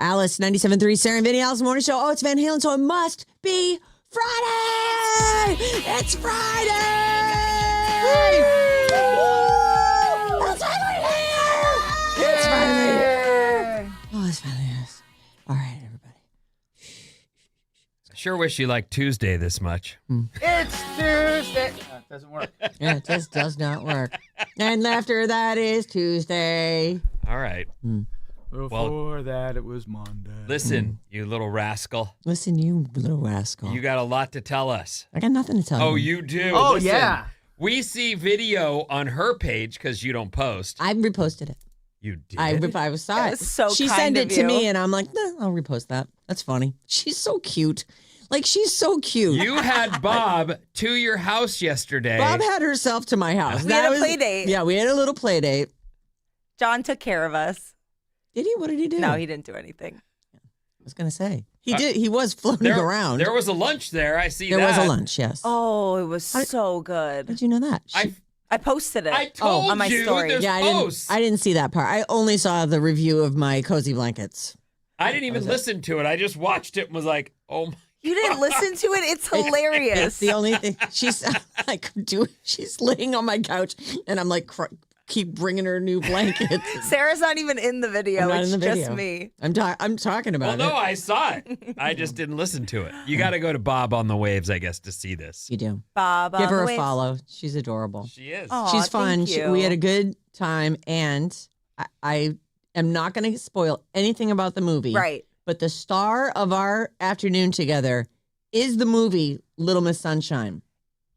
Alice, 97.3, Sarah Vinnie, Alice Morning Show. Oh, it's Van Halen, so it must be Friday! It's Friday! Woo! It's finally here! It's finally here! Oh, it's finally here. All right, everybody. I sure wish you liked Tuesday this much. It's Tuesday. It doesn't work. Yeah, it just does not work. And after that is Tuesday. All right. Before that, it was Monday. Listen, you little rascal. Listen, you little rascal. You got a lot to tell us. I got nothing to tell you. Oh, you do? Oh, Listen, yeah. We see video on her page because you don't post. I reposted it. You did? I saw it. was so she kind sent of it to you. me, and I'm like, nah, I'll repost that. That's funny. She's so cute. Like, she's so cute. You had Bob to your house yesterday. Bob had herself to my house. We had a play date. Yeah, we had a little play date. John took care of us. Did he? What did he do? No, he didn't do anything. I was going to say. He did. He was floating around. There was a lunch there. I see There that. was a lunch, yes. Oh, it was so How good. did you know that? I posted it. I told on my you story. there's posts. I didn't see that part. I only saw the review of my cozy blankets. I didn't even listen to it. I just watched it and was like, oh my. You didn't listen to it? It's hilarious. It's the only thing. She's she's laying on my couch, and I'm like, keep bringing her new blankets. Sarah's not even in the video. I'm not It's in the just video. me. I'm talking about Well, it. no, I saw it. I just didn't listen to it. You got to go to Bob on the Waves, I guess, to see this. You do. Bob, Give her a wait. follow. She's adorable. She is. Aw, She's fun. thank you. We had a good time, and I am not going to spoil anything about the movie. Right. But the star of our afternoon together is the movie Little Miss Sunshine.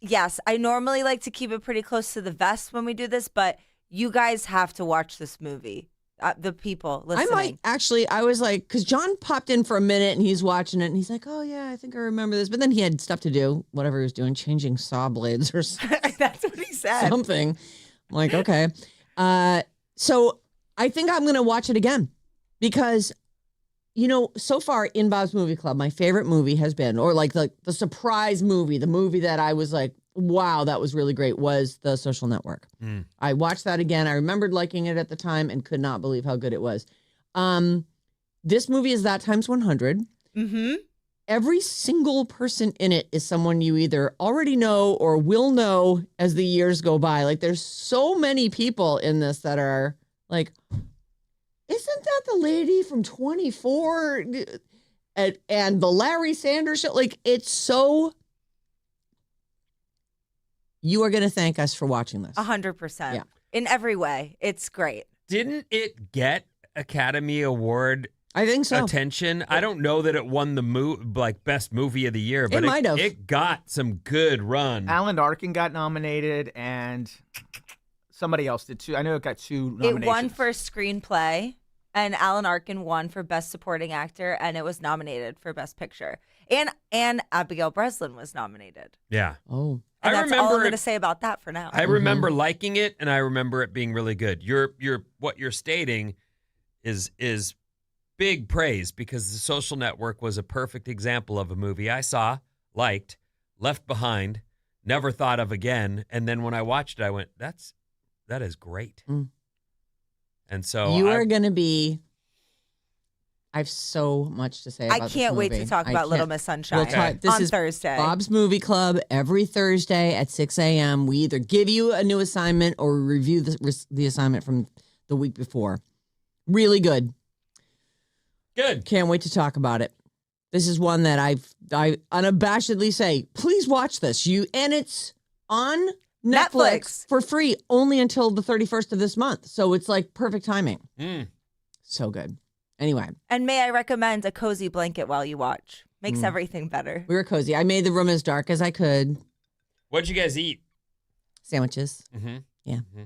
Yes, I normally like to keep it pretty close to the vest when we do this, but you guys have to watch this movie. The people listening. I was like, because John popped in for a minute and he's watching it and he's like, oh yeah, I think I remember this. But then he had stuff to do, whatever he was doing, changing saw blades or That's what he said. something. I'm like, okay. So I think I'm going to watch it again because, you know, so far in Bob's Movie Club, my favorite movie has been, or like the surprise movie, the movie that I was like, wow, that was really great, was The Social Network. I watched that again. I remembered liking it at the time and could not believe how good it was. This movie is that times 100. Mm-hmm. Every single person in it is someone you either already know or will know as the years go by. Like, there's so many people in this that are like, isn't that the lady from 24 and the Larry Sanders show? Like, it's so... You are going to thank us for watching this. 100%. Yeah. In every way. It's great. Didn't it get Academy Award I think so. attention? I don't know that it won the best movie of the year, but It might have. It got some good run. Alan Arkin got nominated, and somebody else did too. I know it got 2 nominations. It won for screenplay, and Alan Arkin won for Best Supporting Actor, and it was nominated for Best Picture. And Abigail Breslin was nominated. Yeah. Oh. And I that's all remember I'm going to it- say about that for now. I remember liking it, and I remember it being really good. What you're stating is big praise, because The Social Network was a perfect example of a movie I saw, liked, left behind, never thought of again, and then when I watched it, I went, that is great. And so You are going to be... I have so much to say about I this can't wait movie. to talk I about Little can't- Miss Sunshine We'll talk- this on is Thursday. Bob's Movie Club every Thursday at 6 a.m. We either give you a new assignment or review the assignment from the week before. Really good. good. Can't wait to talk about it. This is one that I unabashedly say, please watch this. And it's on Netflix for free only until the 31st of this month. So it's like perfect timing. So good. Anyway. And may I recommend a cozy blanket while you watch? Makes everything better. We were cozy. I made the room as dark as I could. What'd you guys eat? Sandwiches. Mm-hmm. Yeah. Mm-hmm.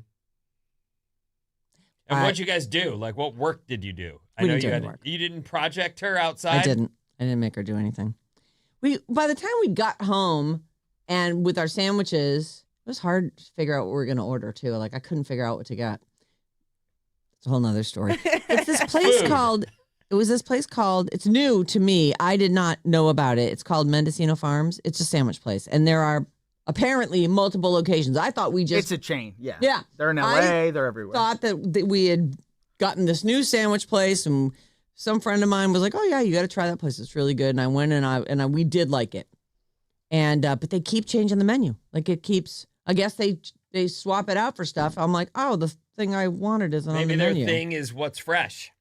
And what'd you guys do? Like, what work did you do? We didn't do any work. You didn't project her outside? I didn't make her do anything. By the time we got home and with our sandwiches, it was hard to figure out what we were going to order too. Like, I couldn't figure out what to get. It's a whole nother story. It's this place called, it's new to me. I did not know about it. It's called Mendocino Farms. It's a sandwich place. And there are apparently multiple locations. I thought we just... It's a chain, yeah. Yeah. They're in L.A., they're everywhere. thought that we had gotten this new sandwich place and some friend of mine was like, "Oh yeah, you got to try that place. It's really good." And I went and we did like it. And but they keep changing the menu. Like it keeps. I guess they swap it out for stuff. I'm like, oh, the thing I wanted isn't on the menu. Maybe their thing is what's fresh.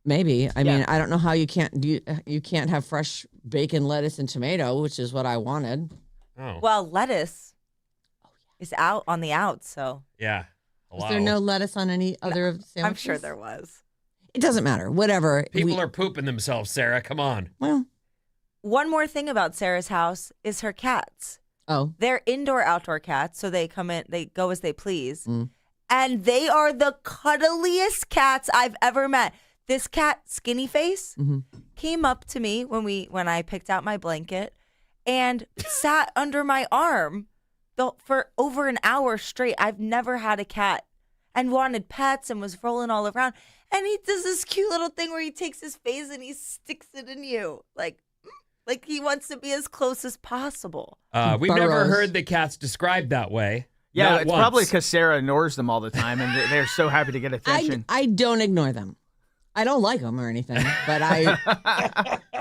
Maybe. I mean, I don't know how you can't have fresh bacon, lettuce, and tomato, which is what I wanted. Oh. Well, lettuce is out on the out, so. Yeah. Is there no lettuce on any other of the sandwiches? I'm sure there was. It doesn't matter. Whatever. People are pooping themselves, Sarah. Come on. Well. One more thing about Sarah's house is her cats. Oh. They're indoor-outdoor cats, so they come in, they go as they please. And they are the cuddliest cats I've ever met. This cat, Skinny Face, came up to me when I picked out my blanket and sat under my arm for over an hour straight. I've never had a cat and wanted pets and was rolling all around. And he does this cute little thing where he takes his face and he sticks it in you. Like he wants to be as close as possible. We've never heard the cats described that way. Yeah, Not it's once. probably because Sarah ignores them all the time, and they're so happy to get attention. I don't ignore them. I don't like them or anything, but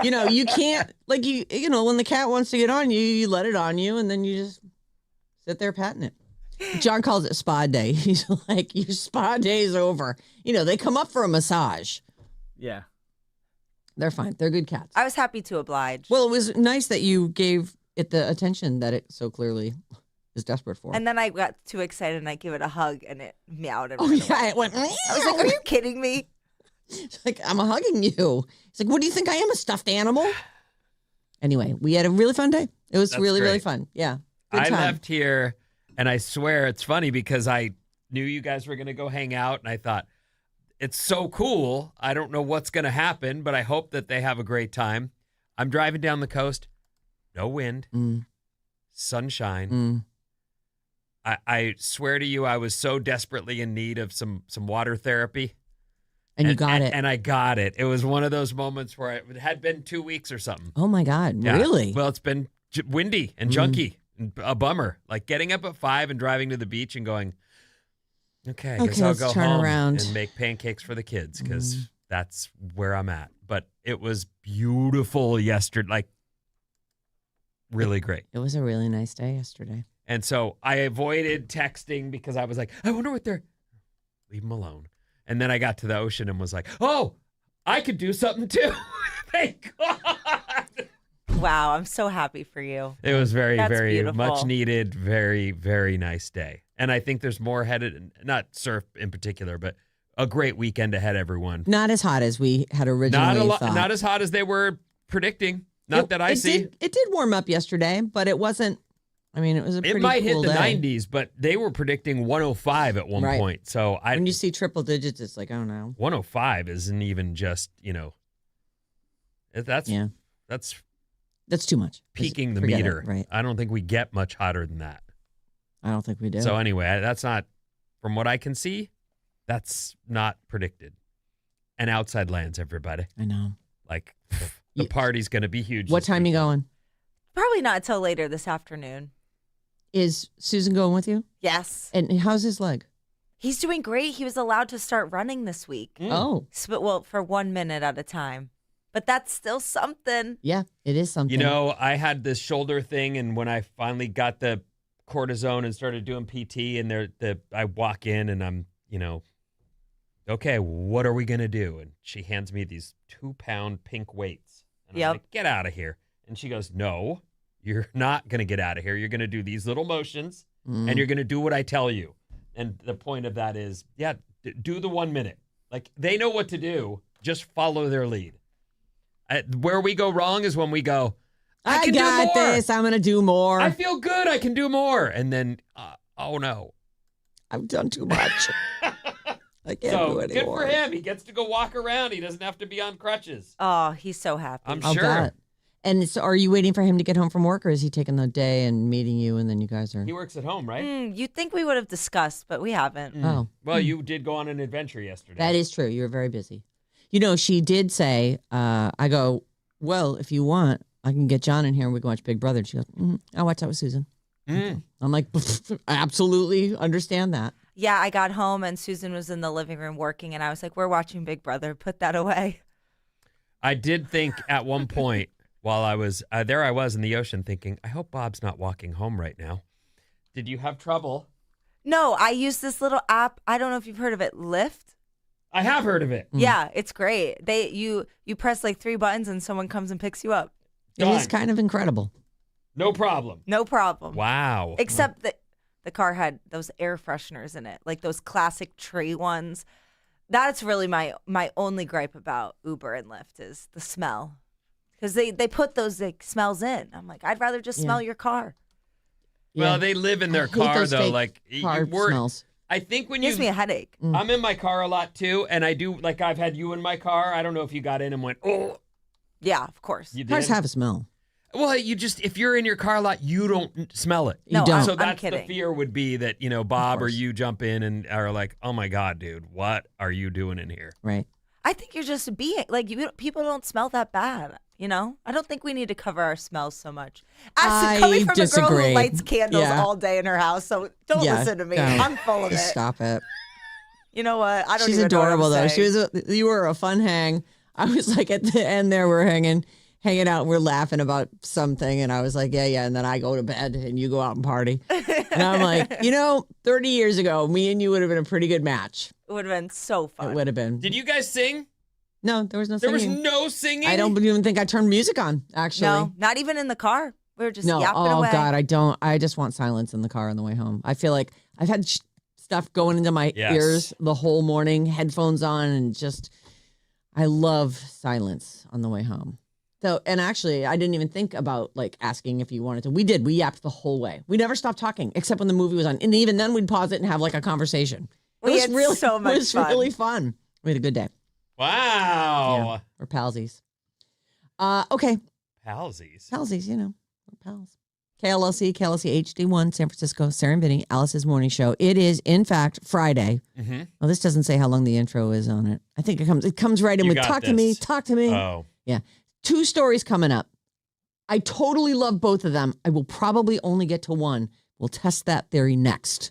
you can't, like, when the cat wants to get on you, you let it on you, and then you just sit there patting it. John calls it spa day. He's like, your spa day is over. They come up for a massage. Yeah. They're fine. They're good cats. I was happy to oblige. Well, it was nice that you gave it the attention that it so clearly is desperate for. And then I got too excited and I gave it a hug and it meowed. And oh, ran yeah, away. it went, I was like, are you kidding me? It's like, I'm hugging you. It's like, what do you think I am, a stuffed animal? Anyway, we had a really fun day. It was really, really fun. Yeah. Good I time. left here, and I swear it's funny because I knew you guys were going to go hang out, and I thought, it's so cool. I don't know what's going to happen, but I hope that they have a great time. I'm driving down the coast. No wind. Sunshine. I swear to you, I was so desperately in need of some water therapy. And you got it. And I got it. It was one of those moments where it had been 2 weeks or something. Oh, my God. Yeah. Really? Well, it's been windy and junky and a bummer. Like getting up at 5 and driving to the beach and going, okay, I guess I'll let's go turn home around and make pancakes for the kids because that's where I'm at. But it was beautiful yesterday, like really great. It was a really nice day yesterday. And so I avoided texting because I was like, I wonder what they're, leave them alone. And then I got to the ocean and was like, oh, I could do something too. Thank God. Wow, I'm so happy for you. It was very, That's very beautiful. much needed, very, very nice day. And I think there's more headed, not surf in particular, but a great weekend ahead, everyone. Not as hot as we had originally thought. Not as hot as they were predicting. Not that I see. It did warm up yesterday, but it wasn't. I mean, it was a pretty It might cool hit the day. 90s, but they were predicting 105 at one Right. point. So When you see triple digits, it's like, oh no. 105 isn't even just, that's That's too much. peaking the Forget it, meter. right. I don't think we get much hotter than that. I don't think we do. So anyway, that's not, from what I can see, that's not predicted. And outside lands, everybody. I know. Like, the party's going to be huge. What this time you weekend. going? Probably not until later this afternoon. Is Susan going with you? Yes. And how's his leg? He's doing great. He was allowed to start running this week. Oh, Well, for 1 minute at a time. But that's still something. yeah, it is something. I had this shoulder thing, and when I finally got the cortisone and started doing PT, and I walk in and I'm, okay, what are we going to do? And she hands me these 2-pound pink weights. And I'm like, get out of here. And she goes, no, you're not going to get out of here. You're going to do these little motions, and you're going to do what I tell you. And the point of that is, do the 1 minute. Like, they know what to do. Just follow their lead. Where we go wrong is when we go, I can got do more. this. I'm going to do more. I feel good. I can do more. And then, oh no. I've done too much. I can't do So anymore. good for him. He gets to go walk around. He doesn't have to be on crutches. Oh, he's so happy. I'm I'll sure. bet. And so are you waiting for him to get home from work, or is he taking the day and meeting you, and then you guys are... He works at home, right? You'd think we would have discussed, but we haven't. Oh. Well, you did go on an adventure yesterday. That is true. You were very busy. She did say, I go, well, if you want, I can get John in here and we can watch Big Brother. And she goes, I'll watch that with Susan. Mm. I'm like, I absolutely understand that. Yeah, I got home and Susan was in the living room working, and I was like, "We're watching Big Brother. Put that away." I did think at one point while I was there, I was in the ocean thinking, I hope Bob's not walking home right now. Did you have trouble? No, I use this little app. I don't know if you've heard of it, Lyft. I have heard of it. Yeah, it's great. You press like 3 buttons and someone comes and picks you up. It is Done. kind of incredible. No problem. No problem. Wow. Except that the car had those air fresheners in it, like those classic tree ones. That's really my only gripe about Uber and Lyft is the smell. Because they put those like smells in. I'm like, I'd rather just smell your car. Well, Yeah. they live in I their hate car those though. fake Like car you work. smells. I think when It gives me you, a headache. I'm in my car a lot too, and I do like I've had you in my car. I don't know if you got in and went, oh, Yeah, of course. you did. Cars have a smell. Well, you just if you're in your car a lot, you don't smell it. No, don't. So I'm that's the kidding. fear would be that Bob or course. you jump in and are like, oh my god, dude, what are you doing in here? Right. I think you're just being like people don't smell that bad. I don't think we need to cover our smells so much. I Coming from a girl disagree. who lights candles Yeah. all day in her house, so don't Yeah, listen to me. don't. I'm full of it. Just stop it. You know what? I don't. She's even adorable know what though. I'm saying. You were a fun hang. I was like at the end there, we're hanging out, we're laughing about something, and I was like, yeah. And then I go to bed and you go out and party. And I'm like, 30 years ago, me and you would have been a pretty good match. It would have been so fun. It would have been. Did you guys sing? No, there was no There was singing. no singing. I don't even think I turned music on, actually. No, not even in the car. We were just No. yapping Oh away. God, I don't. I just want silence in the car on the way home. I feel like I've had stuff going into my Yes. ears the whole morning, headphones on, and just I love silence on the way home. So, and actually, I didn't even think about like asking if you wanted to. We did. We yapped the whole way. We never stopped talking except when the movie was on, and even then, we'd pause it and have like a conversation. We It was had really so much It was fun. really fun. We had a good day. Wow. We're palsies. Okay. Palsies. Palsies, we're pals. KLLC HD1, San Francisco, Sarah Vinnie, Alice's Morning Show. It is, in fact, Friday. Mm-hmm. Well, this doesn't say how long the intro is on it. I think it comes right in You with got talk to me, this. talk to me. Oh. Yeah. 2 stories coming up. I totally love both of them. I will probably only get to one. We'll test that theory next.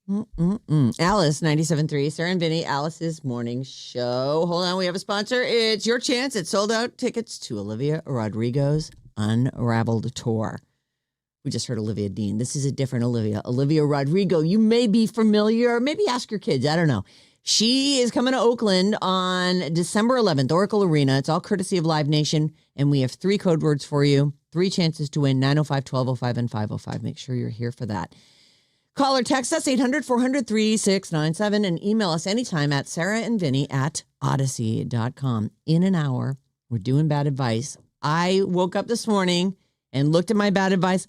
Alice, 97.3, Sarah and Vinnie, Alice's morning show. Hold on, we have a sponsor. It's your chance at sold-out tickets to Olivia Rodrigo's Unraveled Tour. We just heard Olivia Dean. This is a different Olivia. Olivia Rodrigo, you may be familiar. Maybe ask your kids. I don't know. She is coming to Oakland on December 11th, Oracle Arena. It's all courtesy of Live Nation, and we have 3 code words for you, 3 chances to win, 905, 1205, and 505. Make sure you're here for that. Call or text us 800-400-3697 and email us anytime at sarahandvinny@odyssey.com. In an hour, we're doing bad advice. I woke up this morning and looked at my bad advice.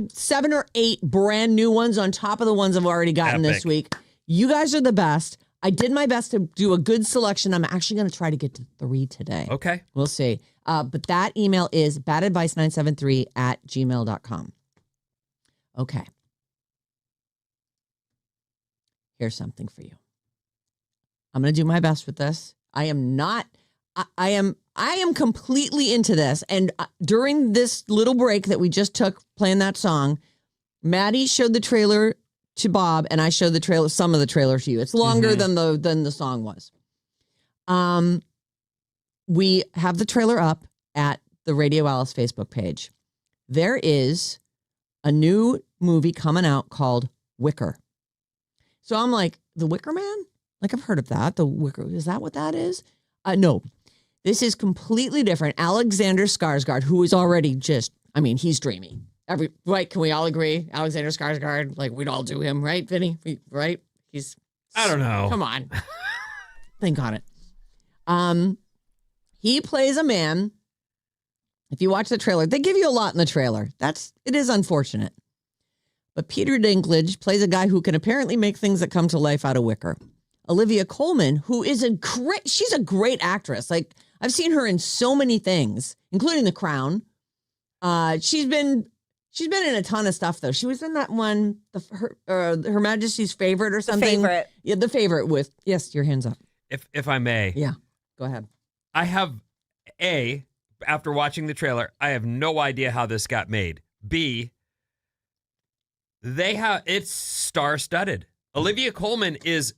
7 or 8 brand new ones on top of the ones I've already gotten this week. You guys are the best. I did my best to do a good selection. I'm actually going to try to get to 3 today. Okay. We'll see. But that email is badadvice973@gmail.com. Okay. Here's something for you. I'm going to do my best with this. I am completely into this. And during this little break that we just took playing that song, Maddie showed the trailer to Bob, and I showed the trailer, some of the trailer to you. It's longer than the song was. We have the trailer up at the Radio Alice Facebook page. There is a new movie coming out called Wicker. So I'm like, The Wicker Man? Like, I've heard of that. The Wicker, is that what that is? No. This is completely different. Alexander Skarsgård, who is already he's dreamy. Right? Can we all agree? Alexander Skarsgård, like, we'd all do him, right, Vinny? Right? I don't know. Come on. Think on it. He plays a man. If you watch the trailer, they give you a lot in the trailer. It is unfortunate. But Peter Dinklage plays a guy who can apparently make things that come to life out of wicker. Olivia Colman, who is she's a great actress. Like, I've seen her in so many things, including The Crown. She's been in a ton of stuff, though. She was in that one, Her Majesty's Favorite or something. The Favorite. Yeah, The Favorite with, yes, your hands up. If I may. Yeah, go ahead. I have, after watching the trailer, I have no idea how this got made. B, it's star-studded. Olivia Colman is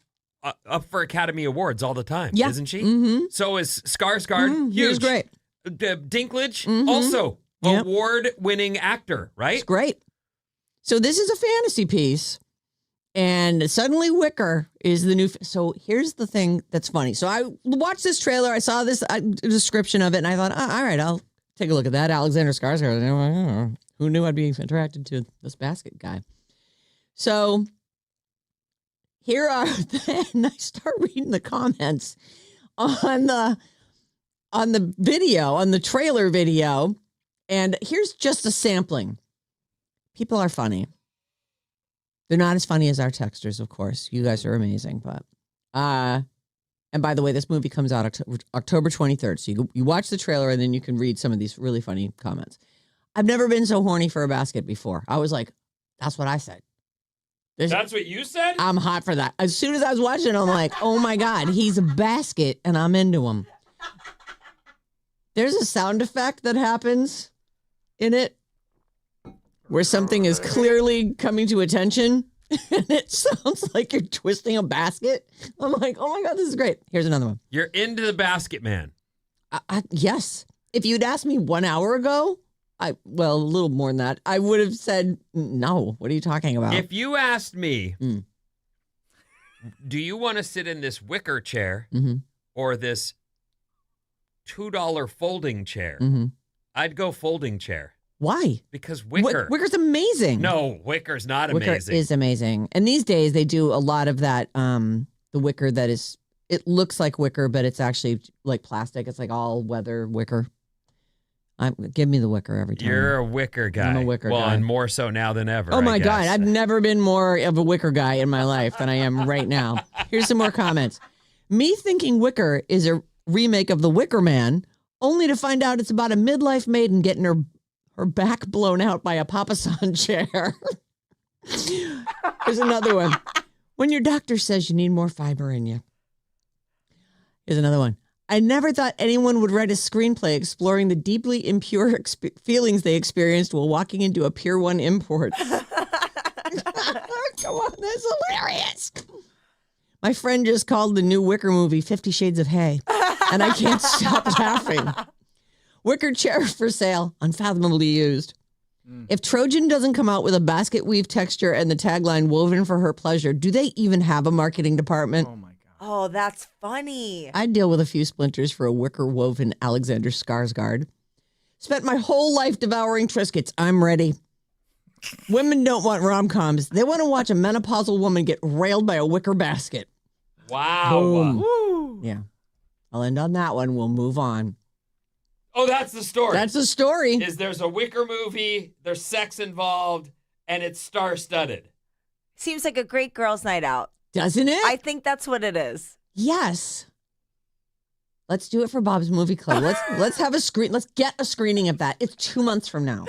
up for Academy Awards all the time, isn't she? Mm-hmm. So is Skarsgård. Huge. He was great. Dinklage, also award-winning actor, right? It's great. So this is a fantasy piece, and suddenly Wicker is the new. So here's the thing that's funny. So I watched this trailer. I saw this description of it, and I thought, all right, I'll take a look at that. Alexander Skarsgård. Who knew I'd be attracted to this basket guy? So here are, and I start reading the comments on the video, on the trailer video, and here's just a sampling. People are funny. They're not as funny as our texters, of course. You guys are amazing, but and by the way, this movie comes out October 23rd. So you watch the trailer and then you can read some of these really funny comments. I've never been so horny for a basket before. I was like, that's what I said. That's what you said? I'm hot for that. As soon as I was watching, I'm like, oh my God, he's a basket and I'm into him. There's a sound effect that happens in it where something is clearly coming to attention and it sounds like you're twisting a basket. I'm like, oh my God, this is great. Here's another one. You're into the basket man. Yes. If you'd asked me 1 hour ago, a little more than that, I would have said, no, what are you talking about? If you asked me, do you want to sit in this wicker chair or this $2 folding chair? I'd go folding chair. Why? Because wicker. Wicker's amazing. No, wicker's not Wicker amazing. is amazing. And these days they do a lot of that, the wicker that is, it looks like wicker, but it's actually like plastic. It's like all weather wicker. Give me the wicker every time. You're a wicker guy. I'm a wicker guy. Well, and more so now than ever. Oh, my guess. God. I've never been more of a wicker guy in my life than I am right now. Here's some more comments. Me thinking Wicker is a remake of The Wicker Man, only to find out it's about a midlife maiden getting her back blown out by a papasan chair. Here's another one. When your doctor says you need more fiber in you. Here's another one. I never thought anyone would write a screenplay exploring the deeply impure feelings they experienced while walking into a Pier 1 import. Come on, that's hilarious. My friend just called the new Wicker movie 50 Shades of Hay, and I can't stop laughing. Wicker chair for sale, unfathomably used. If Trojan doesn't come out with a basket weave texture and the tagline woven for her pleasure, do they even have a marketing department? Oh my God. Oh, that's funny. I'd deal with a few splinters for a wicker woven Alexander Skarsgård. Spent my whole life devouring Triscuits. I'm ready. Women don't want rom-coms. They want to watch a menopausal woman get railed by a wicker basket. Wow. Boom. Woo. Yeah. I'll end on that one. We'll move on. Oh, that's the story. That's the story. Is there's a Wicker movie, there's sex involved, and it's star-studded. Seems like a great girls' night out. Doesn't it? I think that's what it is. Yes. Let's do it for Bob's Movie Club. Let's have a screen. Let's get a screening of that. It's 2 months from now.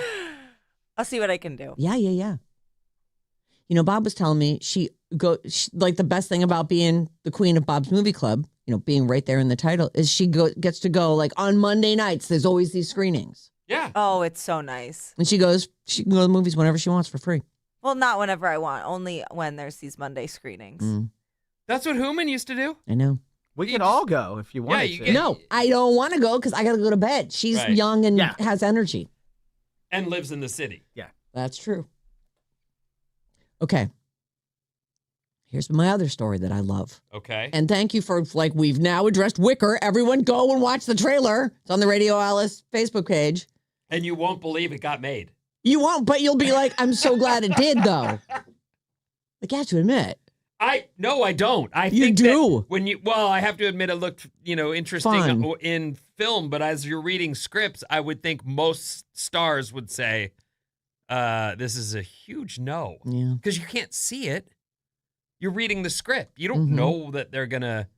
I'll see what I can do. Yeah. You know, Bob was telling me like the best thing about being the queen of Bob's Movie Club, you know, being right there in the title, is she gets to go like on Monday nights. There's always these screenings. Yeah. Oh, it's so nice. And she can go to the movies whenever she wants for free. Well, not whenever I want, only when there's these Monday screenings. That's what Hooman used to do. I know. We can all go if you wanted you to. get- No, I don't want to go because I got to go to bed. She's Right. young and Yeah. has energy. And lives in the city. That's true. Okay. Here's my other story that I love. Okay. And thank you for, like, we've now addressed Wicker. Everyone go and watch the trailer. It's on the Radio Alice Facebook page. And you won't believe it got made. You won't, but you'll be like, I'm so glad it did, though. Like, you have to admit. No, I don't. I You think do. that I have to admit it looked, interesting Fun. in film, but as you're reading scripts, I would think most stars would say, this is a huge no. Yeah. Because you can't see it. You're reading the script. You don't Mhm. know that they're going to.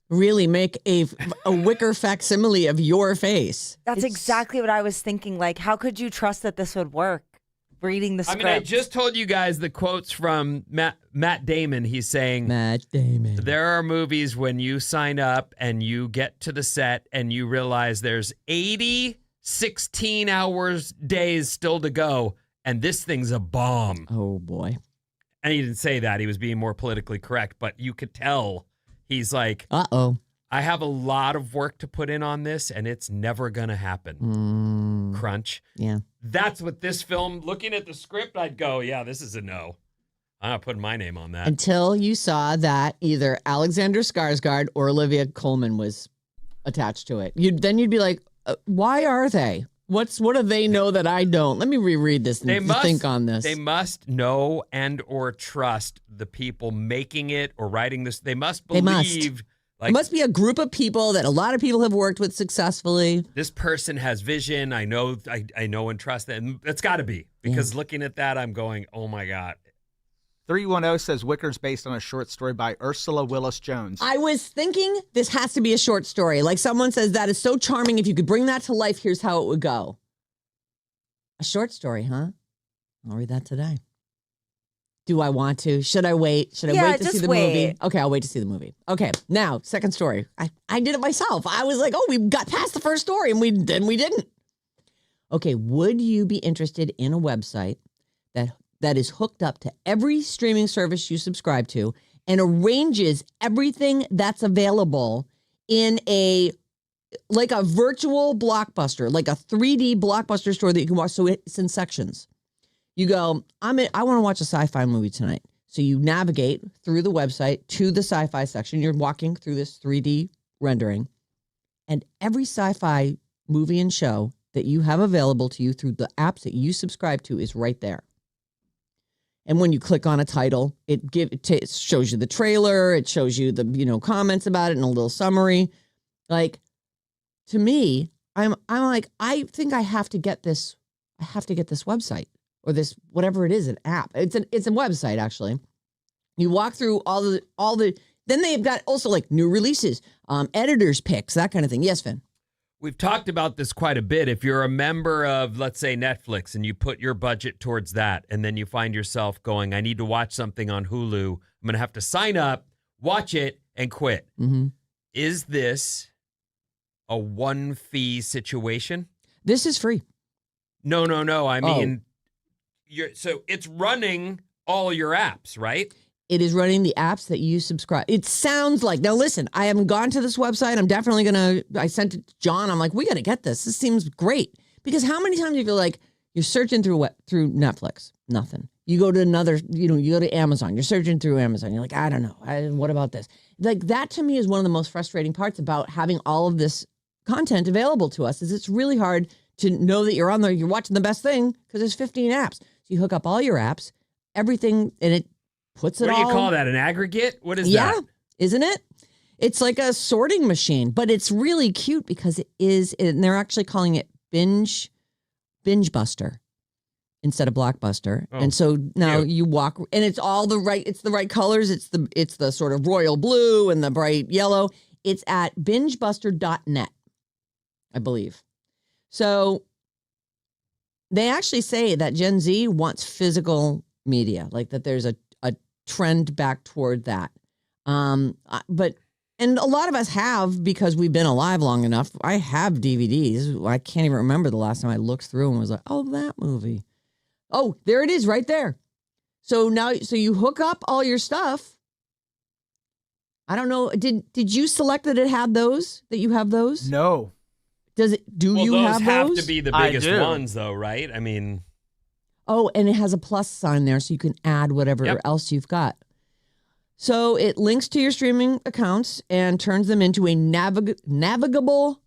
Really make a Wicker facsimile of your face. That's It's- exactly what I was thinking. Like, how could you trust that this would work? Reading the I script. mean, I just told you guys the quotes from Matt Damon. He's saying, Matt Damon. there are movies when you sign up and you get to the set and you realize there's 16 hours days still to go, and this thing's a bomb. Oh, boy. And he didn't say that. He was being more politically correct, but you could tell he's like, Uh-oh. I have a lot of work to put in on this, and it's never going to happen. Crunch. Yeah. That's what this film, looking at the script, I'd go, yeah, this is a no. I'm not putting my name on that. Until you saw that either Alexander Skarsgård or Olivia Colman was attached to it. Then you'd be like, why are they? What do they know that I don't? Let me reread this and think on this. They must know and or trust the people making it or writing this. They must They believe must. like It must be a group of people that a lot of people have worked with successfully. this person has vision. I know and trust them. It's got to be, because looking at that, I'm going, oh my God. 310 says Wicker's based on a short story by Ursula Willis Jones. I was thinking this has to be a short story. Like someone says, that is so charming. If you could bring that to life, here's how it would go. A short story, huh? I'll read that today. Do I want to? Should I wait? Should I Yeah, wait to see just the wait. movie? Okay, I'll wait to see the movie. Okay, now, second story. I did it myself. I was like, oh, we got past the first story, and we didn't. Okay, would you be interested in a website that is hooked up to every streaming service you subscribe to and arranges everything that's available in a virtual Blockbuster, like a 3D Blockbuster store that you can watch? So it's in sections. You go, I want to watch a sci-fi movie tonight. So you navigate through the website to the sci-fi section. You're walking through this 3D rendering, and every sci-fi movie and show that you have available to you through the apps that you subscribe to is right there. And when you click on a title, it shows you the trailer. It shows you the comments about it and a little summary. Like, to me, I'm like, I think I have to get this. I have to get this website or this whatever it is, an app. It's a website actually. You walk through all the. Then they've got also like new releases, editors picks, that kind of thing. Yes, Finn. We've talked about this quite a bit. If you're a member of, let's say, Netflix, and you put your budget towards that, and then you find yourself going, I need to watch something on Hulu. I'm going to have to sign up, watch it, and quit. Mm-hmm. Is this a one-fee situation? This is free. No. I mean, so it's running all your apps, right? It is running the apps that you subscribe. It sounds like, now listen, I haven't gone to this website. I'm definitely I sent it to John. I'm like, we got to get this. This seems great. Because how many times do you feel like you're searching through Netflix? Nothing. You go to you go to Amazon. You're searching through Amazon. You're like, I don't know. What about this? Like that to me is one of the most frustrating parts about having all of this content available to us is it's really hard to know that you're on there. You're watching the best thing because there's 15 apps. So you hook up all your apps, everything, and it puts it all. What do you call that? An aggregate? What is that? Yeah, isn't it? It's like a sorting machine, but it's really cute because it is, and they're actually calling it Binge Buster instead of Blockbuster. Oh, and so now cute. you walk, and it's the right colors. It's the sort of royal blue and the bright yellow. It's at bingebuster.net, I believe. So they actually say that Gen Z wants physical media, like that there's a trend back toward that. And a lot of us have because we've been alive long enough. I have DVDs. I can't even remember the last time I looked through and was like, oh, that movie. Oh, there it is right there. So now, you hook up all your stuff. I don't know. Did you select that it had those, that you have those? No. Does it, do Well, you those have those? to be the I biggest do. ones, though, right? I mean, Oh, and it has a plus sign there so you can add whatever Yep. else you've got. So it links to your streaming accounts and turns them into a navigational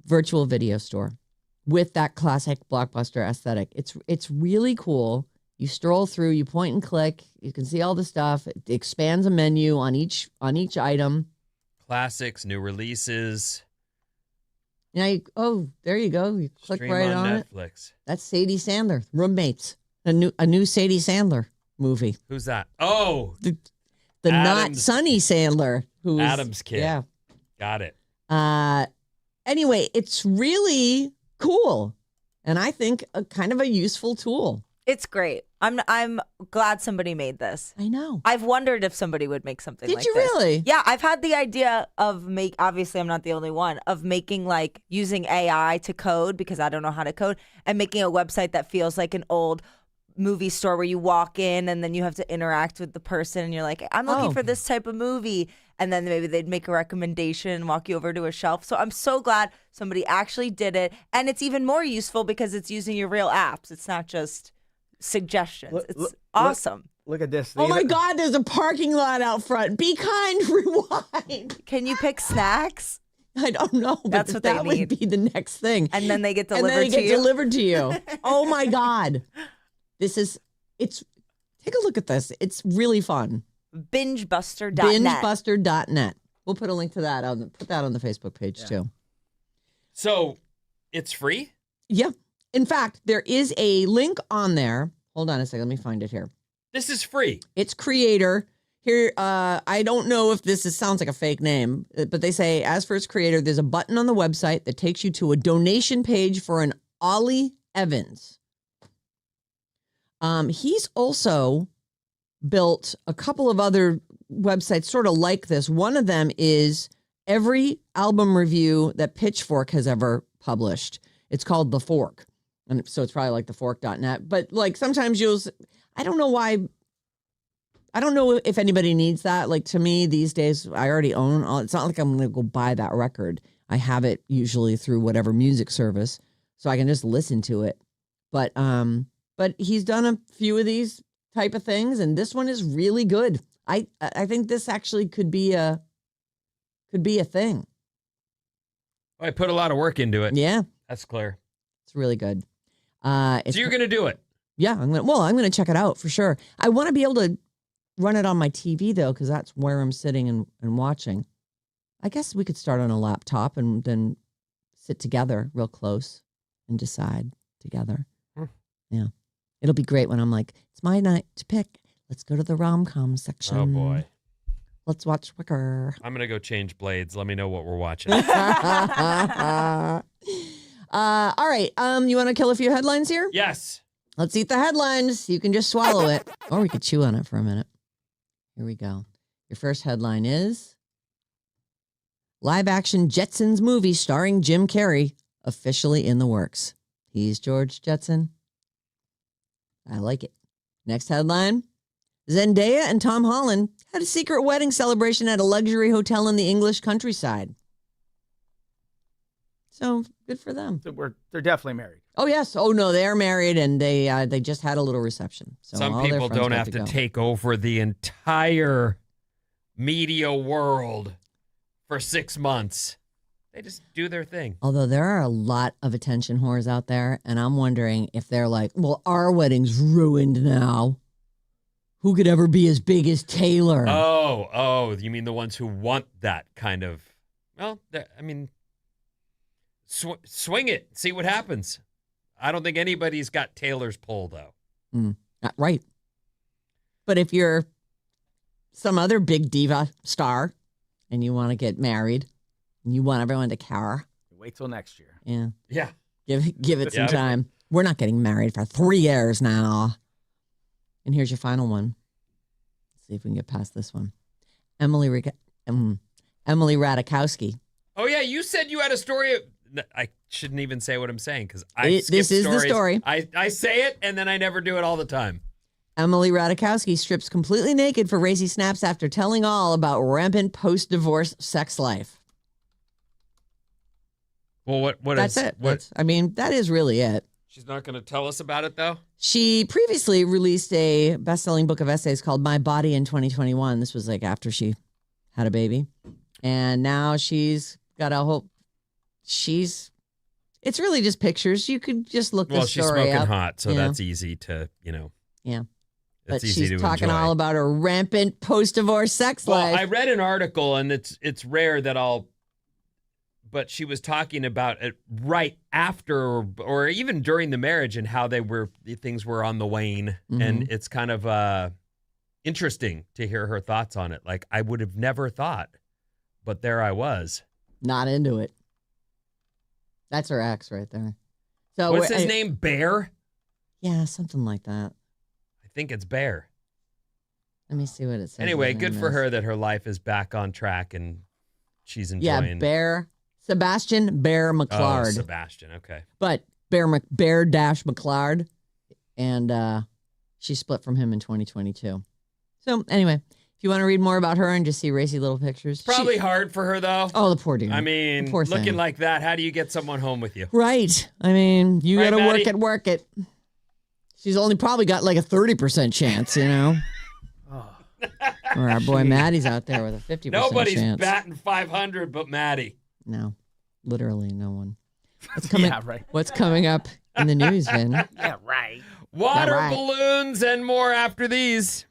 virtual video store with that classic Blockbuster aesthetic. It's really cool. You stroll through, you point and click, you can see all the stuff. It expands a menu on each item. classics, new releases. Now, there you go. You click Stream right on it. Netflix. That's Sadie Sandler, Roommates, a new Sadie Sandler movie. Who's that? Oh, The not Adam's- Sunny Sandler, who is Adam's kid. Yeah. Got it. Anyway, it's really cool, and I think a kind of a useful tool. It's great. I'm glad somebody made this. I know. I've wondered if somebody would make something Did like you this. really? Yeah, I've had the idea of obviously I'm not the only one, of making like using AI to code because I don't know how to code and making a website that feels like an old movie store where you walk in and then you have to interact with the person and you're like, I'm looking for this type of movie. And then maybe they'd make a recommendation and walk you over to a shelf. So I'm so glad somebody actually did it. And it's even more useful because it's using your real apps. It's not just suggestions. It's awesome. Look at this. Oh my God, there's a parking lot out front. Be kind, rewind. Can you pick snacks? I don't know, but That's what they that need. would be the next thing. And then they get And delivered then they to get you. delivered to you. Oh my God. Take a look at this. It's really fun. Bingebuster.net. Bingebuster.net. We'll put a link to that put that on the Facebook page too. So it's free? Yeah. In fact, there is a link on there. Hold on a second. Let me find it here. This is free. It's creator. Here, I don't know if sounds like a fake name, but they say, as for its creator, there's a button on the website that takes you to a donation page for an Ollie Evans. He's also built a couple of other websites sort of like this. One of them is every album review that Pitchfork has ever published. It's called The Fork. And so it's probably like thefork.net. But like sometimes I don't know why. I don't know if anybody needs that. Like to me these days, I already own all. It's not like I'm going to go buy that record. I have it usually through whatever music service, so I can just listen to it. But he's done a few of these type of things, and this one is really good. I think this actually could be a thing. I put a lot of work into it. Yeah, That's clear. it's really good. So you're going to do it? Yeah, I'm gonna check it out for sure. I want to be able to run it on my TV though, because that's where I'm sitting and watching. I guess we could start on a laptop and then sit together real close and decide together. Yeah, it'll be great when I'm like, it's my night to pick. Let's go to the rom-com section. Oh, boy. Let's watch Wicker. I'm going to go change blades. Let me know what we're watching. All right. You want to kill a few headlines here? Yes. Let's eat the headlines. You can just swallow it, or we could chew on it for a minute. Here we go. Your first headline is live-action Jetsons movie starring Jim Carrey officially in the works. He's George Jetson. I like it. Next headline. Zendaya and Tom Holland had a secret wedding celebration at a luxury hotel in the English countryside. So good for them. They're definitely married. Oh, yes. Oh, no, they're married, and they just had a little reception. So Some all their people friends don't got have to go. take over the entire media world for 6 months. They just do their thing. Although there are a lot of attention whores out there, and I'm wondering if they're like, well, our wedding's ruined now. Who could ever be as big as Taylor? Oh, you mean the ones who want that kind of, well, I mean, swing it, see what happens. I don't think anybody's got Taylor's pull, though. Right. But if you're some other big diva star and you want to get married and you want everyone to care. Wait till next year. Yeah. Yeah. Give it some Yeah. time. We're not getting married for 3 years now. And here's your final one. Let's see if we can get past this one. Emily Ratajkowski. Oh, yeah, you said you had a story. I shouldn't even say what I'm saying because This is the story. I say it and then I never do it all the time. Emily Ratajkowski strips completely naked for racy snaps after telling all about rampant post-divorce sex life. Well, what That's is it. what? I mean, that is really it. She's not going to tell us about it, though? She previously released a best-selling book of essays called My Body in 2021. This was like after she had a baby. And now she's got a whole... It's really just pictures. You could just look the Well, she's story smoking up. hot, so you know. that's easy to, Yeah. It's But easy she's to talking enjoy. all about her rampant post-divorce sex Well, life. I read an article, and it's rare that but she was talking about it right after or even during the marriage and how things were on the wane. Mm-hmm. And it's kind of interesting to hear her thoughts on it. Like, I would have never thought, but there I was. Not into it. That's her ex right there. So What's his name? Bear? Yeah, something like that. I think it's Bear. Let me see what it says. Anyway, his good name for is. her that her life is back on track and she's Yeah, enjoying. Sebastian Bear Oh, McClard. Sebastian. Okay. But Bear dash McClard. And she split from him in 2022. So anyway, if you want to read more about her and just see racy little pictures. Probably hard for her, though. Oh, the poor dear. I mean, The poor looking thing. like that, how do you get someone home with you? Right. I mean, you Right, got to Maddie? work it. She's only probably got like a 30% chance, you know? Or our boy Maddie's out there with a 50% Nobody's chance. batting 500 but Maddie. No, literally no one. What's coming, Yeah, right. What's coming up in the news, Vin? Yeah, right. Water right. balloons and more after these.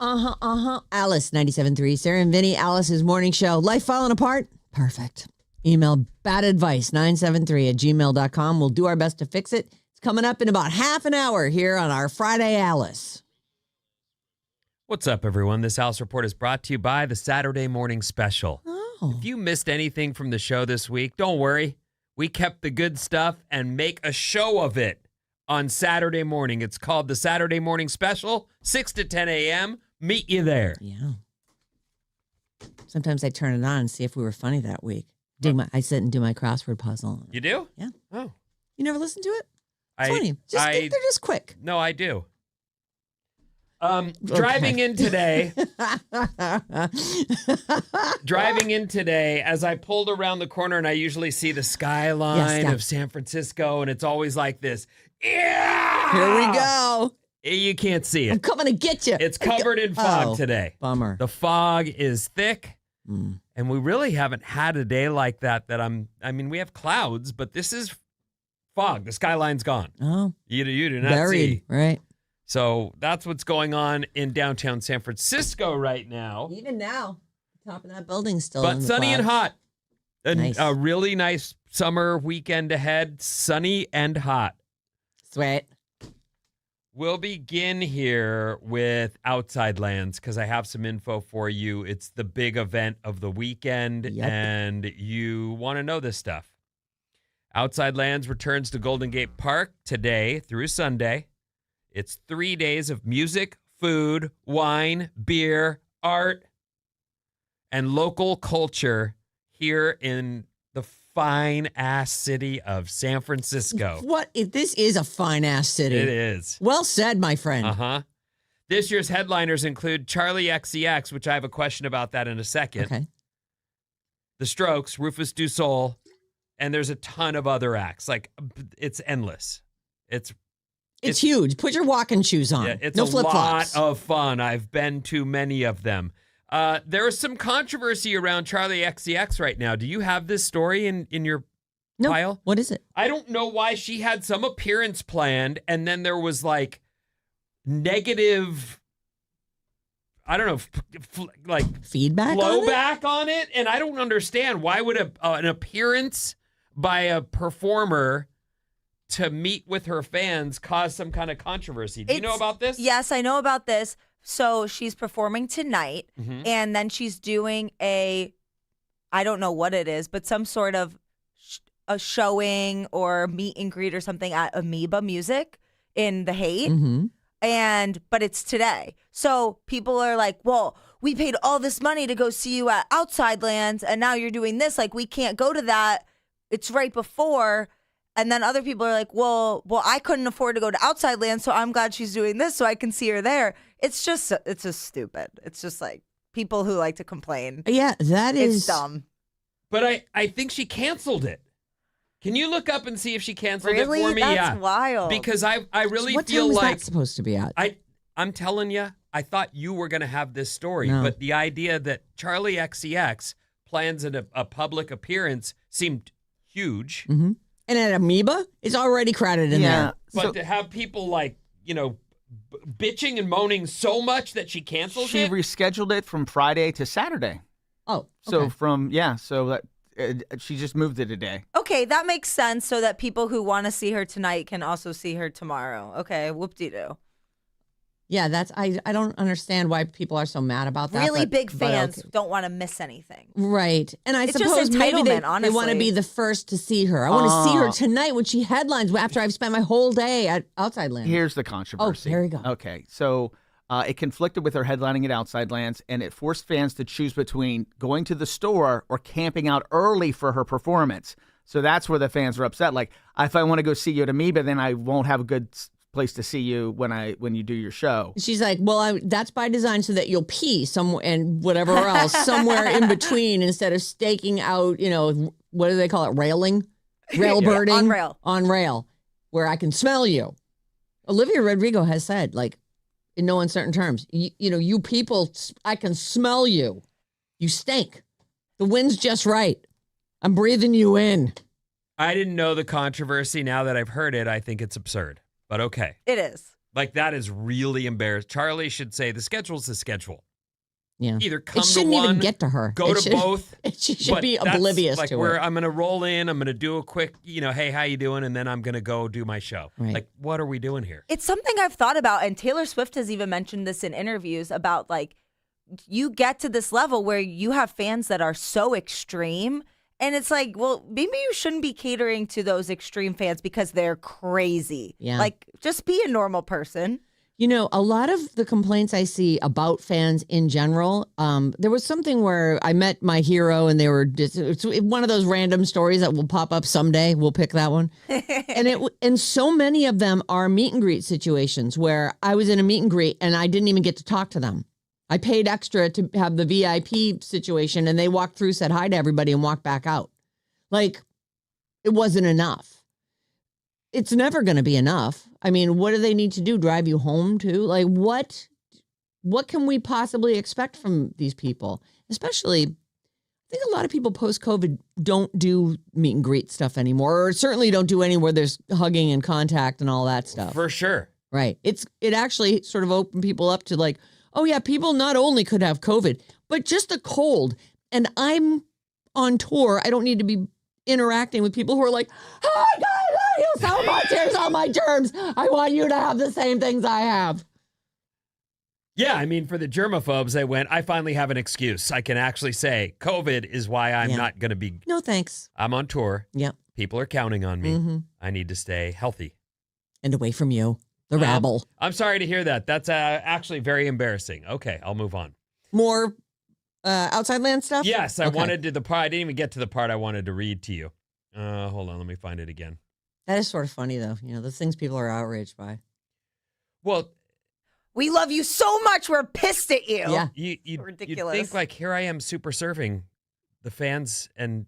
Alice, 97.3. Sarah and Vinnie, Alice's morning show. Life falling apart? Perfect. Email badadvice973@gmail.com. We'll do our best to fix it. It's coming up in about half an hour here on our Friday Alice. What's up, everyone? This Alice Report is brought to you by the Saturday Morning Special. Oh. If you missed anything from the show this week, don't worry. We kept the good stuff and make a show of it on Saturday morning. It's called the Saturday Morning Special, 6 to 10 a.m. Meet you there. Yeah. Sometimes I turn it on and see if we were funny that week. I sit and do my crossword puzzle. You do? Yeah. Oh. You never listen to it? It's funny. They're just quick. No, I do. Driving in today, as I pulled around the corner, and I usually see the skyline of San Francisco, and it's always like this. Yeah! Here we go. You can't see it. I'm coming to get you. It's covered in fog today. Bummer. The fog is thick, and we really haven't had a day like that. We have clouds, but this is fog. The skyline's gone. Oh, you do not buried, see. Right. So that's what's going on in downtown San Francisco right now. Even now, the top of that building's still But in the sunny fog. and hot. Nice. A really nice summer weekend ahead. Sunny and hot. Sweet. We'll begin here with Outside Lands because I have some info for you. It's the big event of the weekend, and you want to know this stuff. Outside Lands returns to Golden Gate Park today through Sunday. It's 3 days of music, food, wine, beer, art, and local culture here in the fine-ass city of San Francisco. This is a fine-ass city. It is. Well said, my friend. Uh-huh. This year's headliners include Charlie XCX, which I have a question about that in a second. Okay. The Strokes, Rufus Du Sol, and there's a ton of other acts. Like, it's endless. It's huge. Put your walking shoes on. Yeah, it's no a flip-flops. lot of fun. I've been to many of them. There is some controversy around Charlie XCX right now. Do you have this story in your pile? What is it? I don't know why she had some appearance planned, and then there was like negative, I don't know, feedback, blowback on it, and I don't understand why would an appearance by a performer to meet with her fans cause some kind of controversy. Do you know about this? Yes, I know about this. So she's performing tonight, and then she's doing I don't know what it is, but some sort of a showing or meet and greet or something at Amoeba Music in the Haight. But it's today. So people are like, well, we paid all this money to go see you at Outside Lands, and now you're doing this. Like, we can't go to that. It's right before. And then other people are like, well, I couldn't afford to go to Outside Lands, so I'm glad she's doing this so I can see her there. It's just stupid. It's just like people who like to complain. Yeah, It's dumb. But I think she canceled it. Can you look up and see if she canceled it for me? That's wild. Because I really what feel time like that supposed to be at? I'm telling you, I thought you were going to have this story, No. but the idea that Charlie XCX plans a public appearance seemed huge. And at Amoeba, it's already crowded in there. But to have people bitching and moaning so much that she cancels She it. rescheduled it from Friday to Saturday. Oh, So okay. so that she just moved it a day. Okay, that makes sense so that people who want to see her tonight can also see her tomorrow. Okay, whoop-de-doo. Yeah, I don't understand why people are so mad about that. Really big but fans okay. don't want to miss anything. Right. And I It's suppose just maybe they entitlement, want to honestly. be the first to see her. I want to see her tonight when she headlines after I've spent my whole day at Outside Lands. Here's the controversy. Oh, here we go. Okay, so it conflicted with her headlining at Outside Lands, and it forced fans to choose between going to the store or camping out early for her performance. So that's where the fans were upset. Like, if I want to go see you at Amoeba, then I won't have a good place to see you when you do your show. She's like, well, that's by design so that you'll pee somewhere and whatever else, somewhere in between instead of staking out, what do they call it? Railing? Rail birding? On rail, where I can smell you. Olivia Rodrigo has said, in no uncertain terms, you people, I can smell you. You stink. The wind's just right. I'm breathing you in. I didn't know the controversy. Now that I've heard it, I think it's absurd. But okay. It is. Like, that is really embarrassing. Charlie should say the schedule's the schedule. Yeah. Either come It to shouldn't one, even get to her. go to both. She should but be that's oblivious like to where it. I'm going to roll in. I'm going to do a quick, hey, how you doing? And then I'm going to go do my show. Right. Like, what are we doing here? It's something I've thought about, and Taylor Swift has even mentioned this in interviews about, like, you get to this level where you have fans that are so extreme, and it's like, well, maybe you shouldn't be catering to those extreme fans because they're crazy. Yeah. Like, just be a normal person. A lot of the complaints I see about fans in general, there was something where I met my hero and they were it's one of those random stories that will pop up someday. We'll pick that one. And so many of them are meet and greet situations where I was in a meet and greet and I didn't even get to talk to them. I paid extra to have the VIP situation and they walked through, said hi to everybody and walked back out. Like, it wasn't enough. It's never going to be enough. I mean, what do they need to do? Drive you home too? Like, what can we possibly expect from these people? Especially, I think a lot of people post-COVID don't do meet and greet stuff anymore, or certainly don't do any where there's hugging and contact and all that stuff. For sure. Right. It actually sort of opened people up to like, oh yeah, people not only could have COVID, but just a cold. And I'm on tour. I don't need to be interacting with people who are like, oh my God, I love you so much. Here's all my germs. I want you to have the same things I have. Yeah, I mean, for the germaphobes, they went, I finally have an excuse. I can actually say COVID is why I'm not going to be. No, thanks. I'm on tour. Yep. People are counting on me. Mm-hmm. I need to stay healthy. And away from you, the rabble. I'm sorry to hear that. That's actually very embarrassing. Okay, I'll move on. More outside land stuff? Yes, I Okay. wanted to the part. I didn't even get to the part I wanted to read to you. Hold on, let me find it again. That is sort of funny, though. The things people are outraged by. Well, We love you so much, we're pissed at you. Yeah. you'd Ridiculous. think, like, here I am super serving the fans, and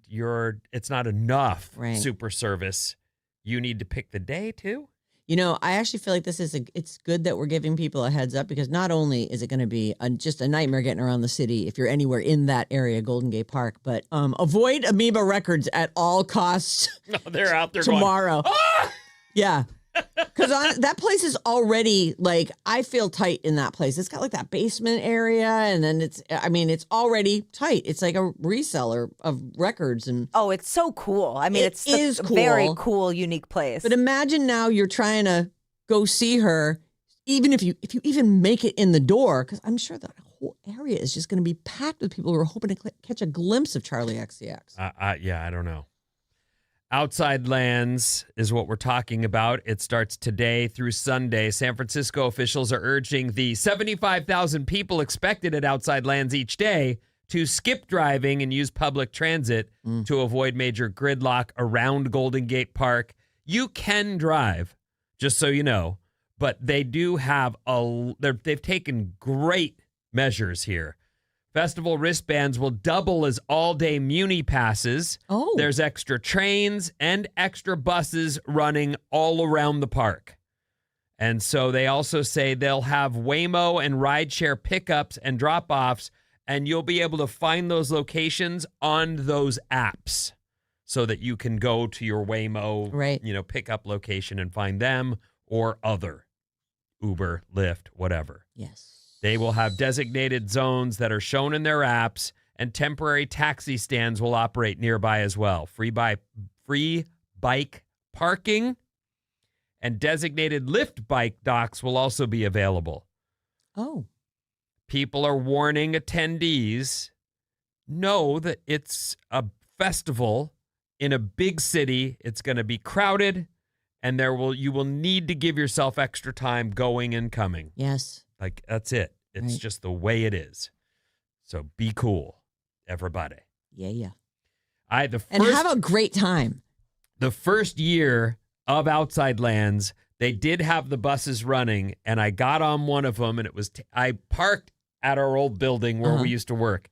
it's not enough Right. super service. You need to pick the day, too? I actually feel like it's good that we're giving people a heads up, because not only is it going to be just a nightmare getting around the city if you're anywhere in that area, Golden Gate Park, but avoid Amoeba Records at all costs. No, they're out there tomorrow. going, ah! Yeah. Because that place is already, like, I feel tight in that place. It's got like that basement area, and then it's already tight. It's like a reseller of records. And Oh, it's so cool. I mean, It it's is a cool. very cool, unique place. But imagine now you're trying to go see her, even if you even make it in the door, because I'm sure that whole area is just going to be packed with people who are hoping to catch a glimpse of Charlie XCX. Yeah, I don't know. Outside Lands is what we're talking about. It starts today through Sunday. San Francisco officials are urging the 75,000 people expected at Outside Lands each day to skip driving and use public transit to avoid major gridlock around Golden Gate Park. You can drive, just so you know, but they do have they've taken great measures here. Festival wristbands will double as all-day Muni passes. Oh. There's extra trains and extra buses running all around the park. And so they also say they'll have Waymo and rideshare pickups and drop-offs, and you'll be able to find those locations on those apps so that you can go to your Waymo, pickup location and find them, or other Uber, Lyft, whatever. Yes. They will have designated zones that are shown in their apps, and temporary taxi stands will operate nearby as well. Free bike parking and designated Lyft bike docks will also be available. Oh. People are warning attendees, know that it's a festival in a big city. It's going to be crowded, and you will need to give yourself extra time going and coming. Yes. Like, that's it. It's Right. just the way it is. So be cool, everybody. Yeah. And have a great time. The first year of Outside Lands, they did have the buses running, and I got on one of them, and it was I parked at our old building where we used to work,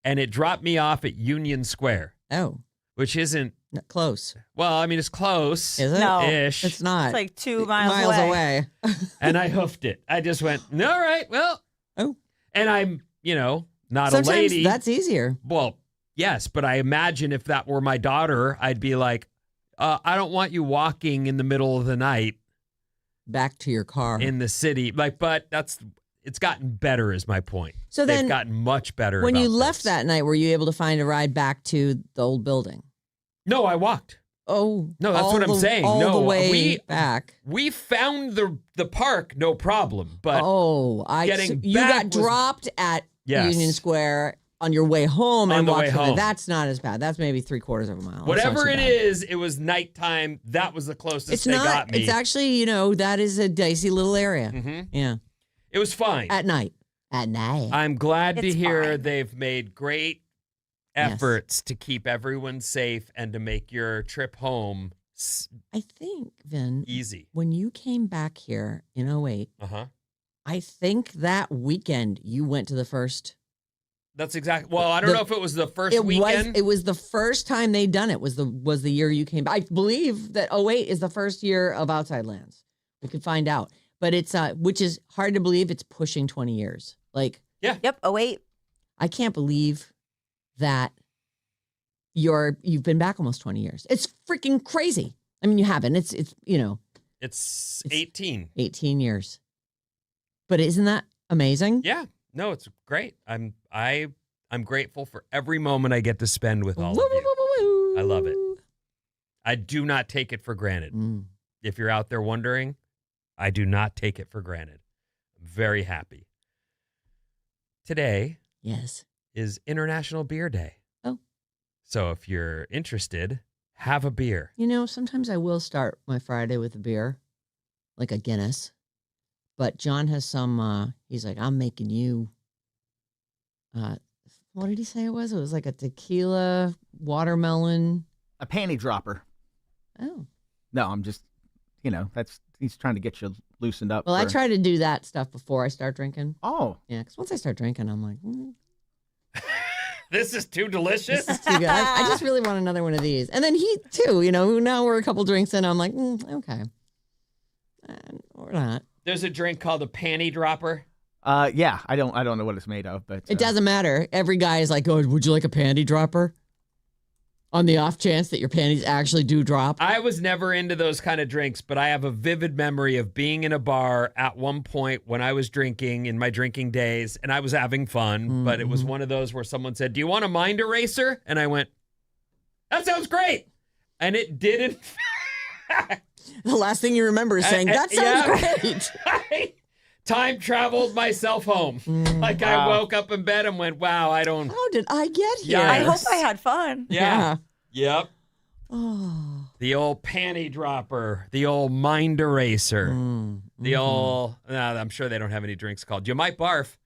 and it dropped me off at Union Square. Oh. Which isn't close. Well, I mean, it's close. Is it? No. Ish. It's not. It's like 2 miles away. And I hoofed it. I just went, all right, well. Oh. And I'm, not Sometimes a lady. That's easier. Well, yes, but I imagine if that were my daughter, I'd be like, I don't want you walking in the middle of the night back to your car. in the city. But it's gotten better is my point. So They've then gotten much better. when about you left this. that night, were you able to find a ride back to the old building? No, I walked. Oh, No, that's what I'm saying. All No, the way back. We found the park, no problem. But getting you back got was- dropped at Yes. Union Square on your way home On and the watched way from there. home. That's not as bad. That's maybe 3/4 of a mile. That's whatever not it too bad. is, it was nighttime. That was the closest It's they not. got me. It's actually, that is a dicey little area. Mhm. Yeah, It was fine. at night. At night. I'm glad to It's hear fine. they've made great Yes. efforts to keep everyone safe and to make your trip home I think, Vin, easy. when you came back here in 2008, Uh-huh. I think that weekend you went to the first. That's exactly. Well, I don't know if it was the first weekend. It was the first time they'd done it. Was the year you came back. I believe that 2008 is the first year of Outside Lands. We could find out, but it's which is hard to believe. It's pushing 20 years. Like Yep. Oh wait. I can't believe that you've been back almost 20 years. It's freaking crazy. I mean, you haven't. It's It's 18. 18 years. But isn't that amazing? Yeah. No, it's great. I'm grateful for every moment I get to spend with all of you. I love it. I do not take it for granted. Mm. If you're out there wondering, I do not take it for granted. I'm very happy. Today Yes. is International Beer Day. Oh. So if you're interested, have a beer. Sometimes I will start my Friday with a beer, like a Guinness. But John has some, he's like, I'm making you, what did he say it was? It was like a tequila, watermelon. A panty dropper. Oh. No, I'm just, he's trying to get you loosened up. Well, I for- try to do that stuff before I start drinking. Oh, Yeah, because once I start drinking, I'm like, This is too delicious. this is too good. I just really want another one of these. And then he, too, now we're a couple drinks in. I'm like, okay. Or not. There's a drink called a panty dropper. yeah. I don't know what it's made of, but It doesn't matter. Every guy is like, oh, would you like a panty dropper? On the off chance that your panties actually do drop. I was never into those kind of drinks, but I have a vivid memory of being in a bar at one point when I was drinking in my drinking days, and I was having fun, but it was one of those where someone said, do you want a mind eraser? And I went, that sounds great. And it did, in fact. The last thing you remember is saying, that sounds great. I time traveled myself home. Like I woke up in bed and went, wow, I don't. How did I get here? Yeah. I hope I had fun. Yeah. Yep. Oh. The old panty dropper, the old mind eraser, the old, I'm sure they don't have any drinks called You Might Barf.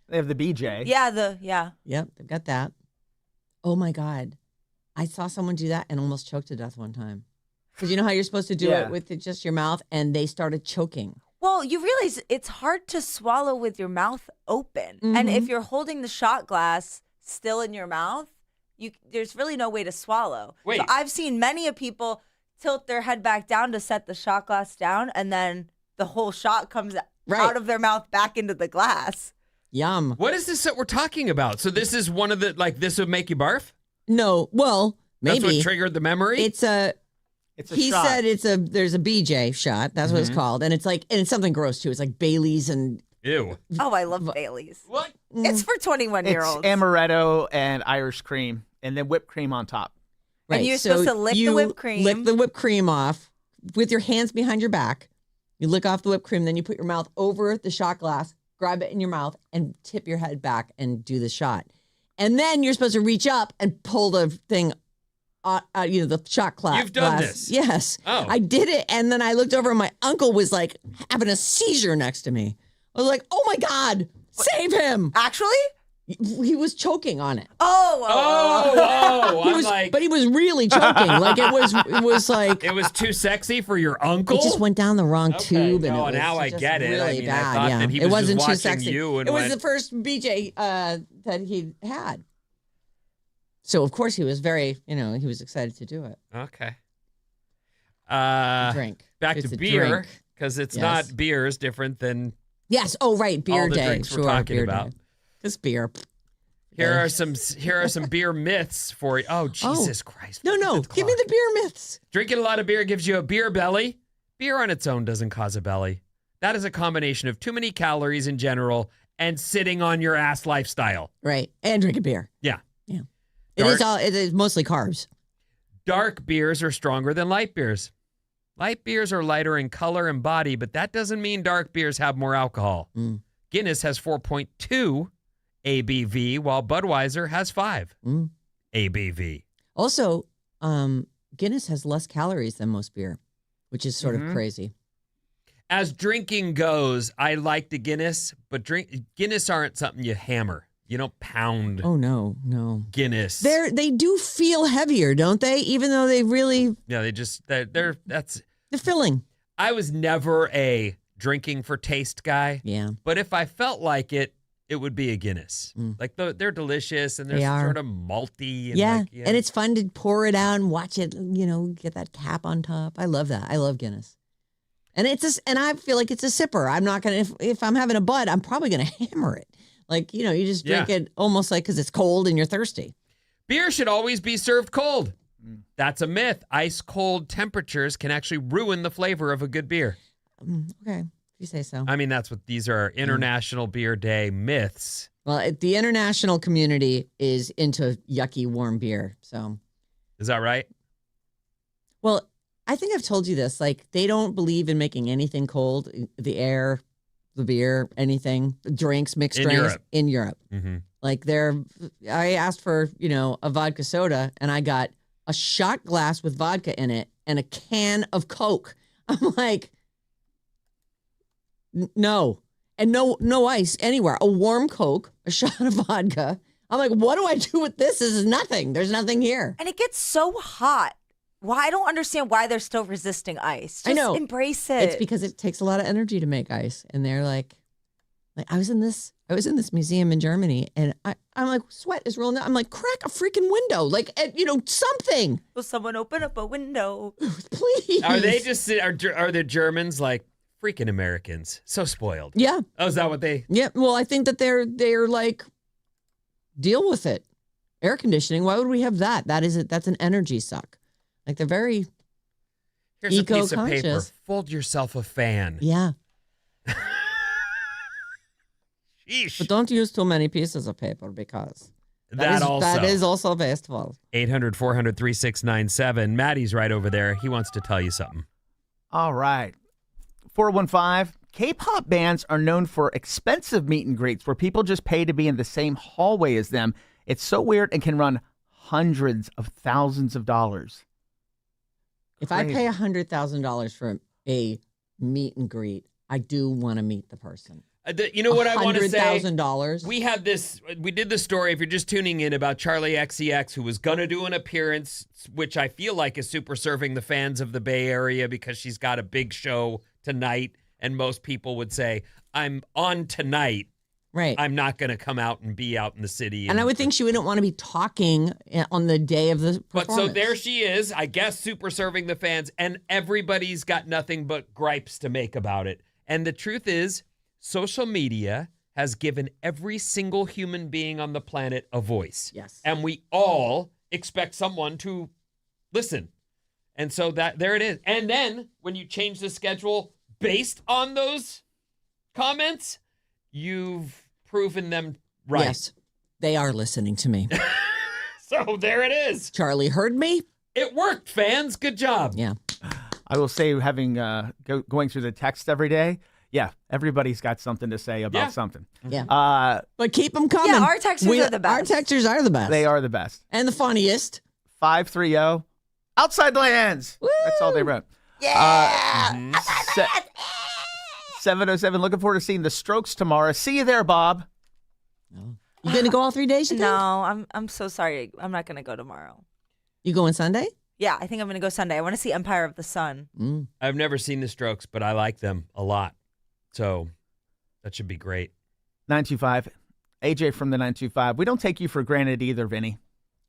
they have the BJ. Yeah. Yep, they've got that. Oh my God. I saw someone do that and almost choked to death one time. Because you know how you're supposed to do Yeah. it with just your mouth, and they started choking. Well, you realize it's hard to swallow with your mouth open. And if you're holding the shot glass still in your mouth, there's really no way to swallow. Wait. So I've seen many of people tilt their head back down to set the shot glass down, and then the whole shot comes out of their mouth back into the glass. Yum. What is this that we're talking about? So this is one of the, this would make you barf? No, well, maybe. That's what triggered the memory? It's a... It's a He shot. said there's a BJ shot. That's what it's called. And it's something gross too. It's like Bailey's and Ew. Oh, I love Bailey's. What? It's for 21-year-olds. It's amaretto and Irish cream, and then whipped cream on top. And you're supposed to lick the whipped cream. Lick the whipped cream off with your hands behind your back. You lick off the whipped cream, then you put your mouth over the shot glass, grab it in your mouth, and tip your head back and do the shot. And then you're supposed to reach up and pull the thing the shot glass. You've done this? Yes. Oh. I did it, and then I looked over, and my uncle was like having a seizure next to me. I was like, oh my God, save him. Actually? He was choking on it. But he was really choking. Like it was like it was too sexy for your uncle? it just went down the wrong tube, and no, it was now I just get it. really I mean, I bad. thought yeah. that he it was wasn't just too watching sexy. you and it was went- the first BJ that he had. So of course he was very, he was excited to do it. Okay. Drink. Back It's to a beer, drink. because it's Yes. not beer is different than Yes. Oh right, beer all the day. drinks we're Sure, talking beer about. day. Just beer. Here Okay. are some beer myths for you. Oh, Jesus Christ. No, Look at the give me clock. the beer myths. Drinking a lot of beer gives you a beer belly. Beer on its own doesn't cause a belly. That is a combination of too many calories in general and sitting on your ass lifestyle. Right. And drinking beer. Yeah. Yeah. Dark- It is mostly carbs. Dark beers are stronger than light beers. Light beers are lighter in color and body, but that doesn't mean dark beers have more alcohol. Guinness has 4.2 ABV, while Budweiser has 5 ABV. Also, Guinness has less calories than most beer, which is sort of crazy. As drinking goes, I like the Guinness, but Guinness aren't something you hammer. You don't pound Oh no. Guinness. They do feel heavier, don't they? Even though they really Yeah, they're filling. I was never a drinking for taste guy. Yeah. But if I felt like it would be a Guinness. Like they're delicious and they're They are. sort of malty. And Yeah. like, And it's fun to pour it out and watch it, get that cap on top. I love that. I love Guinness. And and I feel like it's a sipper. I'm not going to, if I'm having a bud, I'm probably going to hammer it. Like, you just drink it almost like because it's cold and you're thirsty. Beer should always be served cold. That's a myth. Ice cold temperatures can actually ruin the flavor of a good beer. Okay. If you say so. I mean, that's what these are International Beer Day myths. Well, the international community is into yucky warm beer. So, Is that right? well, I think I've told you this. Like, they don't believe in making anything cold. The air, the beer, anything, drinks, mixed In drinks Europe. in Europe. Mm-hmm. Like, I asked for, a vodka soda and I got a shot glass with vodka in it and a can of Coke. I'm like, no. And no ice anywhere. A warm Coke, a shot of vodka. I'm like, what do I do with this? This is nothing. There's nothing here. And it gets so hot. Why? I don't understand why they're still resisting ice. Just I know. embrace it. It's because it takes a lot of energy to make ice. And they're like I was in this museum in Germany and I'm like, sweat is rolling down. I'm like, crack a freaking window. Like, something. Will someone open up a window? Please. Are they just, are the Germans like freaking Americans? So spoiled. Yeah. Oh, is that what they? Yeah. Well, I think that they're like, deal with it. Air conditioning. Why would we have that? That's an energy suck. Like, they're very Here's a piece of paper. eco-conscious. Fold yourself a fan. Yeah. Sheesh. But don't use too many pieces of paper because that is also wasteful. 800-400-3697. Maddie's right over there. He wants to tell you something. All right. 415. K-pop bands are known for expensive meet and greets where people just pay to be in the same hallway as them. It's so weird and can run hundreds of thousands of dollars. If I pay $100,000 for a meet and greet, I do want to meet the person. You know what I want to say? $100,000. We did the story, if you're just tuning in, about Charlie XCX, who was going to do an appearance, which I feel like is super serving the fans of the Bay Area because she's got a big show tonight. And most people would say, I'm on tonight. Right. I'm not going to come out and be out in the city. And I would think she wouldn't want to be talking on the day of the But performance. so there she is, I guess, super serving the fans, and everybody's got nothing but gripes to make about it. And the truth is, social media has given every single human being on the planet a voice. Yes. And we all expect someone to listen. And so there it is. And then when you change the schedule based on those comments, you've proven them right. Yes. They are listening to me. So there it is. Charlie heard me. It worked, fans. Good job. Yeah. I will say, having going through the text every day, yeah, everybody's got something to say about something. Yeah. But keep them coming. Yeah, our texters are the best. Our texters are the best. They are the best. And the funniest. 530 Outside Lands. Woo! That's all they wrote. Yeah. 707. Looking forward to seeing the Strokes tomorrow. See you there, Bob. You going to go all 3 days, you think? No, I'm so sorry. I'm not going to go tomorrow. You going Sunday? Yeah, I think I'm going to go Sunday. I want to see Empire of the Sun. Mm. I've never seen the Strokes, but I like them a lot. So that should be great. 925. AJ from the 925. We don't take you for granted either, Vinny.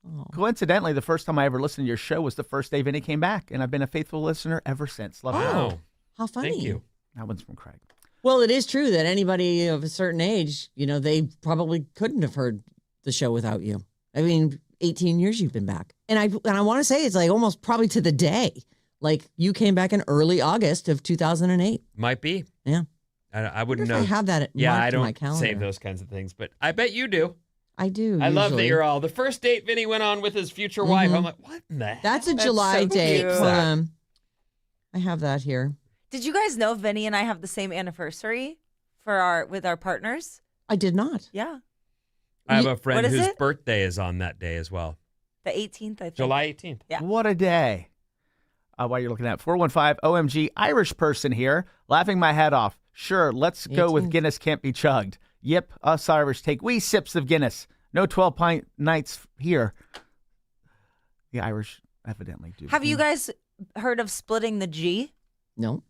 Oh. Coincidentally, the first time I ever listened to your show was the first day Vinny came back, and I've been a faithful listener ever since. Love it. Oh, How funny. thank you. That one's from Craig. Well, it is true that anybody of a certain age, they probably couldn't have heard the show without you. I mean, 18 years you've been back. And I want to say it's like almost probably to the day. Like you came back in early August of 2008. Might be. Yeah. I Wonder wouldn't if know. I have that Yeah, marked I in my don't calendar. save those kinds of things, but I bet you do. I do. I love that usually. you're all the first date Vinny went on with his future wife. I'm like, what in the That's a hell? July so date. cute. Hold on. I have that here. Did you guys know Vinny and I have the same anniversary with our partners? I did not. Yeah. I have a friend What is whose it? birthday is on that day as well. The 18th, I think. July 18th. Yeah. What a day. While you're looking at 415 OMG Irish person here, laughing my head off. Sure, let's go with 18th. Guinness can't be chugged. Yep, us Irish take wee sips of Guinness. No 12-pint nights here. The Irish evidently do. Have you guys heard of splitting the G? No.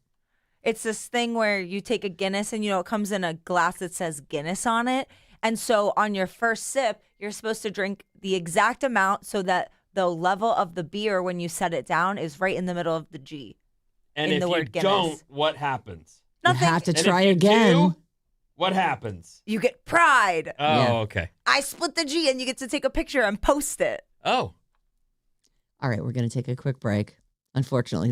It's this thing where you take a Guinness and, it comes in a glass that says Guinness on it. And so on your first sip, you're supposed to drink the exact amount so that the level of the beer when you set it down is right in the middle of the G. And in if the you word Guinness. don't, what happens? Nothing. You have to And if try you again. do, what happens? You get pride. Oh, Yeah. okay. I split the G and you get to take a picture and post it. Oh, All right, we're going to take a quick break. Unfortunately,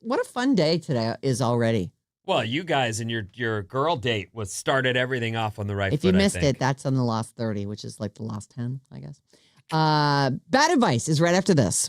what a fun day today is already. well, you guys and your girl date started everything off on the right If foot. you I missed think. it, that's on the last 30, which is like the last 10, I guess. Bad advice is right after this.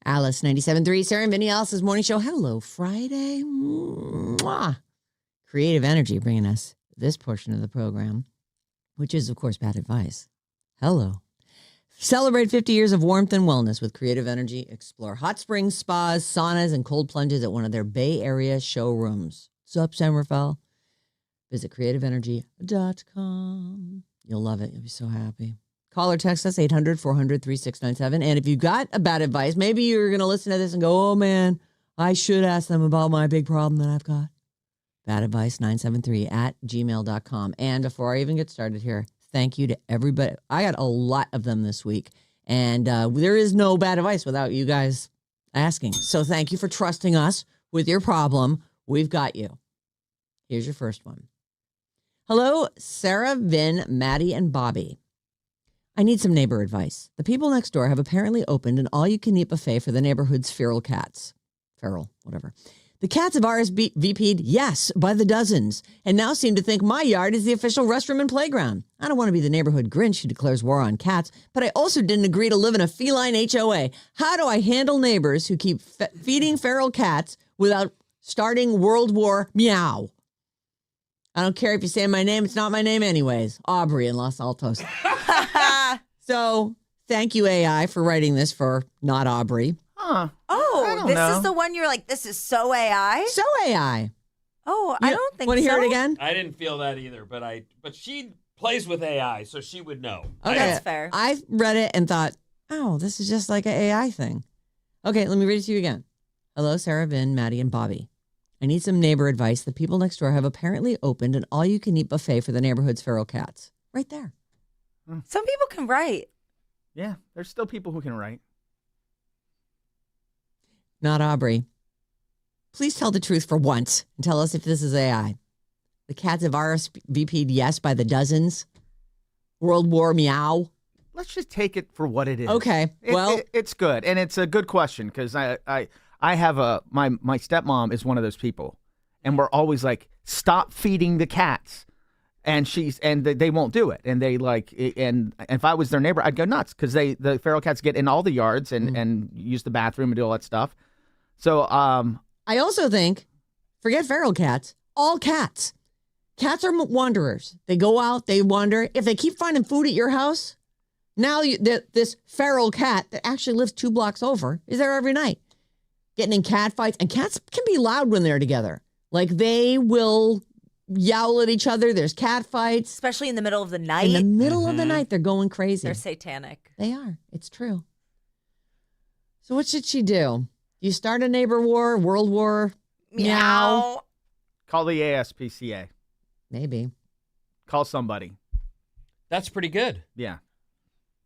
Alice 97.3, Sarah and Vinnie, Alice's morning show. Hello, Friday. Mwah. Creative Energy bringing us this portion of the program, which is, of course, bad advice. Hello. Celebrate 50 years of warmth and wellness with Creative Energy. Explore hot springs, spas, saunas, and cold plunges at one of their Bay Area showrooms. What's up, Summerfell? Visit creativeenergy.com. You'll love it. You'll be so happy. Call or text us 800-400-3697. And if you got a bad advice, maybe you're going to listen to this and go, oh, man, I should ask them about my big problem that I've got. badadvice973@gmail.com. And before I even get started here, thank you to everybody. I got a lot of them this week. And there is no bad advice without you guys asking. So thank you for trusting us with your problem. We've got you. Here's your first one. Hello, Sarah, Vin, Maddie, and Bobby. I need some neighbor advice. The people next door have apparently opened an all-you-can-eat buffet for the neighborhood's feral cats. Feral, whatever. The cats have RSVP'd, yes, by the dozens, and now seem to think my yard is the official restroom and playground. I don't want to be the neighborhood Grinch who declares war on cats, but I also didn't agree to live in a feline HOA. How do I handle neighbors who keep feeding feral cats without starting World War Meow? I don't care if you say my name. It's not my name anyways. Aubrey in Los Altos. So thank you, AI, for writing this for not Aubrey. Huh. Oh, this know. is the one you're like, this is so AI? So AI. Oh, I don't think so. Want to hear it again? I didn't feel that either, but she plays with AI, so she would know. Okay. That's fair. I read it and thought, oh, this is just like an AI thing. Okay, let me read it to you again. Hello, Sarah, Vin, Maddie, and Bobby. I need some neighbor advice. The people next door have apparently opened an all-you-can-eat buffet for the neighborhood's feral cats. Right there. Some people can write. Yeah, there's still people who can write. Not Aubrey. Please tell the truth for once and tell us if this is AI. The cats have RSVP'd yes by the dozens. World War Meow. Let's just take it for what it is. Okay, well. It's good, and it's a good question because I have my stepmom is one of those people, and we're always like, stop feeding the cats. And they won't do it. And they and if I was their neighbor, I'd go nuts because the feral cats get in all the yards and use the bathroom and do all that stuff. So I also think, forget feral cats, all cats. Cats are wanderers. They go out, they wander. If they keep finding food at your house, now this feral cat that actually lives 2 blocks over is there every night, getting in cat fights. And cats can be loud when they're together. Like they will yowl at each other. There's cat fights. Especially in the middle of the night. In the middle of the night, they're going crazy. They're satanic. They are. It's true. So what should she do? You start a neighbor war, world war, meow. Call the ASPCA. Maybe. Call somebody. That's pretty good. Yeah.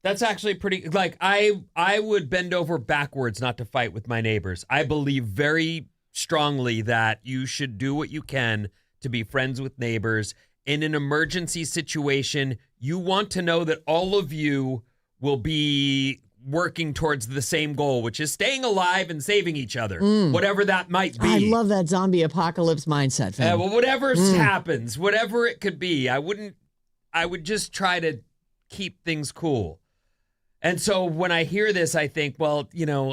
That's actually pretty, like, I would bend over backwards not to fight with my neighbors. I believe very strongly that you should do what you can to be friends with neighbors. In an emergency situation, you want to know that all of you will be working towards the same goal, which is staying alive and saving each other, whatever that might be. I love that zombie apocalypse mindset. Fam. Well, whatever happens, whatever it could be, I would just try to keep things cool. And so when I hear this, I think, well,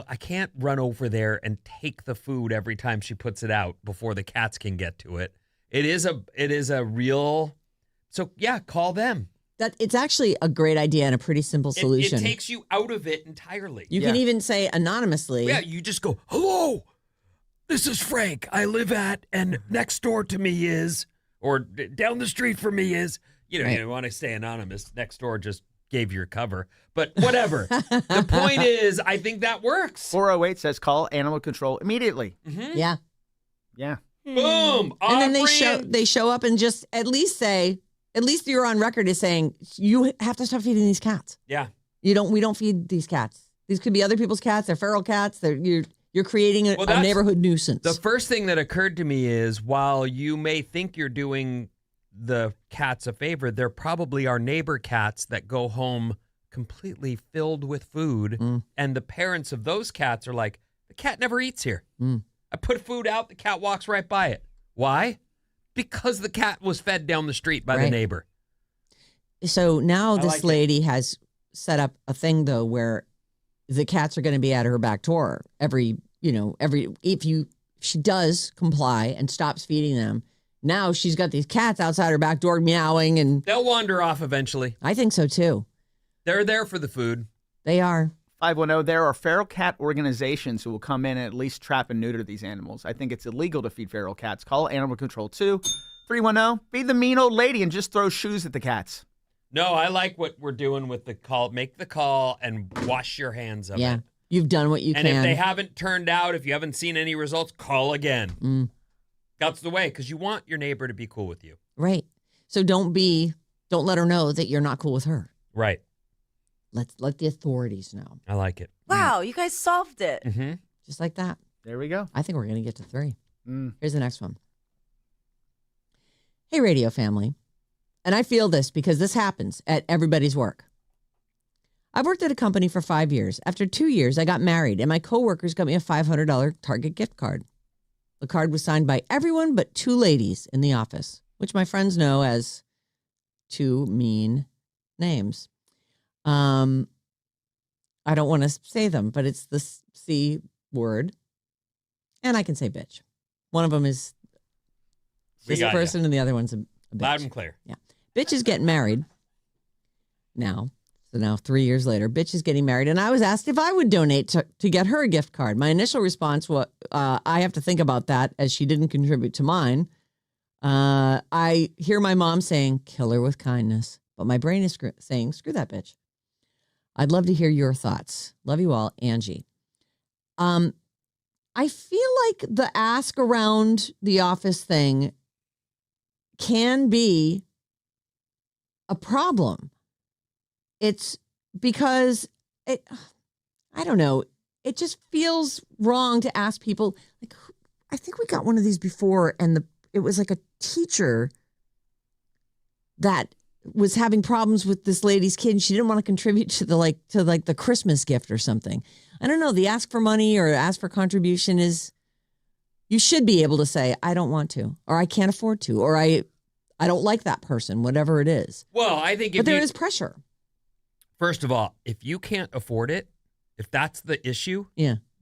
I can't run over there and take the food every time she puts it out before the cats can get to it. It is a real, so yeah, call them. It's actually a great idea and a pretty simple solution. It takes you out of it entirely. You can even say anonymously. Yeah, you just go, hello, this is Frank. I live at, and next door to me is, or down the street from me is, Right. You don't want to stay anonymous. Next door just gave you a cover, but whatever. The point is, I think that works. 408 says call animal control immediately. Mm-hmm. Yeah. Yeah. Boom. And then they show up and just at least you're on record as saying you have to stop feeding these cats. Yeah. We don't feed these cats. These could be other people's cats. They're feral cats. You're creating a neighborhood nuisance. The first thing that occurred to me is while you may think you're doing the cats a favor, there probably are neighbor cats that go home completely filled with food. And the parents of those cats are like, the cat never eats here. I put food out, the cat walks right by it. Why? Because the cat was fed down the street by the neighbor. So now this lady has set up a thing, though, where the cats are going to be at her back door if she does comply and stops feeding them. Now she's got these cats outside her back door meowing, and They'll wander off eventually. I think so too. They're there for the food. They are. 510, there are feral cat organizations who will come in and at least trap and neuter these animals. I think it's illegal to feed feral cats. Call Animal Control 2, 310. Be the mean old lady and just throw shoes at the cats. No, I like what we're doing with the call. Make the call and wash your hands of it. You've done what you And can. if they haven't turned out, if you haven't seen any results, call again. That's the way, because you want your neighbor to be cool with you. Right. So don't let her know that you're not cool with her. Right. Let the authorities know. I like it. Wow, you guys solved it. Mm-hmm. Just like that. There we go. I think we're going to get to 3. Mm. Here's the next one. Hey, radio family. And I feel this because this happens at everybody's work. I've worked at a company for 5 years. After 2 years, I got married, and my coworkers got me a $500 Target gift card. The card was signed by everyone but 2 ladies in the office, which my friends know as 2 mean names. I don't want to say them, but it's the C word. And I can say bitch. One of them is this person and the other one's a bitch. Loud and clear. Yeah. Bitch is getting married now. So now 3 years later, bitch is getting married. And I was asked if I would donate to get her a gift card. My initial response was, I have to think about that as she didn't contribute to mine. I hear my mom saying, kill her with kindness. But my brain is saying, screw that bitch. I'd love to hear your thoughts. Love you all, Angie. I feel like the ask around the office thing can be a problem. It's because I don't know. It just feels wrong to ask people. Like, I think we got one of these before, and it was like a teacher that was having problems with this lady's kid, and she didn't want to contribute to the Christmas gift or something. I don't know. The ask for money or ask for contribution is, you should be able to say, I don't want to, or I can't afford to, or I don't like that person, whatever it is. Well, I think but there is pressure. First of all, if you can't afford it, if that's the issue,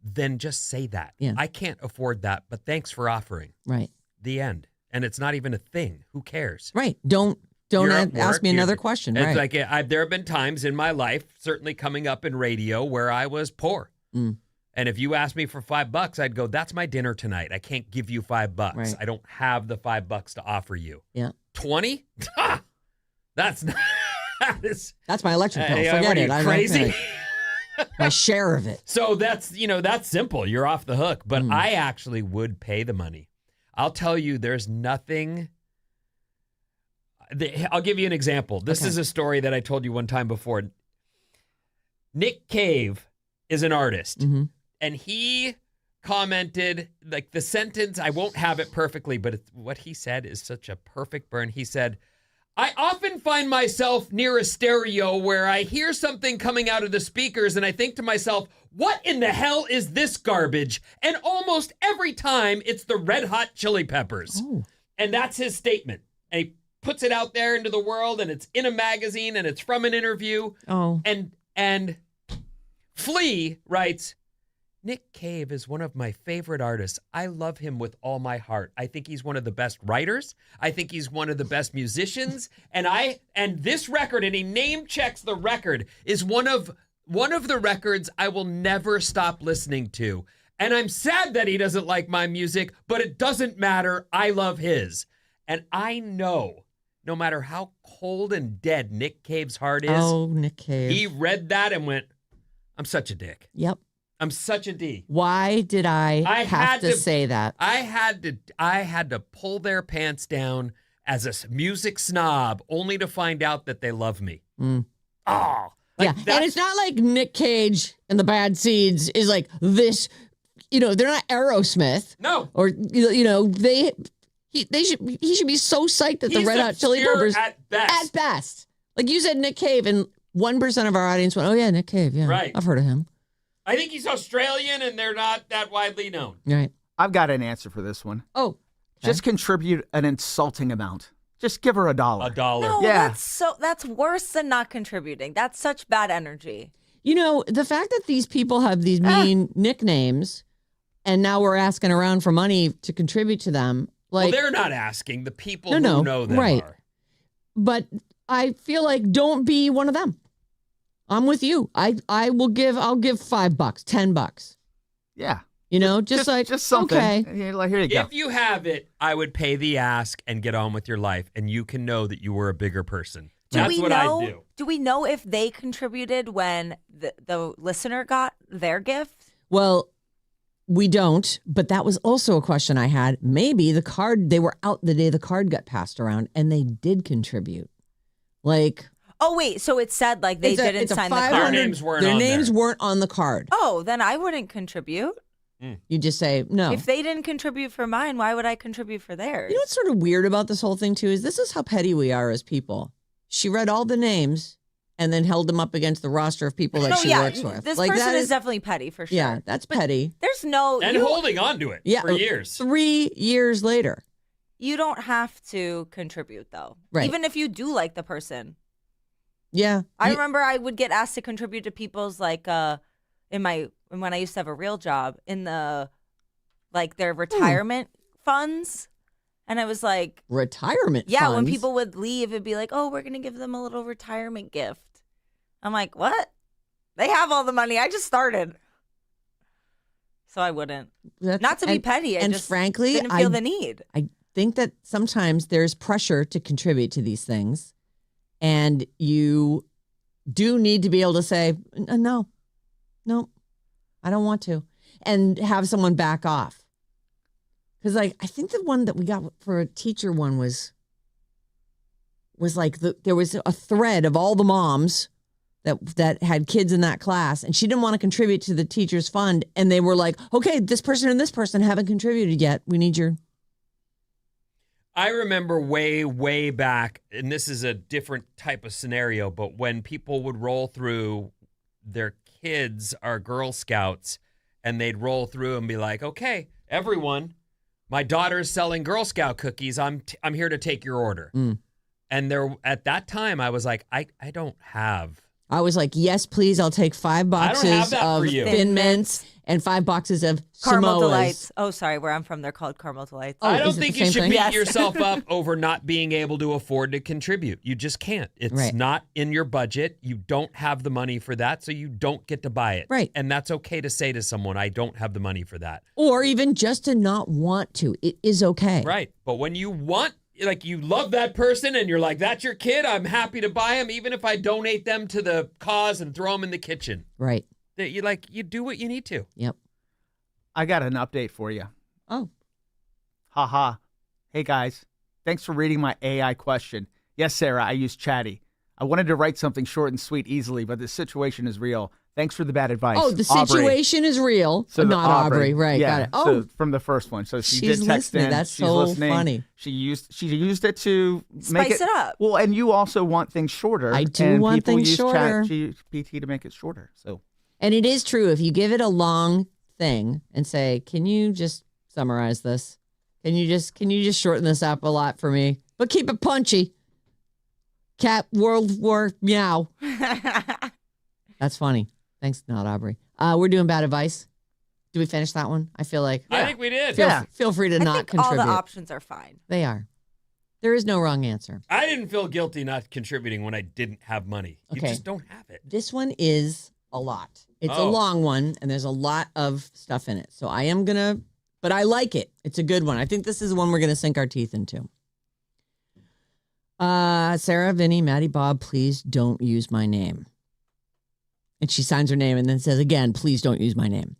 then just say that. Yeah. I can't afford that, but thanks for offering. Right. The end. And it's not even a thing. Who cares? Right. Don't ask me another question. It's right. like there have been times in my life, certainly coming up in radio, where I was poor. Mm. And if you asked me for $5, I'd go, that's my dinner tonight. I can't give you $5. Right. I don't have the $5 to offer you. Yeah. 20? That's not. That's my electric bill. What Forget are you, it. I'm crazy? my share of it. So that's simple. You're off the hook. But I actually would pay the money. I'll tell you, there's nothing. I'll give you an example. This is a story that I told you one time before. Nick Cave is an artist, and he commented, like, the sentence, I won't have it perfectly, but what he said is such a perfect burn. He said, I often find myself near a stereo where I hear something coming out of the speakers and I think to myself, what in the hell is this garbage? And almost every time it's the Red Hot Chili Peppers. Oh. And that's his statement. And he puts it out there into the world, and it's in a magazine, and it's from an interview. Oh. And Flea writes, Nick Cave is one of my favorite artists. I love him with all my heart. I think he's one of the best writers. I think he's one of the best musicians. And this record, and he name checks the record, is one of the records I will never stop listening to. And I'm sad that he doesn't like my music, but it doesn't matter. I love his. And I know, no matter how cold and dead Nick Cave's heart is, Nick Cave. he read that and went, I'm such a dick. Yep. I'm such a D. Why did I have to say that? I had to pull their pants down as a music snob, only to find out that they love me. Mm. Oh, yeah. And it's not like Nick Cage and the Bad Seeds is like this, they're not Aerosmith. No. Or, he should be so psyched that the Red Hot Chili Peppers. At best. At best. Like you said, Nick Cave, and 1% of our audience went, oh yeah, Nick Cave. Yeah. Right. I've heard of him. I think he's Australian, and they're not that widely known. Right. I've got an answer for this one. Oh. Okay. Just contribute an insulting amount. Just give her $1. $1. No, Yeah. that's worse than not contributing. That's such bad energy. You know, the fact that these people have these mean nicknames and now we're asking around for money to contribute to them. Like, well, they're not asking. The people No, who know them right. are. But I feel like don't be one of them. I'm with you. I'll give $5, $10. Yeah. You know, just something. okay. Here, here you go. If you have it, I would pay the ask and get on with your life, and you can know that you were a bigger person. That's what I do. Do we know if they contributed when the listener got their gift? Well, we don't, but that was also a question I had. Maybe they were out the day the card got passed around and they did contribute. Like, oh, wait. So it said like they didn't sign the card. Their names weren't on the card. Oh, then I wouldn't contribute. You just say no. If they didn't contribute for mine, why would I contribute for theirs? You know what's sort of weird about this whole thing too is this is how petty we are as people. She read all the names and then held them up against the roster of people that she works with. This like, person is definitely petty for sure. Yeah, that's petty. There's no and holding on to it for years. 3 years later. You don't have to contribute though. Right. Even if you do like the person. Yeah. I remember I would get asked to contribute to people's like when I used to have a real job in the like their retirement funds. And I was like, retirement yeah, funds? when people would leave, it'd be like, oh, we're going to give them a little retirement gift. I'm like, what? They have all the money. I just started. So I wouldn't. Not to be petty. I just frankly, didn't feel the need. I think that sometimes there's pressure to contribute to these things. And you do need to be able to say, no, I don't want to. And have someone back off. Because, like, I think the one that we got for a teacher one was like there was a thread of all the moms that had kids in that class, and she didn't want to contribute to the teacher's fund, and they were like, okay, this person and this person haven't contributed yet. We need your... I remember way, way back, and this is a different type of scenario, but when people would roll through, their kids are Girl Scouts, and they'd roll through and be like, okay, everyone... my daughter's selling Girl Scout cookies. I'm here to take your order. And there at that time, I was like, I don't have. I was like, yes, please. I'll take 5 boxes of Thin Mints and 5 boxes of Caramel Samoas. Delights. Oh, sorry. Where I'm from, they're called Caramel Delights. Oh, I don't think you should beat Yes. yourself up over not being able to afford to contribute. You just can't. It's not in your budget. You don't have the money for that, so you don't get to buy it. Right. And that's okay to say to someone, I don't have the money for that. Or even just to not want to. It is okay. Right. But when you want, like, you love that person and you're like, that's your kid, I'm happy to buy them, even if I donate them to the cause and throw them in the kitchen. Right. You do what you need to. Yep. I got an update for you. Oh. Haha. Hey, guys. Thanks for reading my AI question. Yes, Sarah, I use Chatty. I wanted to write something short and sweet easily, but the situation is real. Thanks for the bad advice. Oh, the situation is real. So not Aubrey. Right. Yeah, Got it. Oh, so from the first one. So she she's did text listening. in. That's she's so listening. funny. She used it to make Spice it up. Well, and you also want things shorter. I do and want people things use shorter. ChatGPT to make it shorter. So. And it is true. If you give it a long thing and say, can you just summarize this? Can you just shorten this up a lot for me? But keep it punchy. Cat World War Meow. That's funny. Thanks, not Aubrey. We're doing bad advice. Did we finish that one? I feel like. I think we did. Feel free to not I think contribute. all the options are fine. They are. There is no wrong answer. I didn't feel guilty not contributing when I didn't have money. You Okay. just don't have it. This one is a lot. It's a Oh. long one, and there's a lot of stuff in it. So I am going to, but I like it. It's a good one. I think this is one we're going to sink our teeth into. Sarah, Vinnie, Maddie, Bob, please don't use my name. And she signs her name and then says, again, please don't use my name.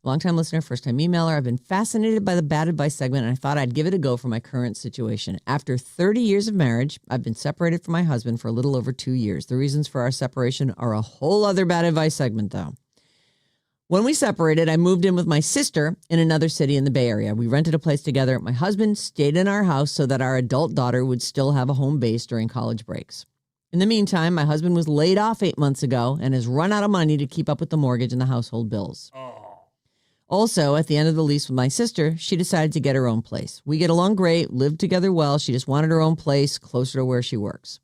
Longtime listener, first-time emailer. I've been fascinated by the bad advice segment, and I thought I'd give it a go for my current situation. After 30 years of marriage, I've been separated from my husband for a little over 2 years. The reasons for our separation are a whole other bad advice segment, though. When we separated, I moved in with my sister in another city in the Bay Area. We rented a place together. My husband stayed in our house so that our adult daughter would still have a home base during college breaks. In the meantime, my husband was laid off 8 months ago and has run out of money to keep up with the mortgage and the household bills. Also, at the end of the lease with my sister, she decided to get her own place. We get along great, live together well. She just wanted her own place closer to where she works.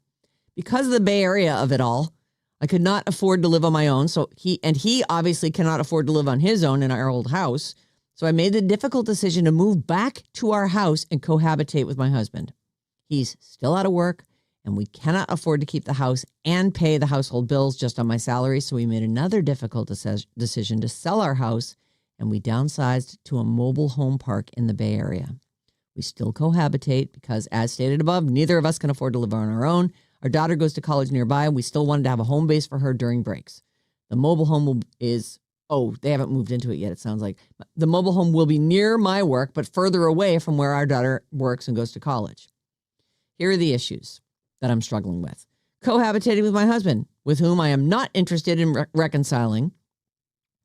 Because of the Bay Area of it all, I could not afford to live on my own. So he obviously cannot afford to live on his own in our old house. So I made the difficult decision to move back to our house and cohabitate with my husband. He's still out of work, and we cannot afford to keep the house and pay the household bills just on my salary. So we made another difficult decision to sell our house, and we downsized to a mobile home park in the Bay Area. We still cohabitate because, as stated above, neither of us can afford to live on our own. Our daughter goes to college nearby, and we still wanted to have a home base for her during breaks. The mobile home they haven't moved into it yet, it sounds like. The mobile home will be near my work, but further away from where our daughter works and goes to college. Here are the issues that I'm struggling with. Cohabitating with my husband, with whom I am not interested in reconciling.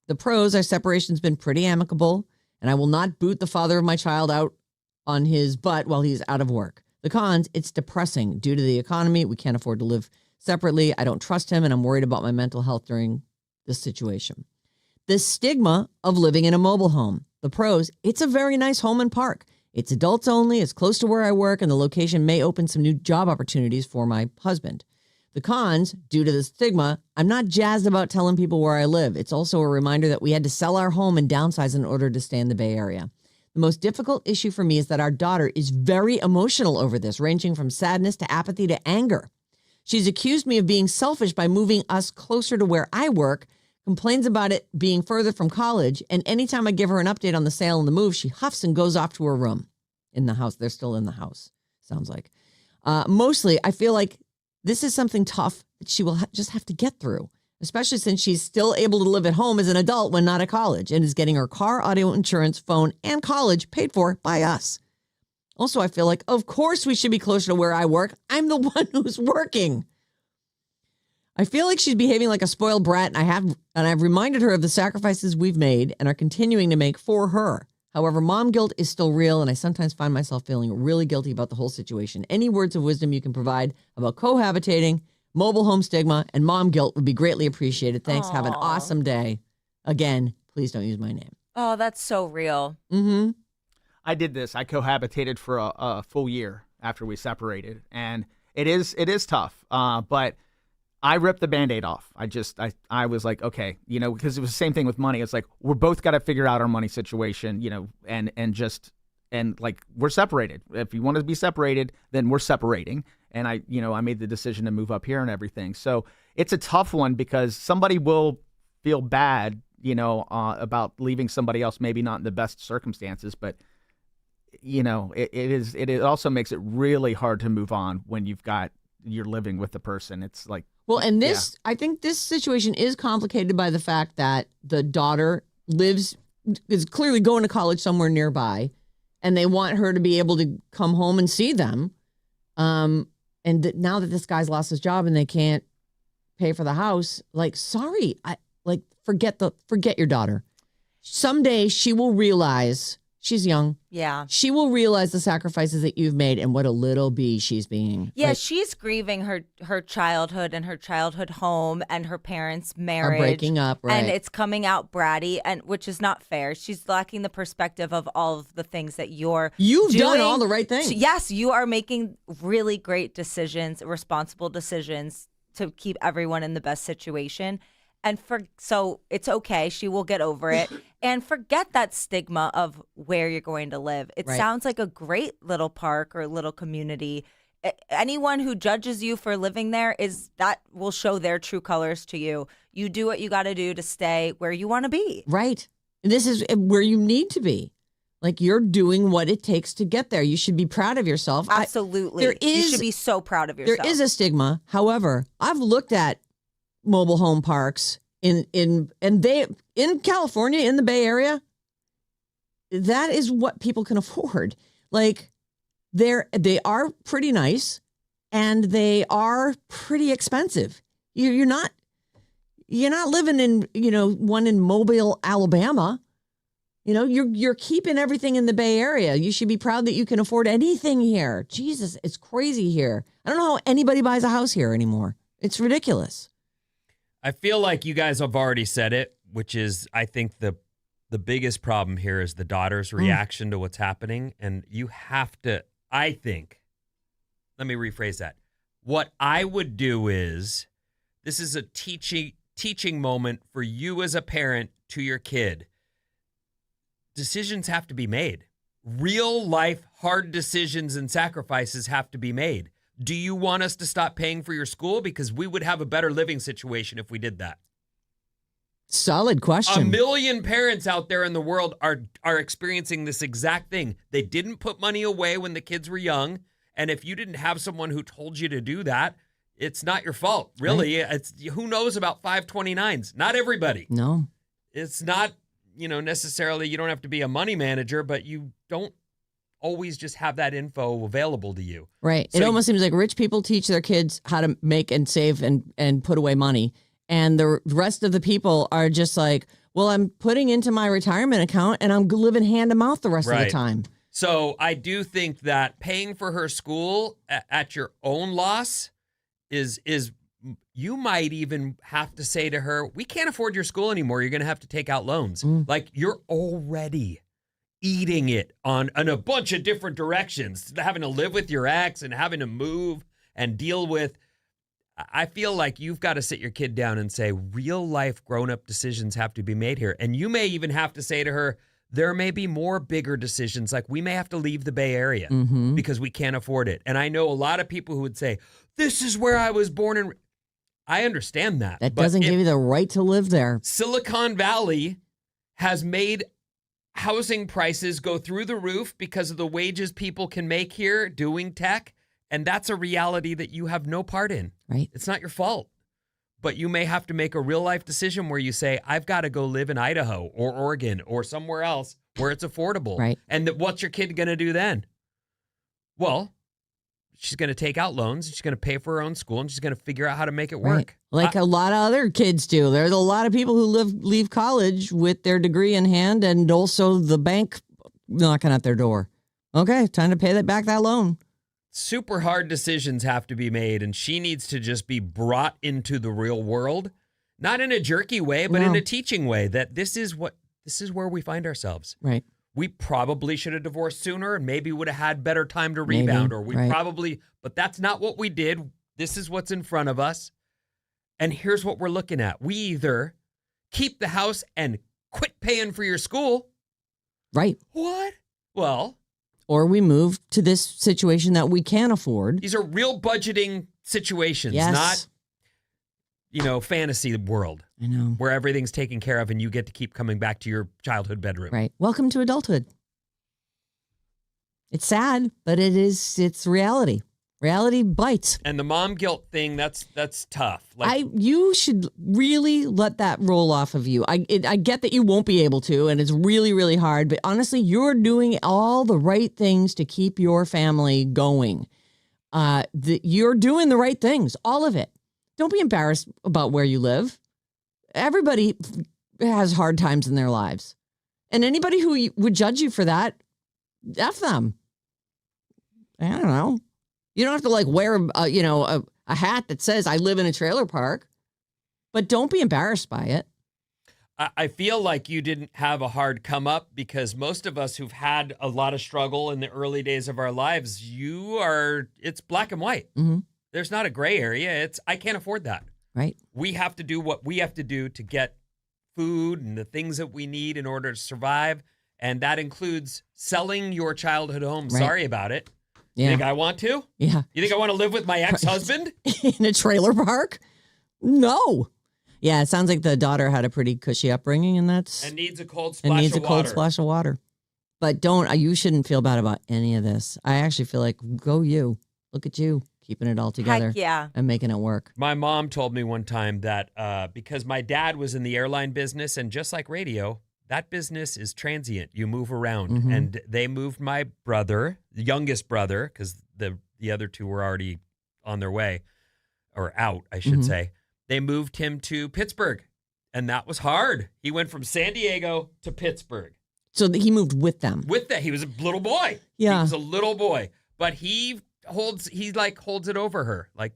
The pros, our separation's been pretty amicable, and I will not boot the father of my child out on his butt while he's out of work. The cons, it's depressing. Due to the economy, we can't afford to live separately. I don't trust him, and I'm worried about my mental health during this situation. The stigma of living in a mobile home. The pros, it's a very nice home and park. It's adults only, it's close to where I work, and the location may open some new job opportunities for my husband. The cons, due to the stigma, I'm not jazzed about telling people where I live. It's also a reminder that we had to sell our home and downsize in order to stay in the Bay Area. The most difficult issue for me is that our daughter is very emotional over this, ranging from sadness to apathy to anger. She's accused me of being selfish by moving us closer to where I work, complains about it being further from college, and anytime I give her an update on the sale and the move, she huffs and goes off to her room in the house. They're still in the house, sounds like. Mostly, I feel like this is something tough that she will just have to get through, especially since she's still able to live at home as an adult when not at college and is getting her car, audio insurance, phone, and college paid for by us. Also, I feel like, of course, we should be closer to where I work. I'm the one who's working. I feel like she's behaving like a spoiled brat, and I've reminded her of the sacrifices we've made and are continuing to make for her. However, mom guilt is still real, and I sometimes find myself feeling really guilty about the whole situation. Any words of wisdom you can provide about cohabitating, mobile home stigma, and mom guilt would be greatly appreciated. Thanks. Aww. Have an awesome day. Again, please don't use my name. Oh, that's so real. Mm-hmm. I did this. I cohabitated for a full year after we separated, and it is tough. But I ripped the Band-Aid off. I was like, okay, because it was the same thing with money. It's like, we're both got to figure out our money situation, and like, we're separated. If you want to be separated, then we're separating. And I made the decision to move up here and everything. So it's a tough one because somebody will feel bad, about leaving somebody else, maybe not in the best circumstances, but it also makes it really hard to move on when you're living with the person. It's like, well, and I think this situation is complicated by the fact that the daughter is clearly going to college somewhere nearby, and they want her to be able to come home and see them. And now that this guy's lost his job and they can't pay for the house, forget your daughter. Someday she will realize. She's young. Yeah. She will realize the sacrifices that you've made and what a little bee she's being. Yeah, she's grieving her childhood and her childhood home and her parents' marriage. Are breaking up, right. And it's coming out bratty, and which is not fair. She's lacking the perspective of all of the things that you've done all the right things. Yes, you are making really great decisions, responsible decisions to keep everyone in the best situation. And so it's okay. She will get over it. And forget that stigma of where you're going to live. It sounds like a great little park or little community. Anyone who judges you for living there that will show their true colors to you. You do what you got to do to stay where you want to be. Right. And this is where you need to be. Like, you're doing what it takes to get there. You should be proud of yourself. Absolutely. You should be so proud of yourself. There is a stigma. However, I've looked at mobile home parks in California, in the Bay Area. That is what people can afford. Like, they are pretty nice, and they are pretty expensive. You're not living in one in Mobile, Alabama. You're keeping everything in the Bay Area. You should be proud that you can afford anything here. Jesus, it's crazy here. I don't know how anybody buys a house here anymore. It's ridiculous. I feel like you guys have already said it, which is, I think the biggest problem here is the daughter's reaction to what's happening. And you have to, I think, let me rephrase that. What I would do is, this is a teaching moment for you as a parent to your kid. Decisions have to be made. Real life hard decisions and sacrifices have to be made. Do you want us to stop paying for your school? Because we would have a better living situation if we did that. Solid question. 1 million parents out there in the world are experiencing this exact thing. They didn't put money away when the kids were young. And if you didn't have someone who told you to do that, it's not your fault. Really, right. It's who knows about 529s? Not everybody. No. It's not, necessarily you don't have to be a money manager, but you don't always just have that info available to you. Right. So it almost seems like rich people teach their kids how to make and save and put away money. And the rest of the people are just like, well, I'm putting into my retirement account and I'm living hand to mouth the rest of the time. So I do think that paying for her school at your own loss is you might even have to say to her, we can't afford your school anymore. You're going to have to take out loans. Like you're already eating it in a bunch of different directions, having to live with your ex and having to move and deal with. I feel like you've got to sit your kid down and say, real life grown-up decisions have to be made here. And you may even have to say to her, there may be more bigger decisions, like we may have to leave the Bay Area because we can't afford it. And I know a lot of people who would say, this is where I was born and I understand that. That doesn't give you the right to live there. Silicon Valley has made housing prices go through the roof because of the wages people can make here doing tech. And that's a reality that you have no part in. Right. It's not your fault. But you may have to make a real life decision where you say, I've got to go live in Idaho or Oregon or somewhere else where it's affordable. Right. And what's your kid going to do then? Well, she's going to take out loans. She's going to pay for her own school and she's going to figure out how to make it work. Like a lot of other kids do. There's a lot of people who leave college with their degree in hand and also the bank knocking at their door. Okay, time to pay back that loan. Super hard decisions have to be made, and she needs to just be brought into the real world, not in a jerky way, but in a teaching way, that this is where we find ourselves. Right. We probably should have divorced sooner and maybe would have had better time to rebound, but that's not what we did. This is what's in front of us. And here's what we're looking at. We either keep the house and quit paying for your school. Right. What? Well, or we move to this situation that we can afford. These are real budgeting situations, not, fantasy world. I know. Where everything's taken care of and you get to keep coming back to your childhood bedroom. Right. Welcome to adulthood. It's sad, but it's reality. Reality bites. And the mom guilt thing, that's tough. You should really let that roll off of you. I get that you won't be able to, and it's really, really hard. But honestly, you're doing all the right things to keep your family going. You're doing the right things, all of it. Don't be embarrassed about where you live. Everybody has hard times in their lives. And anybody who would judge you for that, F them. I don't know. You don't have to wear a hat that says I live in a trailer park, but don't be embarrassed by it. I feel like you didn't have a hard come up because most of us who've had a lot of struggle in the early days of our lives, it's black and white. Mm-hmm. There's not a gray area. I can't afford that. Right. We have to do what we have to do to get food and the things that we need in order to survive. And that includes selling your childhood home. Right. Sorry about it. Yeah. You think I want to? Yeah. You think I want to live with my ex-husband? In a trailer park? No. Yeah, it sounds like the daughter had a pretty cushy upbringing, and needs a cold splash of water. But you shouldn't feel bad about any of this. I actually feel like, go you. Look at you, keeping it all together. Heck yeah. And making it work. My mom told me one time that because my dad was in the airline business, and just like radio, that business is transient. You move around. Mm-hmm. And they moved my brother, the youngest brother, because the other two were already on their way, or out, I should say. They moved him to Pittsburgh. And that was hard. He went from San Diego to Pittsburgh. So he moved with them. With that. He was a little boy. Yeah. He was a little boy. But he holds it over her. Like,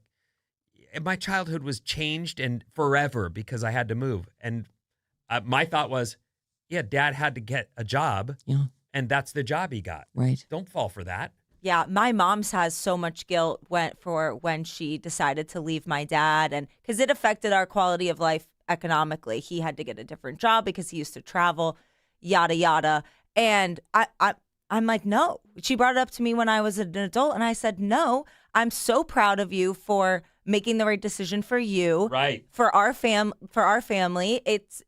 my childhood was changed and forever because I had to move. And my thought was, yeah, Dad had to get a job, yeah, and that's the job he got. Right. Don't fall for that. Yeah, my mom's has so much guilt when she decided to leave my dad, and because it affected our quality of life economically. He had to get a different job because he used to travel, yada yada. And I'm like, no. She brought it up to me when I was an adult, and I said, no. I'm so proud of you for making the right decision for you, Right. for our family. It's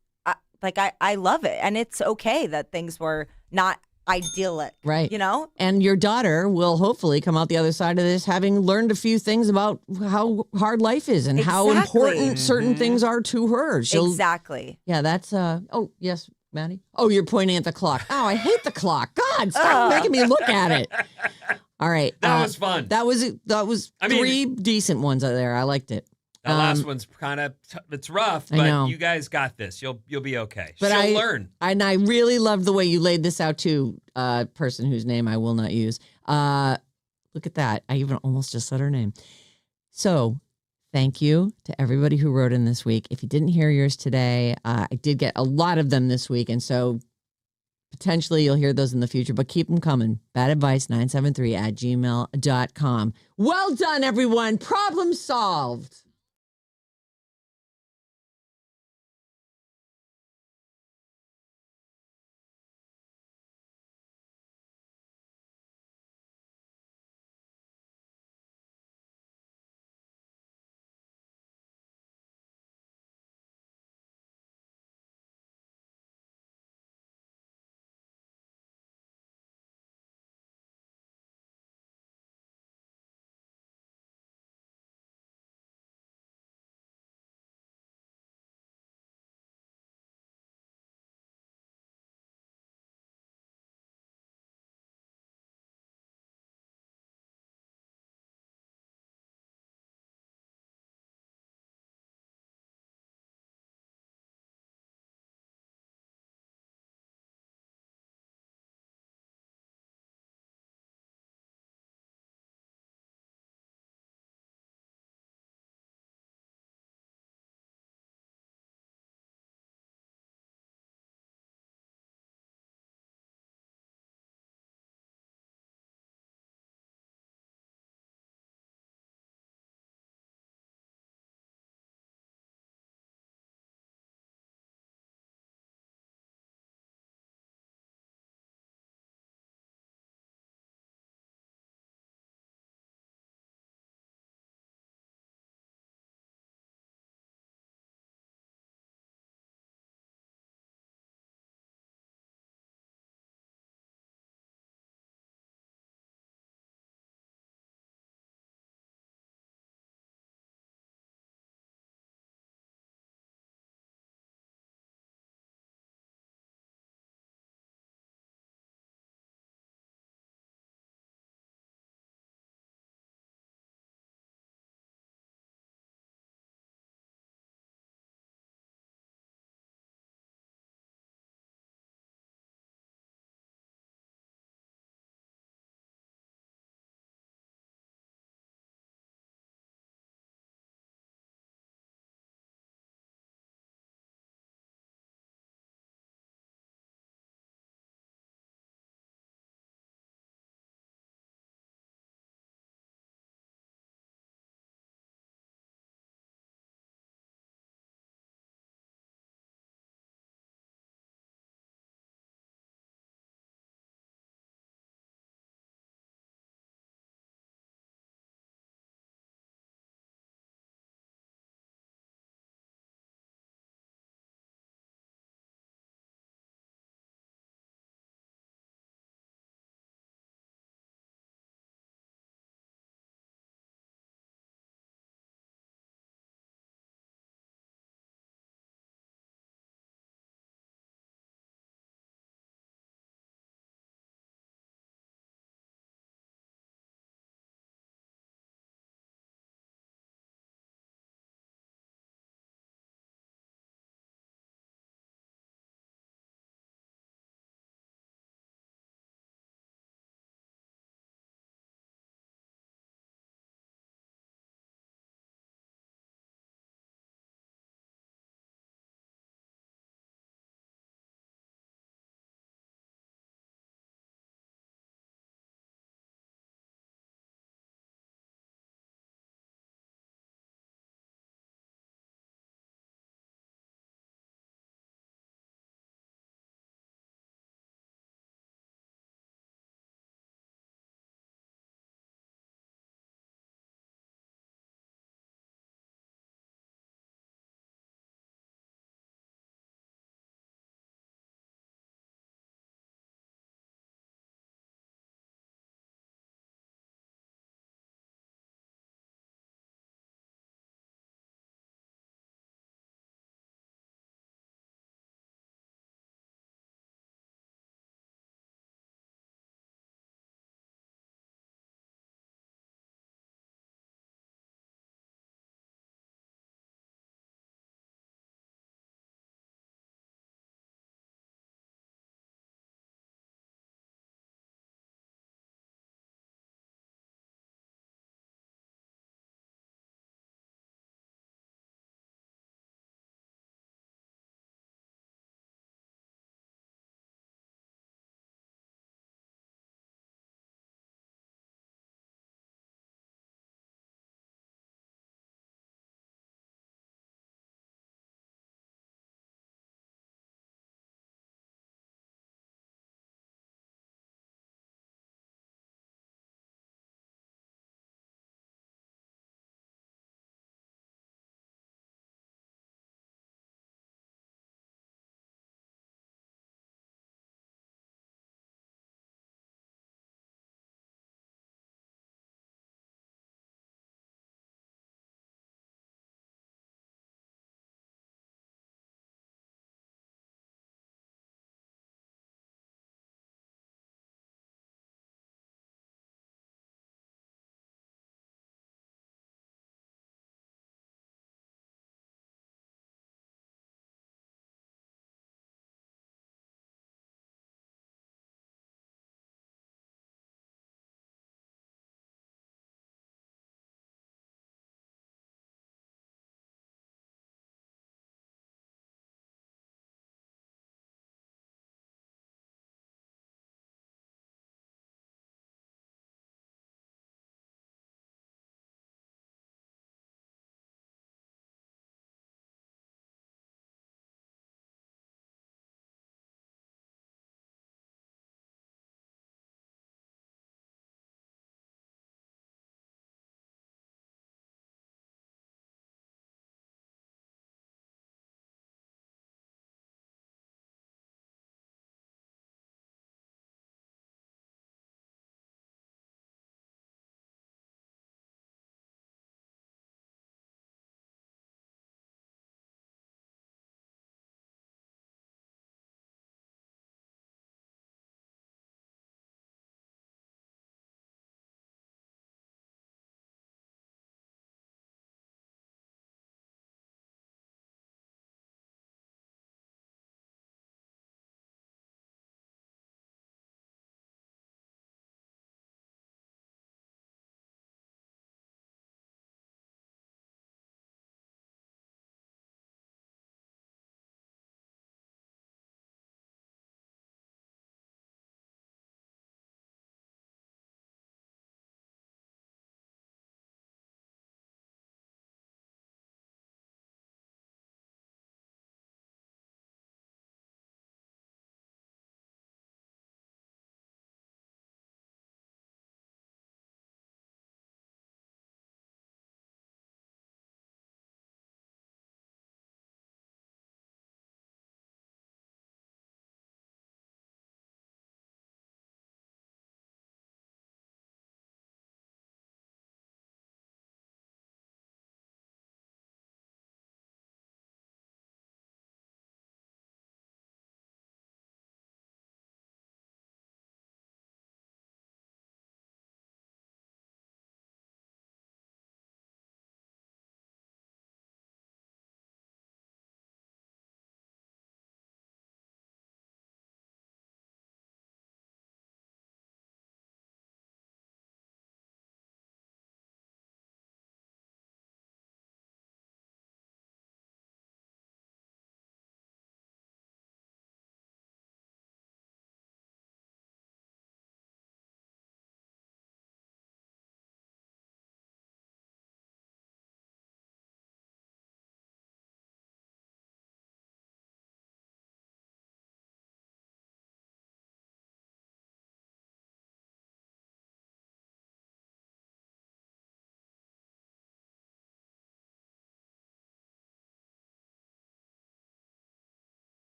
I love it, and it's okay that things were not idyllic, Right. You know, And your daughter will hopefully come out the other side of this having learned a few things about how hard life is and how Exactly. important certain things are to her. exactly. Yeah, that's oh, yes, Maddie. Oh, you're pointing at the clock. Oh, I hate the clock. God, stop making me look at it. All right. That was fun. That was I mean, three decent ones there. I liked it. The last one's kind of it's rough, I know. but you guys got this. You'll be okay. But She'll learn. And I really loved the way you laid this out too, person whose name I will not use. Look at that. I even almost just said her name. So thank you to everybody who wrote in this week. If you didn't hear yours today, I did get a lot of them this week. And so potentially you'll hear those in the future, but keep them coming. badadvice973@gmail.com. Well done, everyone. Problem solved.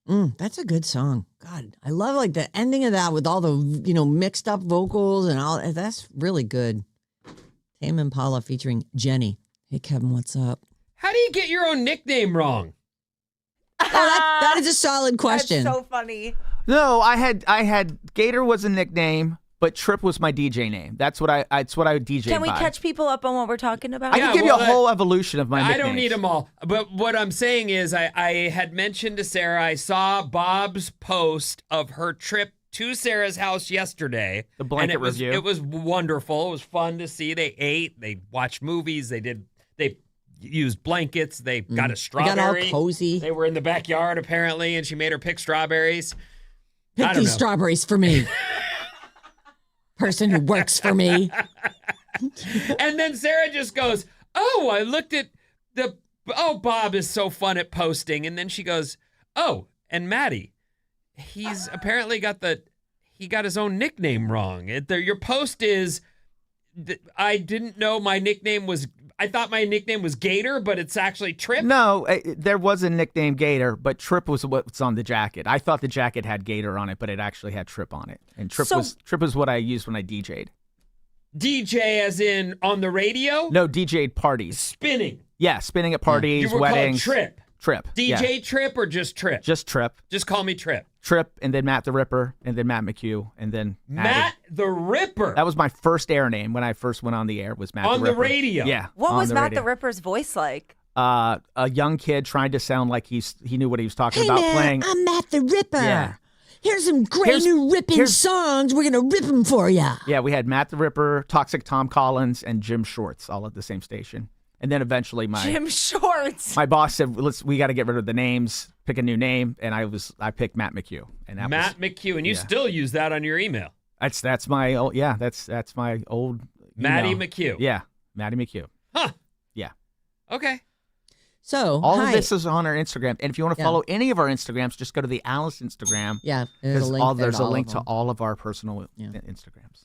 That's a good song. God, I love like the ending of that with all the mixed up vocals and all. That's really good. Tame Impala featuring Jenny. Hey Kevin, what's up? How do you get your own nickname wrong? Oh, that is a solid question. That's so funny. No, I had Gator was a nickname, but Trip was my DJ name. That's what I DJ. Can we catch people up on what we're talking about? I can give you a whole evolution of my nicknames. I don't need them all. But what I'm saying is I had mentioned to Sarah, I saw Bob's post of her trip to Sarah's house yesterday. The blanket review. It was wonderful. It was fun to see. They ate. They watched movies. They used blankets. They got a strawberry. They got all cozy. They were in the backyard apparently, and she made her pick strawberries. Pick these strawberries for me. Person who works for me. And then Sarah just goes, I looked at Bob is so fun at posting. And then she goes, and Maddie, he's apparently got his own nickname wrong. Your post is, I didn't know my nickname was, I thought my nickname was Gator, but it's actually Trip. No, there was a nickname Gator, but Trip was what's on the jacket. I thought the jacket had Gator on it, but it actually had Trip on it. And Trip was what I used when I DJ'd. DJ as in on the radio? No, DJ'd parties. Spinning. Yeah, spinning at parties, You were weddings. called Trip. Trip. DJ yeah. Trip or just Trip? Just Trip. Just call me Trip. Trip, and then Matt the Ripper, and then Matt McHugh, and then Matt the Ripper. That was my first air name when I first went on the air. Was Matt on the Ripper. The radio? Yeah. What was Matt the Ripper's voice like? A young kid trying to sound like he knew what he was talking about. Man, playing. I'm Matt the Ripper. Yeah. Here's some great new ripping songs. We're gonna rip them for ya. Yeah, we had Matt the Ripper, Toxic Tom Collins, and Jim Shorts all at the same station. And then eventually Jim Shorts. My boss said, we got to get rid of the names, pick a new name, and I picked Matt McHugh. And that Matt McHugh, and you still use that on your email. That's my old that's my old Matty email. McHugh. Yeah, Matty McHugh. Huh. Yeah. Okay. So all of this is on our Instagram, and if you want to Yeah. follow any of our Instagrams, just go to the Alice Instagram. Yeah, there's a link. There's a link to all of our personal Instagrams.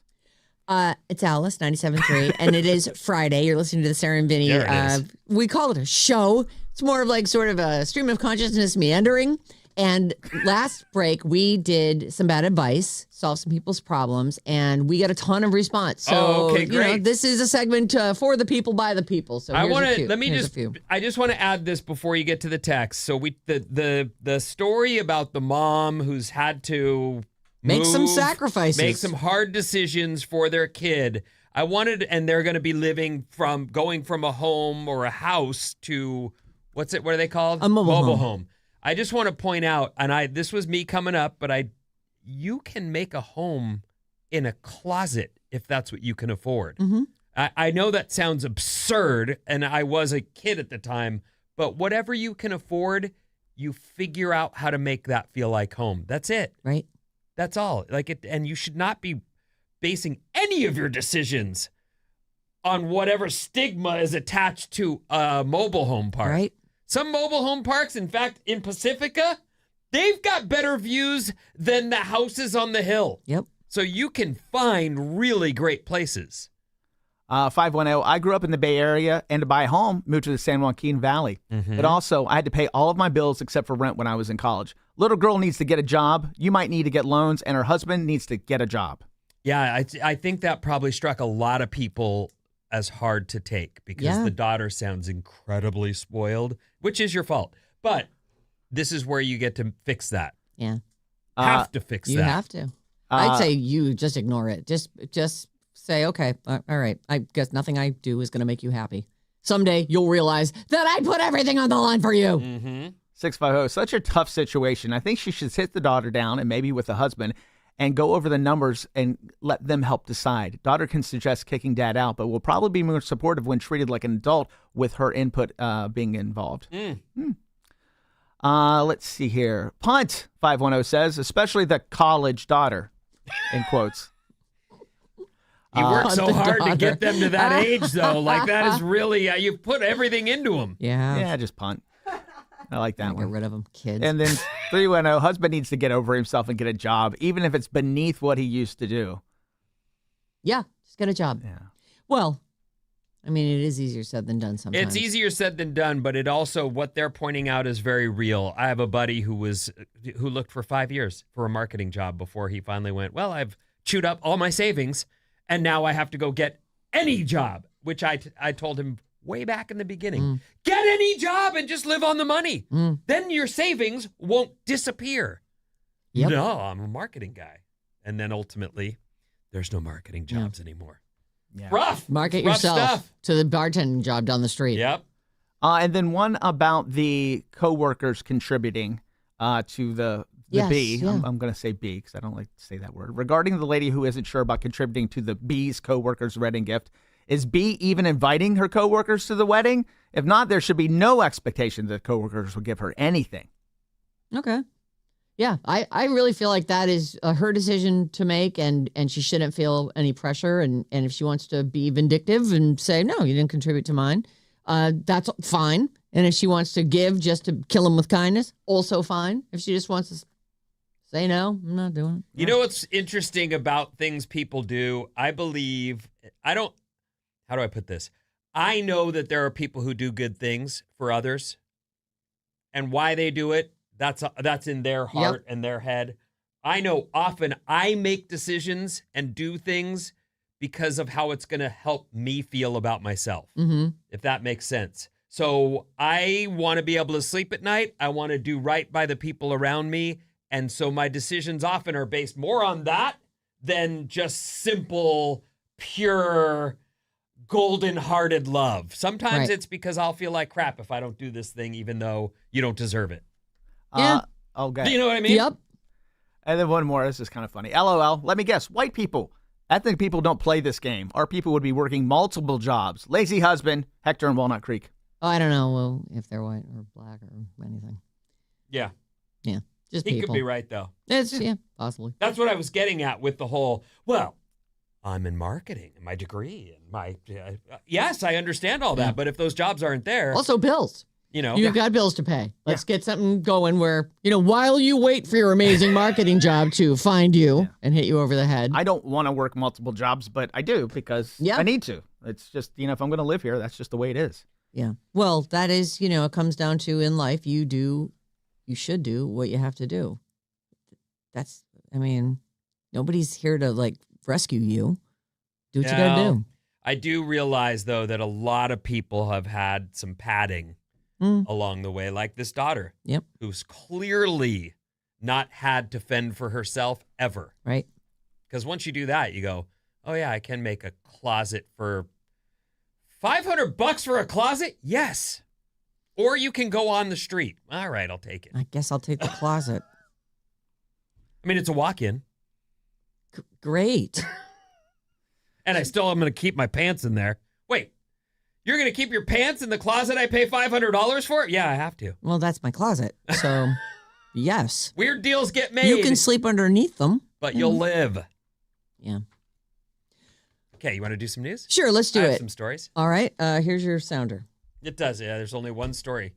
It's Alice 97.3, and it is Friday. You're listening to the Sarah and Vinnie. We call it a show. It's more of like sort of a stream of consciousness meandering. And last break, we did some bad advice, solved some people's problems, and we got a ton of response. So, okay, great. This is a segment for the people by the people. So I just want to add this before you get to the text. So the story about the mom who's had to make some sacrifices, make some hard decisions for their kid. And they're going to be going from a home or a house to what are they called? A mobile home. I just want to point out, and this was me coming up, but you can make a home in a closet if that's what you can afford. Mm-hmm. I know that sounds absurd, and I was a kid at the time, but whatever you can afford, you figure out how to make that feel like home. That's it. Right. That's all. And you should not be basing any of your decisions on whatever stigma is attached to a mobile home park. Right. Some mobile home parks, in fact, in Pacifica, they've got better views than the houses on the hill. Yep. So you can find really great places. 510, I grew up in the Bay Area, and to buy a home, moved to the San Joaquin Valley. Mm-hmm. But also, I had to pay all of my bills except for rent when I was in college. Little girl needs to get a job. You might need to get loans, and her husband needs to get a job. Yeah, I think that probably struck a lot of people as hard to take because the daughter sounds incredibly spoiled, which is your fault. But this is where you get to fix that. Yeah. Have to fix that. You have to. I'd say you just ignore it. Just say, okay, all right. I guess nothing I do is going to make you happy. Someday you'll realize that I put everything on the line for you. Mm-hmm. 650, such a tough situation. I think she should sit the daughter down and maybe with the husband and go over the numbers and let them help decide. Daughter can suggest kicking dad out, but will probably be more supportive when treated like an adult with her input being involved. Let's see here. Punt, 510 says, especially the college daughter, in quotes. You work so hard to get them to that age, though. Like, that is really, you put everything into them. Yeah, just punt. I like that one. Get rid of them, kids. And then 310, husband needs to get over himself and get a job, even if it's beneath what he used to do. Yeah, just get a job. Yeah. Well, I mean, it is easier said than done sometimes. It's easier said than done, but it also, what they're pointing out is very real. I have a buddy who looked for 5 years for a marketing job before he finally went, well, I've chewed up all my savings and now I have to go get any job, which I told him way back in the beginning. Get any job and just live on the money. Then your savings won't disappear. Yep. No, I'm a marketing guy. And then ultimately, there's no marketing jobs anymore. Yeah. Rough. Market Rough yourself stuff. to the bartending job down the street. Yep. And then one about the coworkers contributing to the Yes, B. yeah. I'm going to say B because I don't like to say that word. Regarding the lady who isn't sure about contributing to the B's coworkers' wedding gift, is B even inviting her coworkers to the wedding? If not, there should be no expectation that coworkers will give her anything. Okay. Yeah, I really feel like that is her decision to make, and she shouldn't feel any pressure. And if she wants to be vindictive and say, no, you didn't contribute to mine, that's fine. And if she wants to give just to kill him with kindness, also fine. If she just wants to say, no, I'm not doing it. You know what's interesting about things people do? How do I put this? I know that there are people who do good things for others, and why they do it, that's in their heart and their head. I know often I make decisions and do things because of how it's going to help me feel about myself, if that makes sense. So I want to be able to sleep at night. I want to do right by the people around me. And so my decisions often are based more on that than just simple, pure, golden-hearted love. Sometimes it's because I'll feel like crap if I don't do this thing, even though you don't deserve it. Yeah. Okay. Do you know what I mean? Yep. And then one more. This is kind of funny. LOL. Let me guess. White people. Ethnic people don't play this game. Our people would be working multiple jobs. Lazy husband. Hector in Walnut Creek. Oh, I don't know if they're white or black or anything. Yeah. Yeah. Just He people. could be right, though. It's, possibly. That's what I was getting at with the whole, well, I'm in marketing and my degree and my, yes, I understand all that. But if those jobs aren't there, Also, bills. You've got bills to pay. Let's get something going where, while you wait for your amazing marketing job to find you and hit you over the head. I don't want to work multiple jobs, but I do because I need to. It's just, if I'm going to live here, that's just the way it is. Yeah. Well, that is, it comes down to in life, you should do what you have to do. Nobody's here to rescue you. Do what you got to do. I do realize, though, that a lot of people have had some padding along the way, like this daughter, who's clearly not had to fend for herself ever. Right. Because once you do that, you go, oh, yeah, I can make a closet for $500 for a closet? Yes. Or you can go on the street. All right, I'll take it. I guess I'll take the closet. I mean, it's a walk-in. Great. And I still am going to keep my pants in there. Wait, you're going to keep your pants in the closet I pay $500 for? Yeah, I have to. Well, that's my closet. So, yes. Weird deals get made. You can sleep underneath them. But you'll live. Yeah. Okay, you want to do some news? Sure, let's do I have it. some stories. All right. Here's your sounder. It does, yeah. There's only one story.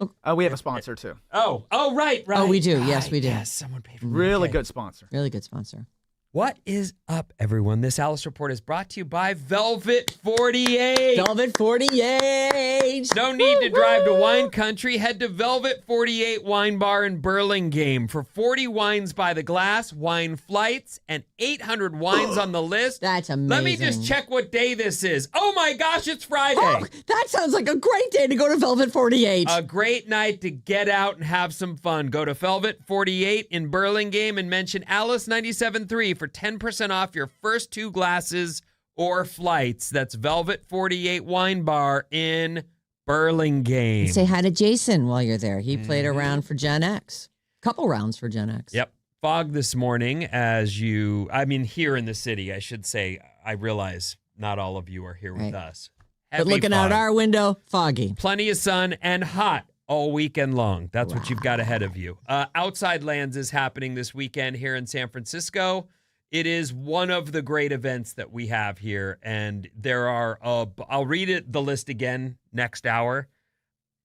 We have a sponsor, too. Oh, right. Oh, we do. Yes, we do. Yes, someone paid for it. Really Okay. good sponsor. Really good sponsor. What is up, everyone? This Alice Report is brought to you by Velvet 48. Velvet 48. No need to drive to wine country. Head to Velvet 48 Wine Bar in Burlingame for 40 wines by the glass, wine flights, and 800 wines on the list. That's amazing. Let me just check what day this is. Oh my gosh, it's Friday. Oh, that sounds like a great day to go to Velvet 48. A great night to get out and have some fun. Go to Velvet 48 in Burlingame and mention Alice973 for 10% off your first 2 glasses or flights. That's Velvet 48 Wine Bar in Burlingame. Say hi to Jason while you're there. He played a round for Gen X. Couple rounds for Gen X. Yep. Fog this morning here in the city, I should say. I realize not all of you are here with us. But looking out our window, foggy. Plenty of sun and hot all weekend long. That's what you've got ahead of you. Outside Lands is happening this weekend here in San Francisco. It is one of the great events that we have here, and there are, I'll read the list again next hour,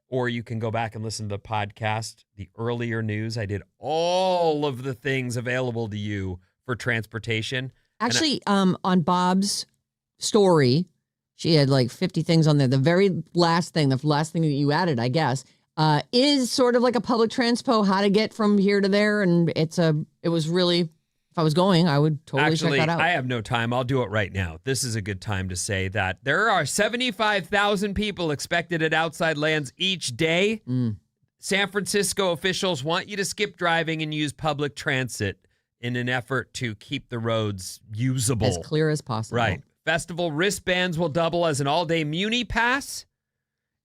or you can go back and listen to the podcast, the earlier news. I did all of the things available to you for transportation. Actually, on Bob's story, she had like 50 things on there. The very last thing, that you added, I guess, is sort of like a public transpo, how to get from here to there. And it was really, if I was going, I would totally check that out. I have no time. I'll do it right now. This is a good time to say that there are 75,000 people expected at Outside Lands each day. San Francisco officials want you to skip driving and use public transit in an effort to keep the roads usable. As clear as possible. Right. Festival wristbands will double as an all-day Muni Pass.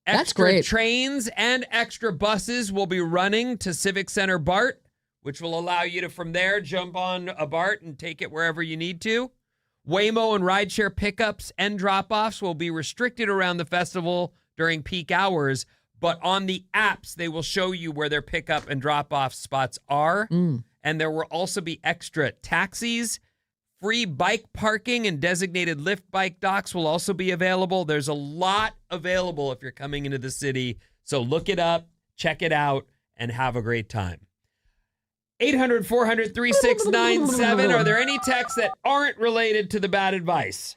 That's Extra great. trains and extra buses will be running to Civic Center BART, which will allow you to, from there, jump on a BART and take it wherever you need to. Waymo and rideshare pickups and drop-offs will be restricted around the festival during peak hours, but on the apps, they will show you where their pickup and drop-off spots are. And there will also be extra taxis. Free bike parking and designated Lyft bike docks will also be available. There's a lot available if you're coming into the city. So look it up, check it out, and have a great time. 800-400-3697. Are there any texts that aren't related to the bad advice?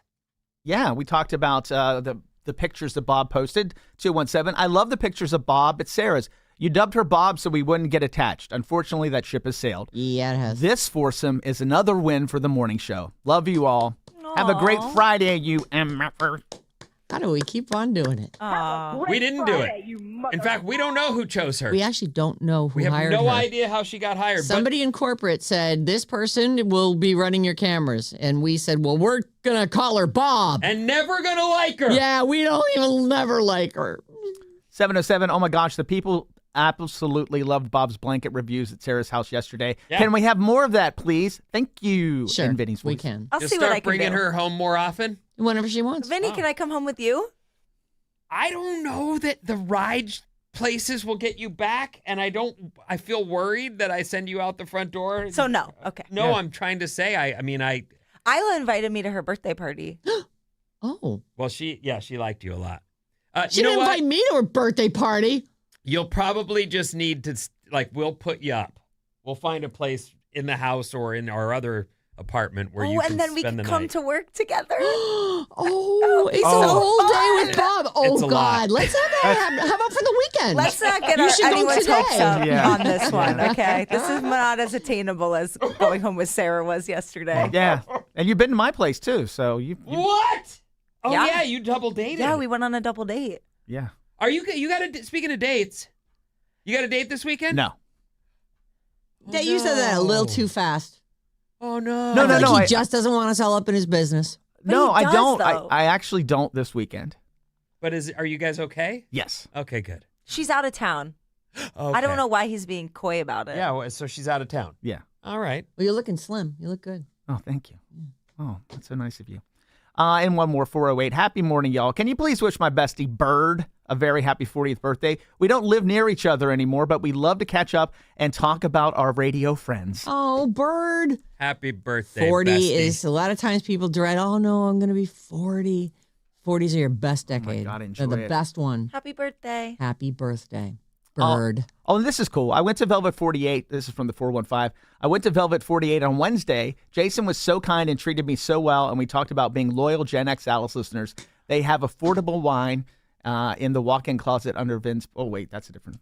Yeah, we talked about the pictures that Bob posted, 217. I love the pictures of Bob. It's Sarah's. You dubbed her Bob so we wouldn't get attached. Unfortunately, that ship has sailed. Yeah, it has. This foursome is another win for the morning show. Love you all. Have a great Friday, you MFers. How do we keep on doing it? We didn't do it. In fact, we don't know who chose her. We actually don't know who hired her. We have no idea how she got hired. Somebody in corporate said, this person will be running your cameras. And we said, well, we're going to call her Bob. And never going to like her. Yeah, we don't even never like her. 707, oh my gosh, the people absolutely loved Bob's blanket reviews at Sarah's house yesterday. Yeah. Can we have more of that, please? Thank you. Sure, in Vinny's we voice. can. I'll Just see what I start can bringing do. her home more often. Whenever she wants. Vinny, can I come home with you? I don't know that the ride places will get you back, and I feel worried that I send you out the front door. So no. Okay. No, Yeah. I'm trying to say, Isla invited me to her birthday party. Oh. well, she liked you a lot. She You know didn't what? invite me to her birthday party. You'll probably just need to, we'll put you up. We'll find a place in the house or in our other apartment where you can and then we spend can the come night. to work together. It's a whole day with Bob. Oh, It's a God. lot. Let's have that. How about for the weekend? Let's not get You should go anyone's today. hopes up Yeah. on this one, okay? This is not as attainable as going home with Sarah was yesterday. Yeah. And you've been to my place, too. So you What? Oh, Yeah. yeah, you double dated. Yeah, we went on a double date. yeah. Are you got speaking of dates, you got a date this weekend? No. Yeah, you said that a little too fast. Oh, no. No, I feel no, like I- he just doesn't want us all up in his business. But No, he I does, don't. though. I actually don't this weekend. But are you guys okay? Yes. Okay, good. She's out of town. Okay. I don't know why he's being coy about it. Yeah, well, so she's out of town. Yeah. All right. Well, you're looking slim. You look good. Oh, thank you. Oh, that's so nice of you. And one more, 408. Happy morning, y'all. Can you please wish my bestie Bird a very happy 40th birthday? We don't live near each other anymore, but we love to catch up and talk about our radio friends. Oh, Bird. Happy birthday, 40 bestie. is a lot of times people dread, oh, no, I'm going to be 40. 40s are your best decade. God, They're enjoy the it. best one. Happy birthday. Happy birthday, Bird. Oh, and this is cool. I went to Velvet 48. This is from the 415. I went to Velvet 48 on Wednesday. Jason was so kind and treated me so well, and we talked about being loyal Gen X Alice listeners. They have affordable wine in the walk-in closet under Vince. Oh, wait, that's a different.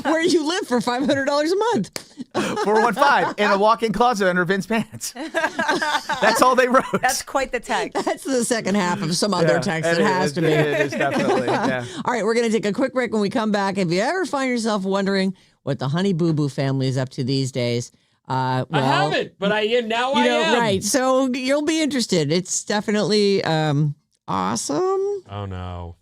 Where you live for $500 a month. 415 in a walk-in closet under Vince's pants. That's all they wrote. That's quite the text. That's the second half of some other text. It has to be. It is definitely. Yeah. All right, we're going to take a quick break. When we come back, if you ever find yourself wondering what the Honey Boo Boo family is up to these days, I haven't, but I am now. you know, I am. right. So you'll be interested. It's definitely awesome. Oh no.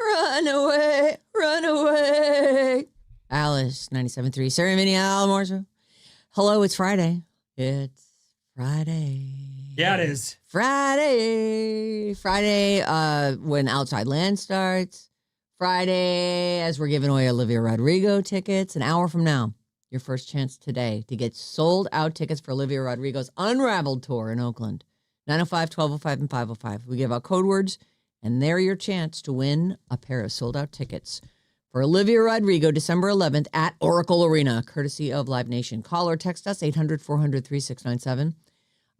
Run away, run away. Alice, 97.3. Sarah Vinnie, Al Morse. Hello, it's Friday. It's Friday. Yeah, it is. Friday. Friday, when Outside Land starts. Friday, as we're giving away Olivia Rodrigo tickets. An hour from now, your first chance today to get sold out tickets for Olivia Rodrigo's Unraveled tour in Oakland. 905, 1205, and 505. We give out code words, and they're your chance to win a pair of sold out tickets for Olivia Rodrigo, December 11th at Oracle Arena, courtesy of Live Nation. Call or text us, 800-400-3697.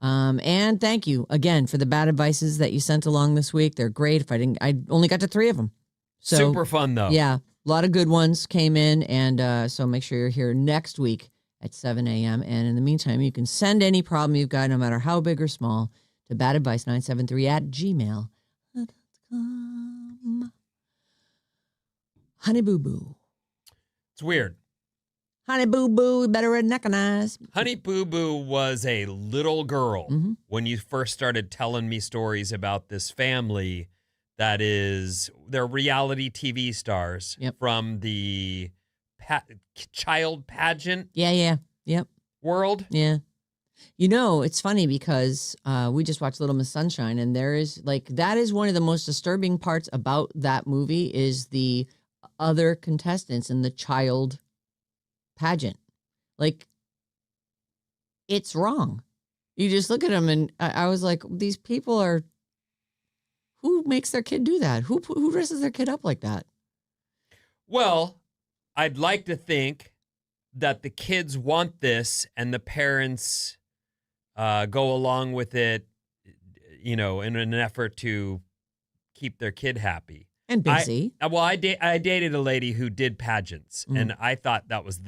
And thank you again for the bad advices that you sent along this week. They're great. I only got to 3 of them. So, Super fun, though. Yeah, a lot of good ones came in, and so make sure you're here next week at 7 a.m. And in the meantime, you can send any problem you've got, no matter how big or small, to badadvice973@gmail.com. Honey Boo Boo. It's weird. Honey Boo Boo, we better recognize. Honey Boo Boo was a little girl when you first started telling me stories about this family that is, they're reality TV stars from the child pageant Yep. world. Yeah. You know, it's funny because we just watched Little Miss Sunshine, and there is that is one of the most disturbing parts about that movie is the other contestants in the child pageant. It's wrong. You just look at them, and I was like, these people are. Who makes their kid do that? Who dresses their kid up like that? Well, I'd like to think that the kids want this, and the parents go along with it, in an effort to keep their kid happy and busy. I dated a lady who did pageants, and I thought that was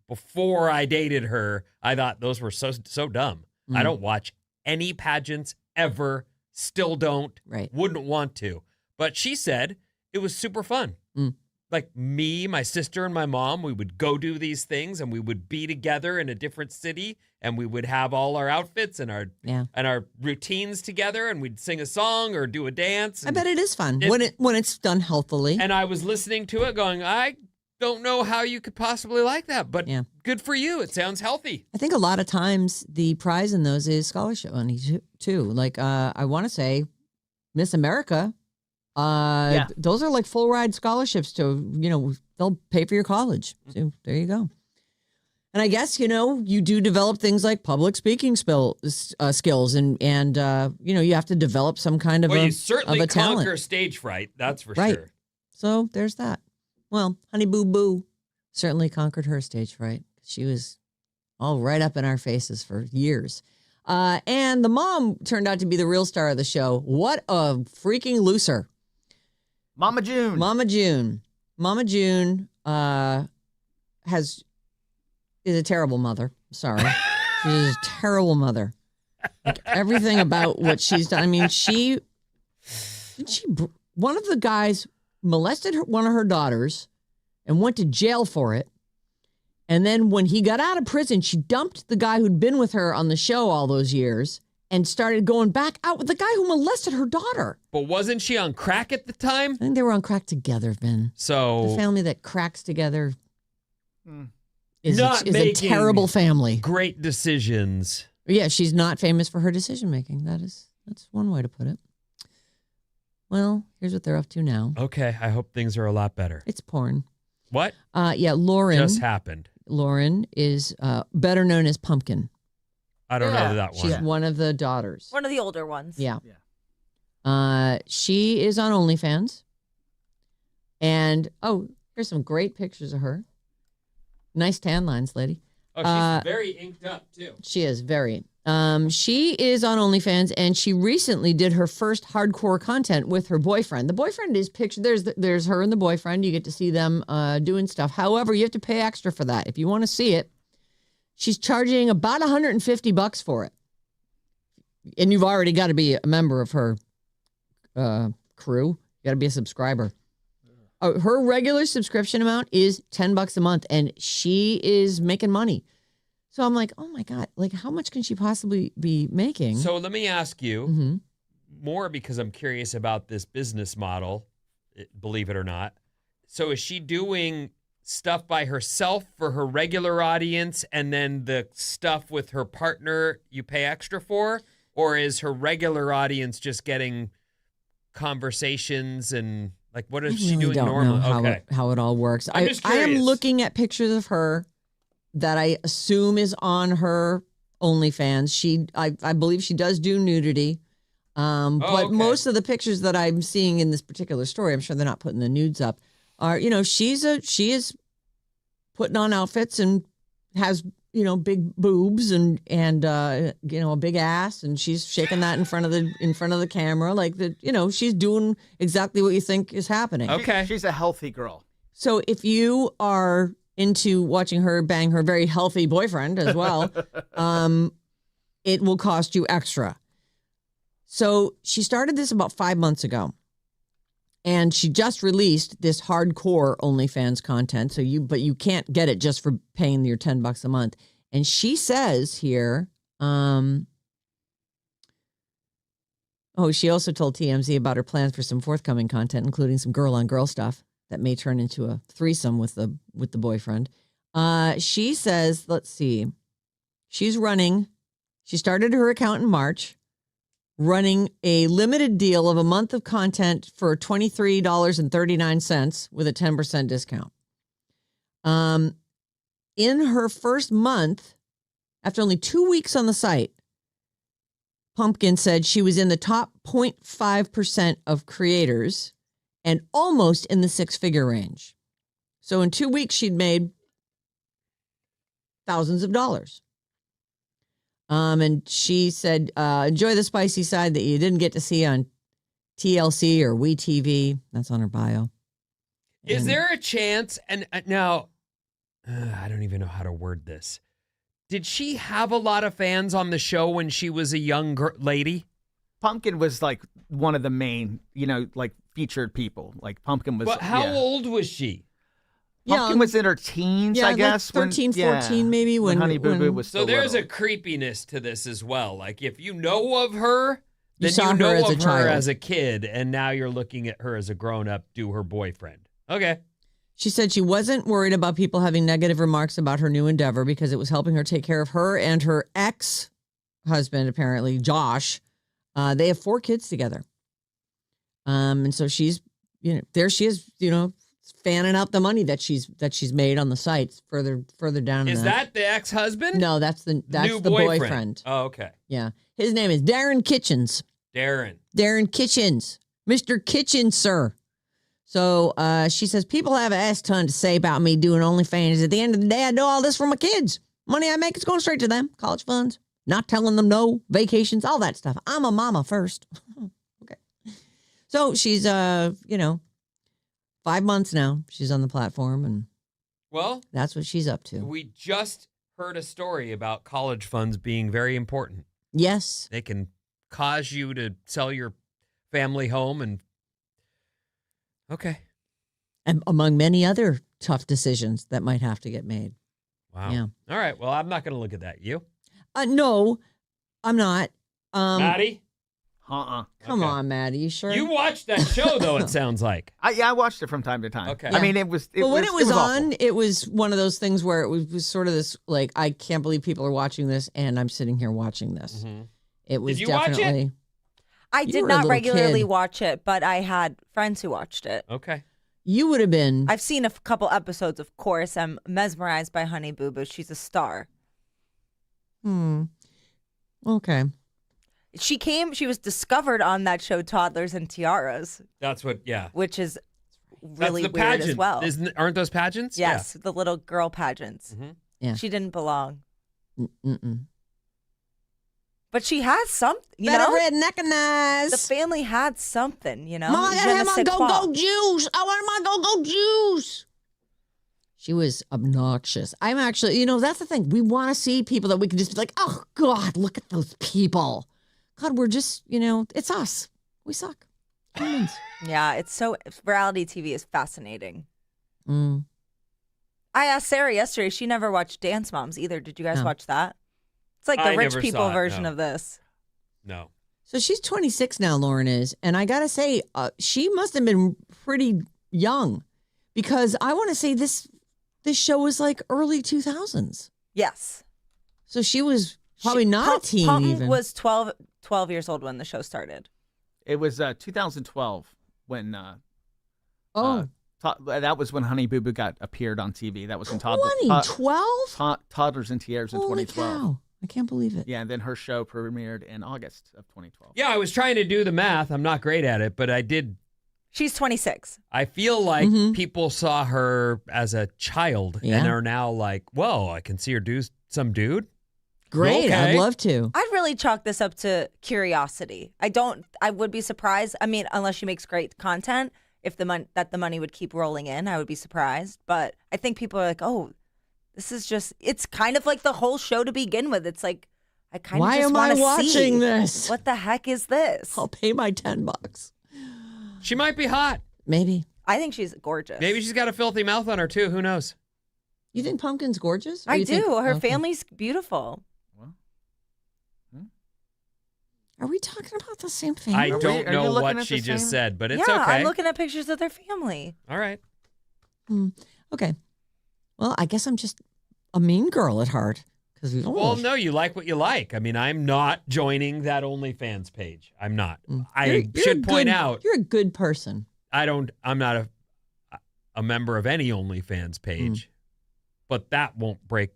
before I dated her, I thought those were so dumb. I don't watch any pageants ever. Still don't. Right. Wouldn't want to. But she said it was super fun. Me, my sister, and my mom, we would go do these things, and we would be together in a different city, and we would have all our outfits and our routines together, and we'd sing a song or do a dance. I bet it is fun when it's done healthily. And I was listening to it going, I don't know how you could possibly like that, but good for you. It sounds healthy. I think a lot of times the prize in those is scholarship money too. I want to say Miss America, those are full ride scholarships to, they'll pay for your college. So there you go. And I guess, you do develop things like public speaking skills and you have to develop some kind of you certainly talent. Conquer stage fright. That's for right. sure. So there's that. Well, Honey Boo Boo certainly conquered her stage fright. She was all right up in our faces for years. And the mom turned out to be the real star of the show. What a freaking loser. Mama June. Mama June is a terrible mother. Sorry. She's a terrible mother. Everything about what she's done. I mean, one of the guys molested one of her daughters and went to jail for it. And then when he got out of prison, she dumped the guy who'd been with her on the show all those years and started going back out with the guy who molested her daughter. But wasn't she on crack at the time? I think they were on crack together, Ben. So the family that cracks together is a terrible family. Great decisions. Yeah, she's not famous for her decision making. That's one way to put it. Well, here's what they're up to now. Okay, I hope things are a lot better. It's porn. What? Lauren. Just happened. Lauren is better known as Pumpkin. I don't know that one. She's one of the daughters. One of the older ones. Yeah. She is on OnlyFans. And, here's some great pictures of her. Nice tan lines, lady. Oh, she's very inked up, too. She is very. She is on OnlyFans, and she recently did her first hardcore content with her boyfriend. The boyfriend is pictured. There's her and the boyfriend. You get to see them doing stuff. However, you have to pay extra for that. If you want to see it, she's charging about $150 for it. And you've already got to be a member of her crew. You got to be a subscriber. Her regular subscription amount is $10 a month, and she is making money. So I'm like, oh my God, how much can she possibly be making? So let me ask you more because I'm curious about this business model. believe it or not. So is she doing stuff by herself for her regular audience and then the stuff with her partner you pay extra for? Or is her regular audience just getting conversations and like what is she doing don't normally? know how it all works. I'm just I am curious. looking at pictures of her that I assume is on her OnlyFans. I believe she does do nudity. But okay. most of the pictures that I'm seeing in this particular story, I'm sure they're not putting the nudes up, are, she is putting on outfits and has, big boobs and a big ass, and she's shaking that in front of the camera, like she's doing exactly what you think is happening. Okay. She's a healthy girl. So if you are into watching her bang her very healthy boyfriend as well, it will cost you extra. So she started this about 5 months ago, and she just released this hardcore OnlyFans content. But you can't get it just for paying your $10 a month. And she says here, she also told TMZ about her plans for some forthcoming content, including some girl-on-girl stuff that may turn into a threesome with the boyfriend. She says, let's see, she started her account in March, running a limited deal of a month of content for $23.39 with a 10% discount. In her first month, after only 2 weeks on the site, Pumpkin said she was in the top 0.5% of creators and almost in the six-figure range. So in 2 weeks, she'd made thousands of dollars. And she said, enjoy the spicy side that you didn't get to see on TLC or WeTV. That's on her bio. Is there a chance, and now, I don't even know how to word this. Did she have a lot of fans on the show when she was a young lady? Pumpkin was like one of the main, like featured people. Like Pumpkin was. But how old was she? Pumpkin was in her teens, I guess. Like 13, 14 maybe. When Honey Boo Boo was still So there's little. a creepiness to this as well. Like if you know of her, then saw you know her as a of her child. as a kid, and now you're looking at her as a grown-up, do her boyfriend. Okay. She said she wasn't worried about people having negative remarks about her new endeavor because it was helping her take care of her and her ex-husband, apparently, Josh. They have 4 kids together. And so she's, there she is, fanning out the money that she's made on the sites further down. Is that the ex-husband? No, that's the New boyfriend. Oh, okay. Yeah. His name is Darren Kitchens. Darren Kitchens. Mr. Kitchens, sir. So she says, people have an ass ton to say about me doing OnlyFans. At the end of the day, I do all this for my kids. Money I make is going straight to them. College funds, not telling them no, vacations, all that stuff. I'm a mama first. Okay. So she's, 5 months now. She's on the platform, and that's what she's up to. We just heard a story about college funds being very important. Yes. They can cause you to sell your family home and okay. And among many other tough decisions that might have to get made. Wow. Yeah. All right. Well, I'm not going to look at that. You? No, I'm not. Maddie? Come Okay. on, Maddie. You sure? You watched that show, though, it sounds like. I watched it from time to time. Okay. I mean, it was. When it was on, awful. it was one of those things where it was sort of this, like, I can't believe people are watching this, and I'm sitting here watching this. Mm-hmm. It was Did you watch it? definitely. I You did were a not little regularly kid. watch it, but I had friends who watched it. Okay. You would have been. I've seen a couple episodes, of course. I'm mesmerized by Honey Boo Boo. She's a star. Okay. She was discovered on that show, Toddlers and Tiaras, That's what, yeah. which is That's really the weird pageant. as well. Aren't those pageants? Yes, the little girl pageants. Yeah. Mm-hmm. Yeah. She didn't belong. Mm-mm. But she has something, Better redneck and The nice. family had something, Mama, I Je gotta ne have my sais quoi. go-go juice. I want my go-go juice. She was obnoxious. I'm actually, that's the thing. We want to see people that we can just be like, oh, God, look at those people. God, we're just, it's us. We suck. Humans. Yeah, reality TV is fascinating. Mm. I asked Sarah yesterday. She never watched Dance Moms either. Did you guys No. watch that? It's like the I rich never people saw it, version no. of this. No. So she's 26 now, Lauren is. And I got to say, she must have been pretty young because I want to say this show was like early 2000s. Yes. So she was probably not a teen Pumpkin even. was 12 years old when the show started. It was 2012 when that was when Honey Boo Boo appeared on TV. That was in 2012? Toddlers and Tiaras in Holy 2012. cow. I can't believe it. Yeah, and then her show premiered in August of 2012. Yeah, I was trying to do the math. I'm not great at it, but I did. She's 26. I feel like people saw her as a child and are now like, whoa, I can see her do some dude. Great. Okay. I'd love to. I'd really chalk this up to curiosity. I would be surprised. I mean, unless she makes great content, if the money would keep rolling in, I would be surprised. But I think people are like, oh, this is just, it's kind of like the whole show to begin with. It's like, I kind of just want to see. Why am I watching this? What the heck is this? I'll pay my $10. She might be hot. Maybe. I think she's gorgeous. Maybe she's got a filthy mouth on her, too. Who knows? You think Pumpkin's gorgeous? Or I you do. think- Her okay. family's beautiful. Are we talking about the same thing? I Are don't you know looking what at she the just same- said, but it's yeah, okay. I'm looking at pictures of their family. All right. Okay. Well, I guess I'm just a mean girl at heart. Well, no, you like what you like. I mean, I'm not joining that OnlyFans page. I'm not. You're I should point out, You're a good person. I'm not a member of any OnlyFans page, but that won't break.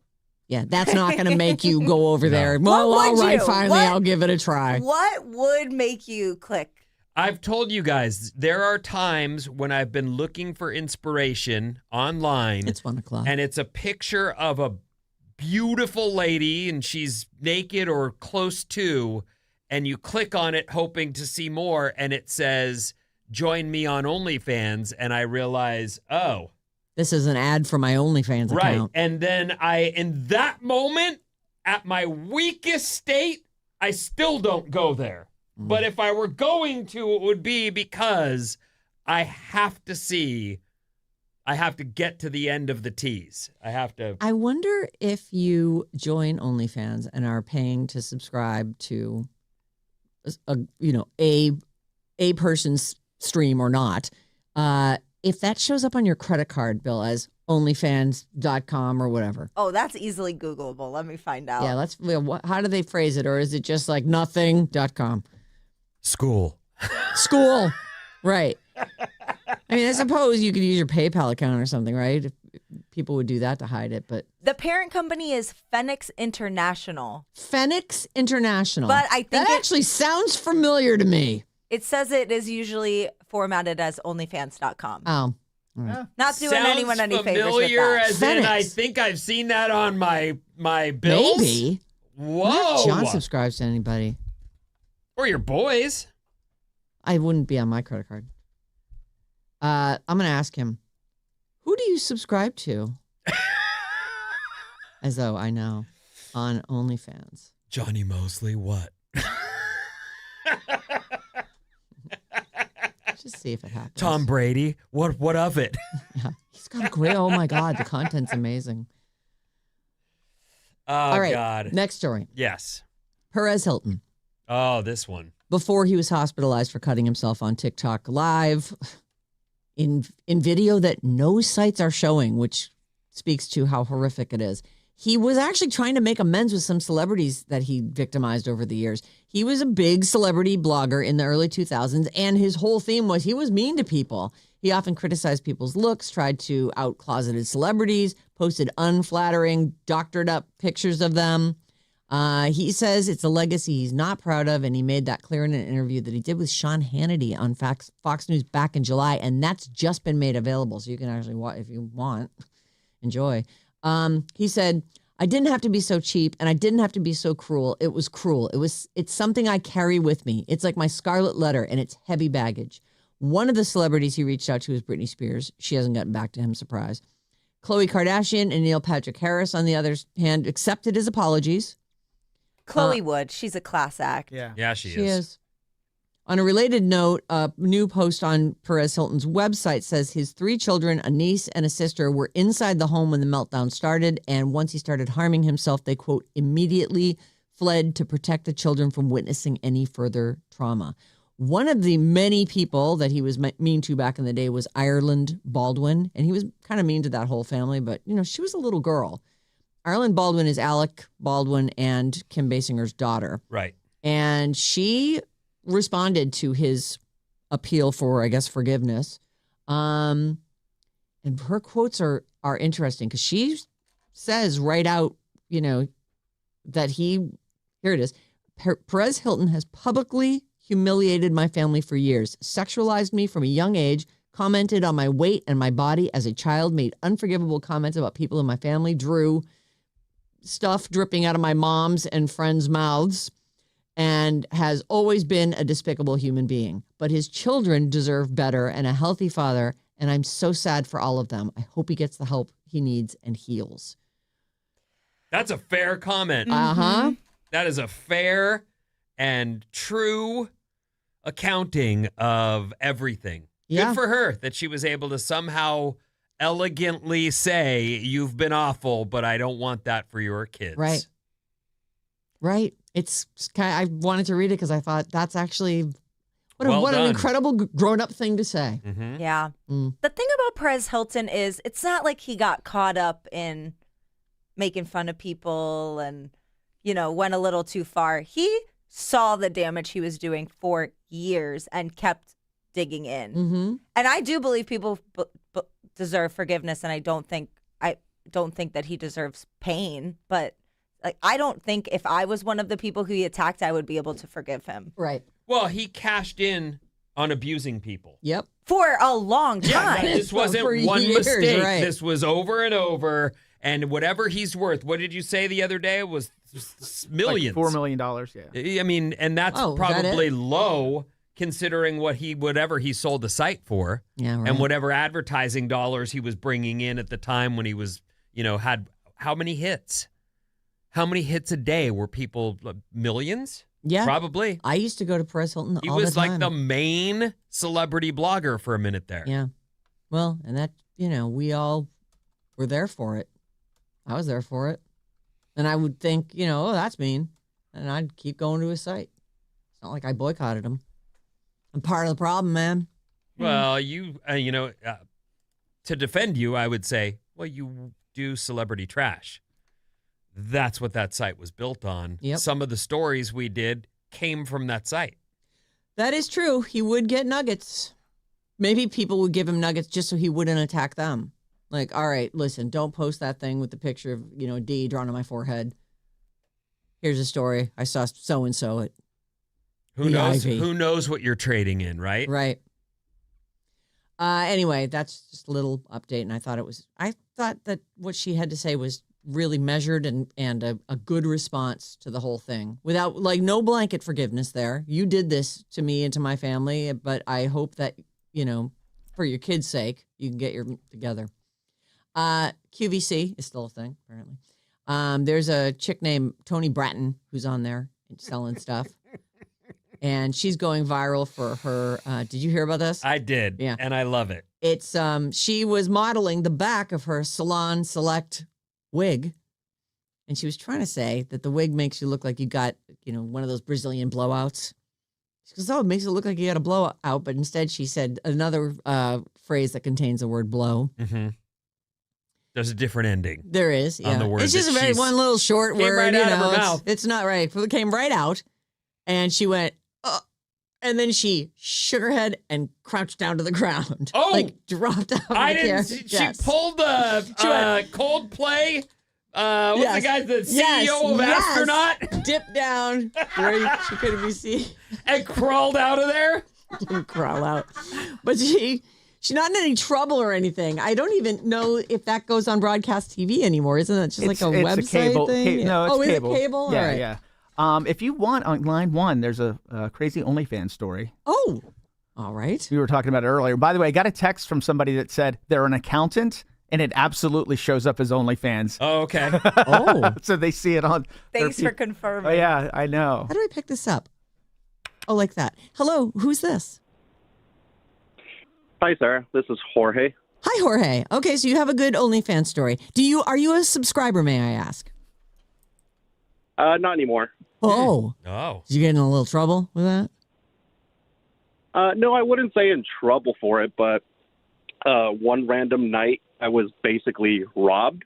Yeah, that's not going to make you go over there. What Well, all would right, you? finally, What? I'll give it a try. What would make you click? I've told you guys, there are times when I've been looking for inspiration online. It's 1 o'clock. And it's a picture of a beautiful lady and she's naked or close to, and you click on it hoping to see more, and it says, join me on OnlyFans, and I realize, oh. This is an ad for my OnlyFans Right. account. And then in that moment, at my weakest state, I still don't go there. But if I were going to, it would be because I have to get to the end of the tease. I wonder if you join OnlyFans and are paying to subscribe to a person's stream or not, if that shows up on your credit card bill as onlyfans.com or whatever. Oh, that's easily Googleable. Let me find out. Yeah, how do they phrase it? Or is it just like nothing.com? School. School. Right. I mean, I suppose you could use your PayPal account or something, right? If people would do that to hide it, but The parent company is Phoenix International. Phoenix International. But I think that actually sounds familiar to me. It says it is usually formatted as onlyfans.com. Oh. Not doing anyone any favors with familiar that. as in Phoenix. I think I've seen that on my bills. Maybe. I wonder Whoa. if John subscribes to anybody. Or your boys. I wouldn't be on my credit card. I'm going to ask him, who do you subscribe to? As though I know. On OnlyFans. Johnny Mosley, what? Just see if it happens. Tom Brady, what of it? Yeah. He's got a great, oh my God, the content's amazing. Oh, All right, God. next story. Yes. Perez Hilton. Oh, this one. Before he was hospitalized for cutting himself on TikTok live in video that no sites are showing, which speaks to how horrific it is. He was actually trying to make amends with some celebrities that he victimized over the years. He was a big celebrity blogger in the early 2000s, and his whole theme was he was mean to people. He often criticized people's looks, tried to out-closeted celebrities, posted unflattering, doctored up pictures of them. He says it's a legacy he's not proud of, and he made that clear in an interview that he did with Sean Hannity on Fox News back in July, and that's just been made available, so you can actually watch if you want. Enjoy. He said, I didn't have to be so cheap, and I didn't have to be so cruel. It was cruel. It's something I carry with me. It's like my scarlet letter, and it's heavy baggage. One of the celebrities he reached out to was Britney Spears. She hasn't gotten back to him, surprise. Khloe Kardashian and Neil Patrick Harris, on the other hand, accepted his apologies. Chloe Wood, she's a class act. Yeah, she She is. On a related note, a new post on Perez Hilton's website says his 3 children, a niece and a sister, were inside the home when the meltdown started. And once he started harming himself, they, quote, immediately fled to protect the children from witnessing any further trauma. One of the many people that he was mean to back in the day was Ireland Baldwin, and he was kind of mean to that whole family, but, she was a little girl. Ireland Baldwin is Alec Baldwin and Kim Basinger's daughter. Right. And she responded to his appeal for, I guess, forgiveness. And her quotes are interesting because she says right out, that here it is, Perez Hilton has publicly humiliated my family for years, sexualized me from a young age, commented on my weight and my body as a child, made unforgivable comments about people in my family, drew stuff dripping out of my mom's and friends' mouths, and has always been a despicable human being. But his children deserve better and a healthy father, and I'm so sad for all of them. I hope he gets the help he needs and heals. That's a fair comment. Uh-huh. That is a fair and true accounting of everything. Yeah. Good for her that she was able to somehow elegantly say, you've been awful, but I don't want that for your kids. Right. It's kind of, I wanted to read it because I thought that's actually what Well an done. incredible grown-up thing to say. Mm-hmm. Yeah. Mm. The thing about Perez Hilton is it's not like he got caught up in making fun of people and, went a little too far. He saw the damage he was doing for years and kept digging in. Mm-hmm. And I do believe people deserve forgiveness, and I don't think that he deserves pain, but I don't think if I was one of the people who he attacked, I would be able to forgive him. Right. Well, he cashed in on abusing people. Yep. For a long time. This wasn't For one years, mistake. right. This was over and over. And whatever he's worth, what did you say the other day? It was millions. Like $4 million, yeah. I mean, and that's Oh, is that probably it? low considering whatever he sold the site for. Yeah, right. And whatever advertising dollars he was bringing in at the time when he was, had how many hits? How many hits a day were people? Millions? Yeah. Probably. I used to go to Perez Hilton He all was the time. like the main celebrity blogger for a minute there. Yeah. Well, and that, we all were there for it. I was there for it. And I would think, oh, that's mean. And I'd keep going to his site. It's not like I boycotted him. I'm part of the problem, man. Well, to defend you, I would say, well, you do celebrity trash. That's what that site was built on. Yep. Some of the stories we did came from that site. That is true. He would get nuggets. Maybe people would give him nuggets just so he wouldn't attack them. Like, all right, listen, don't post that thing with the picture of, D drawn on my forehead. Here's a story. I saw so-and-so at Who the knows? Ivy. Who knows what you're trading in, right? Right. Anyway, that's just a little update. And I thought that what she had to say was really measured and a good response to the whole thing without no blanket forgiveness there. You did this to me and to my family, but I hope that, for your kids' sake, you can get your together. QVC is still a thing, apparently. There's a chick named Toni Bratton who's on there selling stuff. And she's going viral for her. Did you hear about this? I did. Yeah. And I love it. It's she was modeling the back of her Salon Select wig. And she was trying to say that the wig makes you look like you got, one of those Brazilian blowouts. She goes, oh, it makes it look like you got a blowout. But instead she said another phrase that contains the word blow. Mm-hmm. There's a different ending. There is, yeah. On the word it's just that a very she's- one little short Came word, right out of her it's, mouth. it's not right. It came right out, and she went, and then she shook her head and crouched down to the ground. Oh! Like dropped out. I of the didn't. chair. She Yes. pulled She went- Coldplay. What's Yes. the guy, the CEO Yes, of yes. Astronaut, Dipped down where she couldn't be seen. and crawled out of there? Didn't crawl out, but she's not in any trouble or anything. I don't even know if that goes on broadcast TV anymore. Isn't it just like a it's website cable. thing? No, it's oh, cable. is it cable? Yeah, All right. yeah. If you want on line one, there's a crazy OnlyFans story. Oh, all right. We were talking about it earlier. By the way, I got a text from somebody that said they're an accountant, and it absolutely shows up as OnlyFans. Oh, okay. Oh, So they see it on. Thanks their for confirming. Oh yeah, I know. how do I pick this up? Oh, like that. Hello, who's this? Hi, Sarah. This is Jorge. Hi, Jorge. Okay, so you have a good OnlyFans story. Are you a subscriber, may I ask? Not anymore. Oh. Oh. Did you get in a little trouble with that? No, I wouldn't say in trouble for it, but one random night I was basically robbed.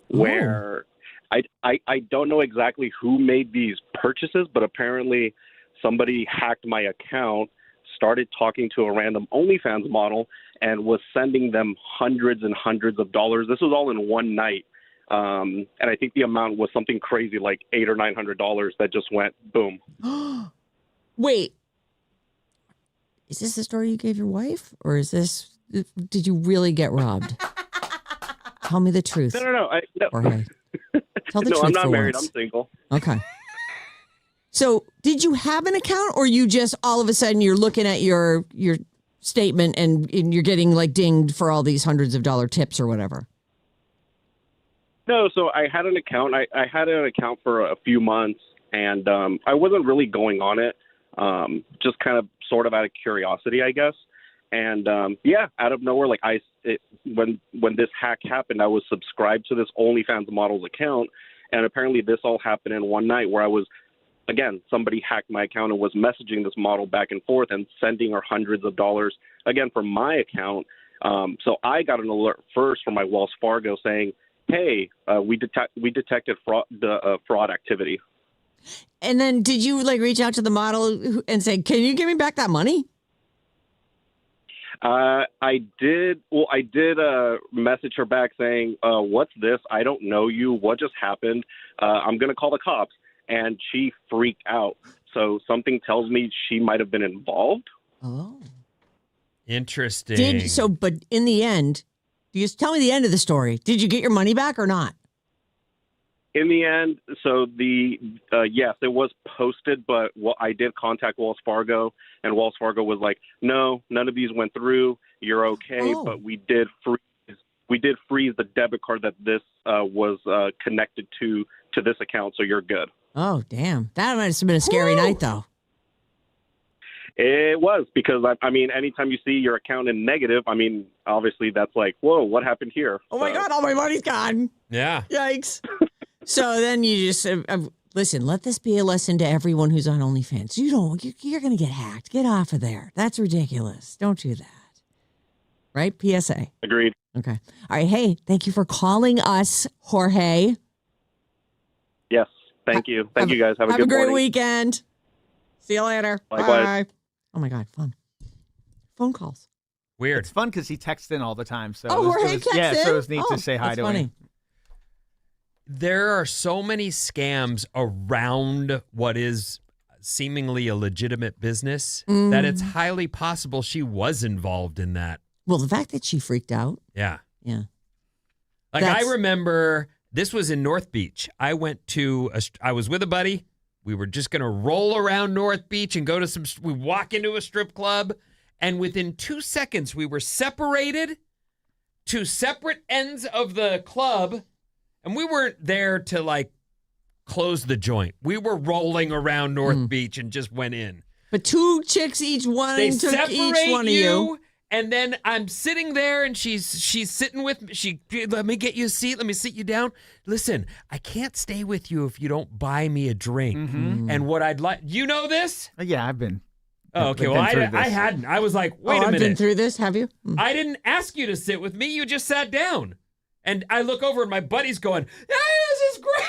Where I don't know exactly who made these purchases, but apparently somebody hacked my account, started talking to a random OnlyFans model, and was sending them hundreds and hundreds of dollars. This was all in one night. And I think the amount was something crazy like $800 or $900 that just went boom. Wait. Is this the story you gave your wife? Or did you really get robbed? Tell me the truth. No. Jorge. Tell the No, truth I'm not for married. once. I'm single. Okay. So did you have an account, or you just all of a sudden you're looking at your statement and you're getting like dinged for all these hundreds of dollar tips or whatever? No, so I had an account. I had an account for a few months, and I wasn't really going on it, just kind of sort of out of curiosity, I guess. And out of nowhere, like when this hack happened, I was subscribed to this OnlyFans model's account, and apparently this all happened in one night where somebody hacked my account and was messaging this model back and forth and sending her hundreds of dollars again from my account. So I got an alert first from my Wells Fargo saying, "Hey, we detected fraud activity." And then did you like reach out to the model and say, "Can you give me back that money?" I did. Well, I did message her back saying, "What's this? I don't know you. What just happened? I'm going to call the cops." And she freaked out. So something tells me she might have been involved. Oh. Interesting. But in the end, just tell me the end of the story. Did you get your money back or not? In the end, so yes, it was posted, but I did contact Wells Fargo, and Wells Fargo was like, "No, none of these went through. You're okay, but we did freeze the debit card that this was connected to this account, so you're good." Oh, damn! That must have been a scary night, though. It was, because I mean, anytime you see your account in negative, I mean, obviously that's like, whoa, what happened here? Oh my God, all my money's gone. Yeah. Yikes. So then you just listen. Let this be a lesson to everyone who's on OnlyFans. You're going to get hacked. Get off of there. That's ridiculous. Don't do that. Right? PSA. Agreed. Okay. All right. Hey, thank you for calling us, Jorge. Yes. Thank you. Thank you guys. Have a good great morning. weekend. See you later. Likewise. Bye. Oh my God, fun. Phone calls. Weird. It's fun because he texts in all the time. So Jorge texts in? so it was neat to say hi that's to funny. him. There are so many scams around what is seemingly a legitimate business that it's highly possible she was involved in that. Well, the fact that she freaked out. Yeah. Yeah. Like I remember this was in North Beach. I was with a buddy. We were just going to roll around North Beach and go to we walk into a strip club. And within 2 seconds, we were separated to separate ends of the club. And we weren't there to like close the joint. We were rolling around North Beach and just went in. But two chicks each one They took separate each one of you. And then I'm sitting there and she's sitting with me. Let me get you a seat. Let me sit you down. Listen, I can't stay with you if you don't buy me a drink. And what I'd like, you know this? Yeah, I've been. Oh, okay. I've Well, been through I this. hadn't. I was like, wait a I've minute. been through this. Have you? I didn't ask you to sit with me. You just sat down. And I look over and my buddy's going, "Yeah, this is great."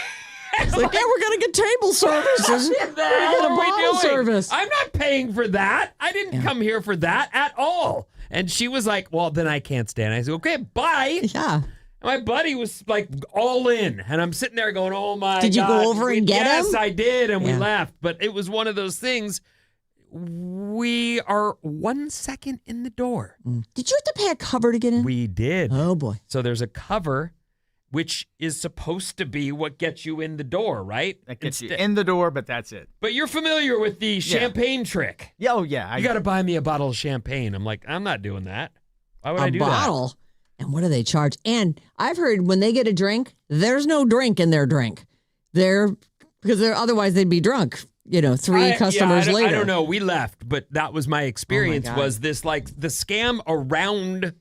It's like, yeah, we're going to get table service. We're going to get a bottle service. I'm not paying for that. I didn't come here for that at all. And she was like, "Well, then I can't stand." I said, "Okay, bye." Yeah. And my buddy was like all in. And I'm sitting there going, "Oh my God." Did you go over and get him? Yes, I did. And we Yeah. left. But it was one of those things. We are 1 second in the door. Did you have to pay a cover to get in? We did. Oh, boy. So there's a cover, which is supposed to be what gets you in the door, right? That gets you in the door, but that's it. But you're familiar with the champagne trick. Yeah, oh yeah. You got to buy me a bottle of champagne. I'm like, I'm not doing that. Why would I do A bottle? And what do they charge? And I've heard when they get a drink, there's no drink in their drink. Because otherwise they'd be drunk. Three customers later. I don't know. We left, but that was my experience. God. Was this like the scam around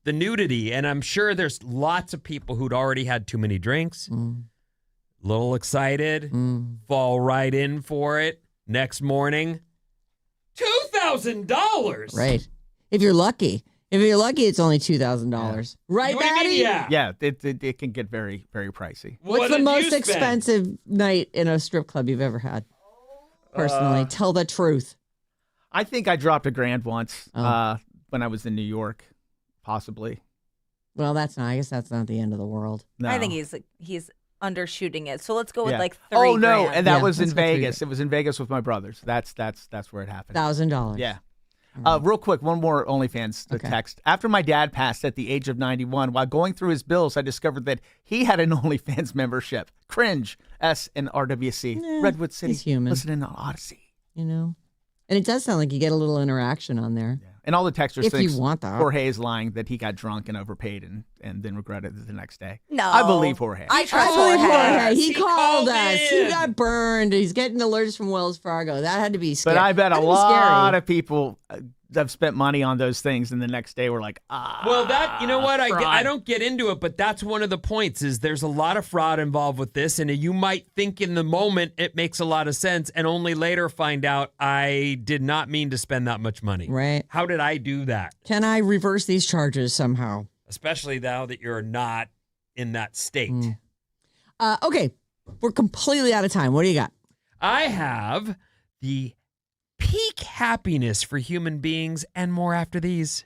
the nudity? And I'm sure there's lots of people who'd already had too many drinks. little excited, fall right in for it. Next morning, $2,000. Right. If you're lucky. If you're lucky, it's only $2,000. Right, What do you Maddie? mean, yeah? Yeah, it can get very, very pricey. What's What the did most you spend? expensive night in a strip club you've ever had? Personally, tell the truth. I think I dropped $1,000 once Oh. when I was in New York, possibly. Well, I guess that's not the end of the world. No. I think he's undershooting it. So let's go with Yeah. like $3,000. Oh no, and that Yeah, was in let's go $3,000. Vegas. It was in Vegas with my brothers. That's where it happened. $1,000. Yeah. Real quick, one more OnlyFans Okay. text. After my dad passed at the age of 91, while going through his bills, I discovered that he had an OnlyFans membership. Cringe. S and RWC. Nah, Redwood City. he's human. Listening on Odyssey. You know? And it does sound like you get a little interaction on there. And all the texters If you think want that. Jorge is lying that he got drunk and overpaid and then regretted it the next day. No. I believe Jorge. I trust I believe Jorge. Jorge. He He called called us. He in. got burned. He's getting alerts from Wells Fargo. That had to be scary. But I bet a That'd be lot scary. of people have spent money on those things and the next day were like, Well, that, you know what? I fraud. don't get into it, but that's one of the points is there's a lot of fraud involved with this. And you might think in the moment it makes a lot of sense and only later find out I did not mean to spend that much money. Right. How did I do that? Can I reverse these charges somehow? Especially now that you're not in that state. Okay. We're completely out of time. What do you got? I have the peak happiness for human beings and more after these.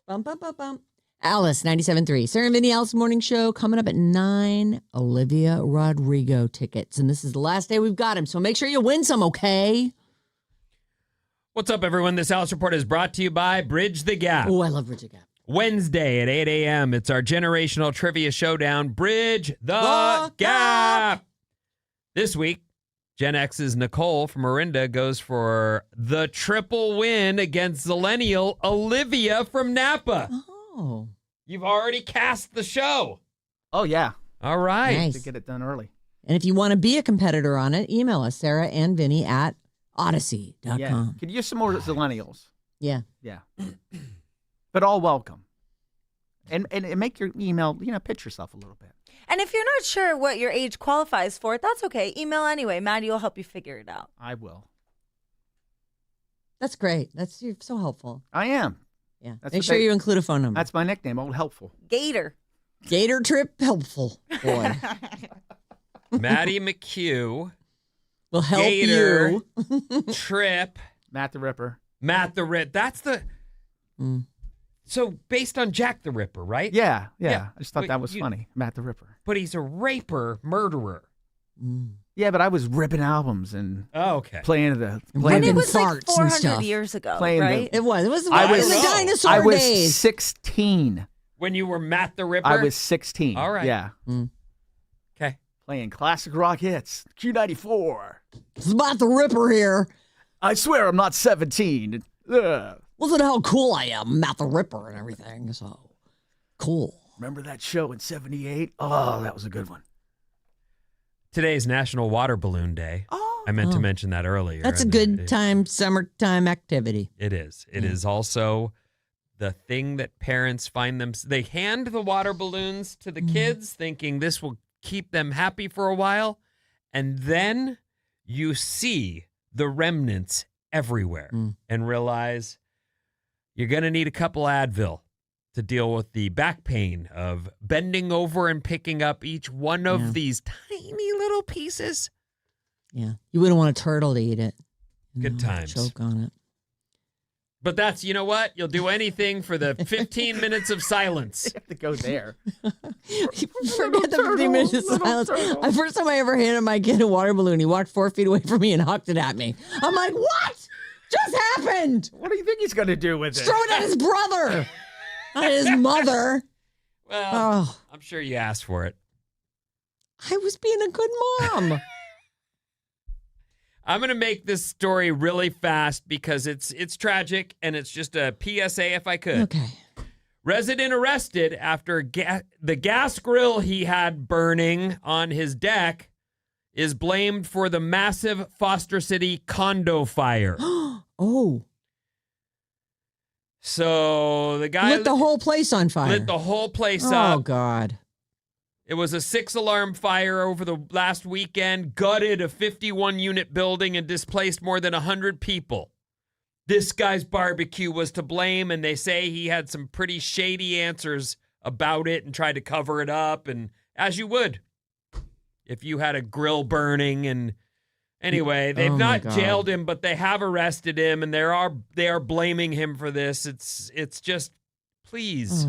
Bum, bum, bum, bum. Alice, 97.3. Sarah Vinnie, Alice Morning Show coming up at 9. Olivia Rodrigo tickets. And this is the last day we've got him. So make sure you win some, okay? What's up, everyone? This Alice Report is brought to you by Bridge the Gap. Oh, I love Bridge the Gap. Wednesday at 8 a.m. It's our generational trivia showdown, Bridge the Gap. This week, Gen X's Nicole from Orinda goes for the triple win against Zillennial Olivia from Napa. Oh. You've already cast the show. Oh, yeah. All right. Nice. To get it done early. And if you want to be a competitor on it, email us, Sarah and Vinny at odyssey.com. Yeah. Could use some more Zillennials. Yeah. Yeah. But all welcome. And make your email, pitch yourself a little bit. And if you're not sure what your age qualifies for, that's okay. Email anyway. Maddie will help you figure it out. I will. That's great. You're so helpful. I am. Yeah. That's Make what sure they- you include a phone number. That's my nickname, Old Helpful. Gator. Gator Trip Helpful. Boy. Maddie McHugh, Will help Gator. you. Trip, Matt the Ripper. Matt the Rip. That's the... So based on Jack the Ripper, right? Yeah. Yeah. I just thought Wait, that was funny. Matt the Ripper. But he's a raper, murderer. Yeah, but I was ripping albums and Oh, okay. playing And Ripping it was like farts and 400 stuff. years ago, Playing the- right? It was. It was I in was- the I dinosaur I was days. 16. When you were Matt the Ripper? I was 16. All right. Yeah. Okay. Playing classic rock hits. Q94. It's about the Ripper here. I swear I'm not 17. Ugh. Listen to how cool I am, Matt the Ripper and everything. So cool. Remember that show in 78? Oh, that was a good one. Today's National Water Balloon Day. Oh. I meant to mention that earlier. That's a and good time, summertime activity. It is. It is also the thing that parents find them. They hand the water balloons to the kids thinking this will keep them happy for a while. And then you see the remnants everywhere and realize you're going to need a couple Advil to deal with the back pain of bending over and picking up each one of these tiny little pieces. Yeah. You wouldn't want a turtle to eat it. Good times. Choke on it. But that's, you know what? You'll do anything for the 15 minutes of silence. You have to go there. Forget the 15 minutes of silence. The first time I ever handed my kid a water balloon, he walked 4 feet away from me and hucked it at me. I'm like, what just happened? What do you think he's going to do with it? Throw it at his brother, not his mother. Well, Oh, I'm sure you asked for it. I was being a good mom. I'm going to make this story really fast because it's tragic and it's just a PSA if I could. Okay. Resident arrested after the gas grill he had burning on his deck is blamed for the massive Foster City condo fire. Oh, So the guy lit the whole place on fire. lit the whole place Oh, up. God. It was a 6-alarm fire over the last weekend, gutted a 51-unit building and displaced more than 100 people. This guy's barbecue was to blame, and they say he had some pretty shady answers about it and tried to cover it up, and as you would if you had a grill burning. And anyway, they've Oh, my not God. jailed him, but they have arrested him, and they are blaming him for this. It's just, please,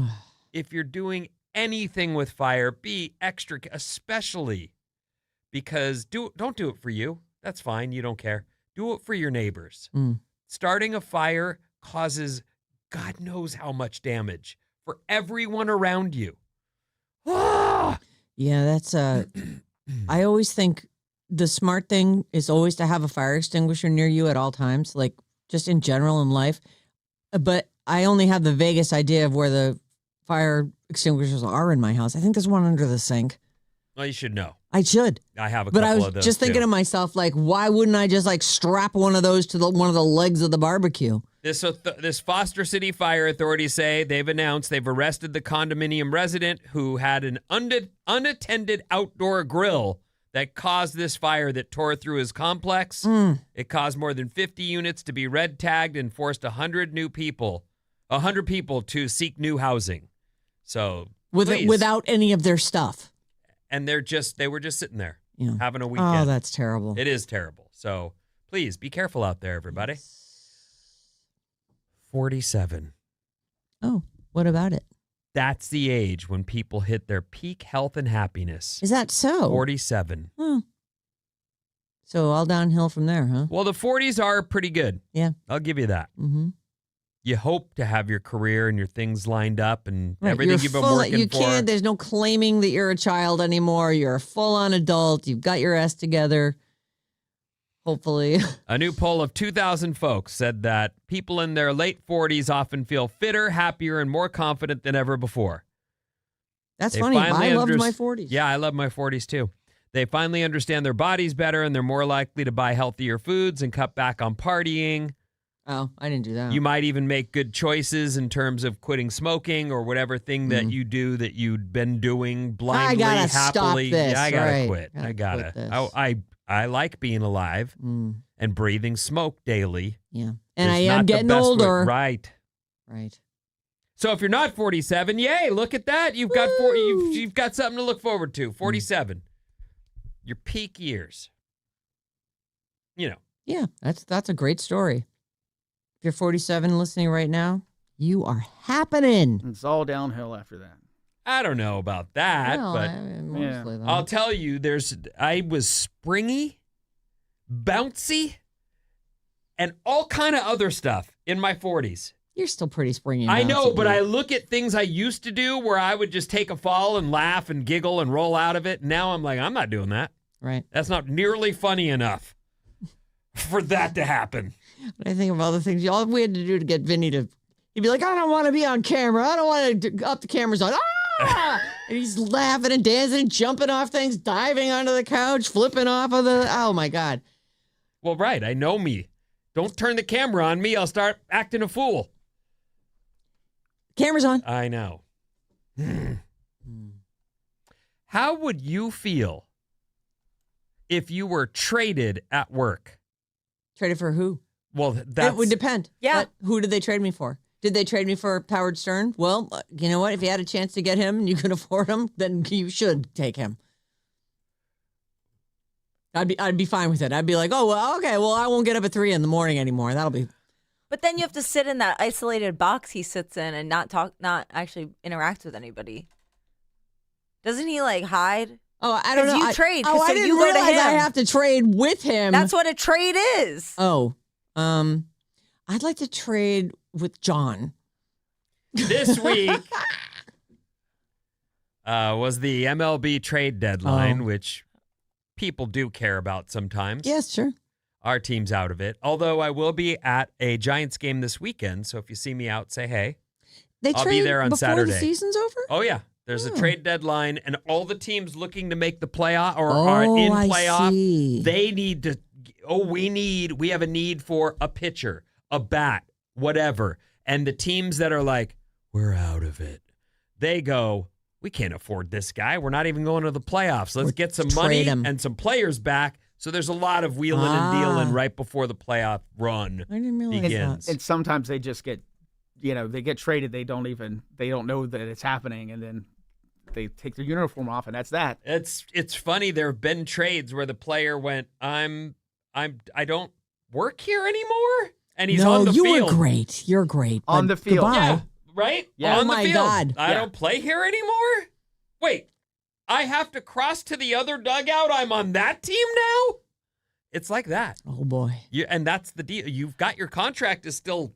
if you're doing anything with fire, be extra, especially because don't do it for you. That's fine. You don't care. Do it for your neighbors. Starting a fire causes God knows how much damage for everyone around you. Ah! Yeah, that's I always think the smart thing is always to have a fire extinguisher near you at all times, like just in general in life. But I only have the vaguest idea of where the fire extinguishers are in my house. I think there's one under the sink. Well, you should know. I should. I have a But couple I was of those just thinking too. to myself, like, why wouldn't I just like strap one of those to one of the legs of the barbecue? This Foster City Fire Authority say they've announced they've arrested the condominium resident who had an unattended outdoor grill that caused this fire that tore through his complex. It caused more than 50 units to be red tagged and forced 100 people to seek new housing. So please. Without any of their stuff. And they were just sitting there Yeah. having a weekend. Oh, that's terrible. It is terrible. So please be careful out there, everybody. 47. Oh. What about it? That's the age when people hit their peak health and happiness. Is that so? 47. So all downhill from there, huh? Well, the 40s are pretty good. Yeah. I'll give you that. Mm-hmm. You hope to have your career and your things lined up and Right. everything you've been working you for. can't. There's no claiming that you're a child anymore. You're a full-on adult. You've got your ass together. Hopefully. A new poll of 2,000 folks said that people in their late 40s often feel fitter, happier, and more confident than ever before. That's They funny. finally I loved my 40s. Yeah, I love my 40s too. They finally understand their bodies better and they're more likely to buy healthier foods and cut back on partying. Oh, I didn't do that. You might even make good choices in terms of quitting smoking or whatever thing that you do that you'd been doing blindly, I gotta happily. stop this. Yeah, I gotta Right. quit. I Gotta gotta. quit this. I like being alive and breathing smoke daily. Yeah. And I It's am not the getting best way- older. Right. Right. So if you're not 47, yay, look at that. You've got you've got something to look forward to. 47. Your peak years. You know. Yeah, that's a great story. If you're 47 listening right now, you are happening. It's all downhill after that. I don't know about that, Well, but I mean, mostly though. I'll tell you, I was springy, bouncy, and all kind of other stuff in my 40s. You're still pretty springy. I now, know, so but you- I look at things I used to do where I would just take a fall and laugh and giggle and roll out of it. Now I'm like, I'm not doing that. Right. That's not nearly funny enough for that to happen. But I think of all the things all we had to do to get Vinny to. He'd be like, I don't want to be on camera. I don't want to up the cameras on. Ah! And he's laughing and dancing and jumping off things, diving onto the couch, flipping off of the. Oh my God. Well, right. I know me. Don't turn the camera on me. I'll start acting a fool. Camera's on. I know. How would you feel if you were traded at work? Traded for who? Well, that's It would depend. Yeah. But who did they trade me for? Did they trade me for Howard Stern? Well, you know what? If you had a chance to get him and you could afford him, then you should take him. I'd be fine with it. I'd be like, oh, well, okay, well, I won't get up at 3 a.m. anymore. That'll be. But then you have to sit in that isolated box he sits in and not actually interact with anybody. Doesn't he like hide? Oh, I don't know. 'Cause you trade, Oh, so I didn't you go to realize I him. have to trade with him. That's what a trade is. Oh, I'd like to trade with John. This week was the MLB trade deadline, which people do care about sometimes. Yes, sure. Our team's out of it. Although I will be at a Giants game this weekend, so if you see me out, say hey. They I'll be trade there on before Saturday. the season's over? Oh, yeah. There's a trade deadline, and all the teams looking to make the playoff or Oh, are in I playoff, see. they need to. Oh, we have a need for a pitcher, a bat, whatever. And the teams that are like, we're out of it, they go, we can't afford this guy. We're not even going to the playoffs. Let's get some money trade him. and some players back. So there's a lot of wheeling and dealing right before the playoff run I didn't realize begins. And sometimes they just get, they get traded. They don't know that it's happening, and then they take their uniform off, and that's that. It's funny. There have been trades where the player went, I don't work here anymore, and he's on the you field. were great. You're great. On but the field. Goodbye. Yeah, right? Yeah. On Oh the my field. God. I Yeah. don't play here anymore? Wait, I have to cross to the other dugout? I'm on that team now? It's like that. Oh boy. And that's the deal. You've got your contract is still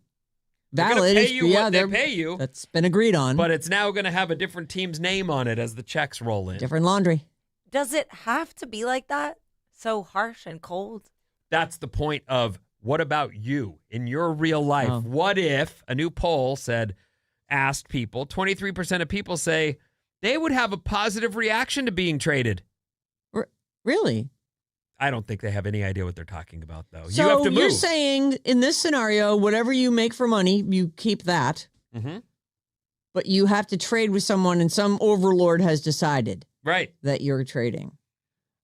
they're Valid. gonna pay you yeah, what they they're- pay you, That's been agreed on. but it's now going to have a different team's name on it as the checks roll in. different laundry. Does it have to be like that? So harsh and cold? That's the point of what about you in your real life? Oh. What if a new poll asked people, 23% of people say they would have a positive reaction to being traded. Really? I don't think they have any idea what they're talking about, though. So you have to move. you're saying in this scenario, whatever you make for money, you keep that, Mhm. but you have to trade with someone, and some overlord has decided Right. that you're trading.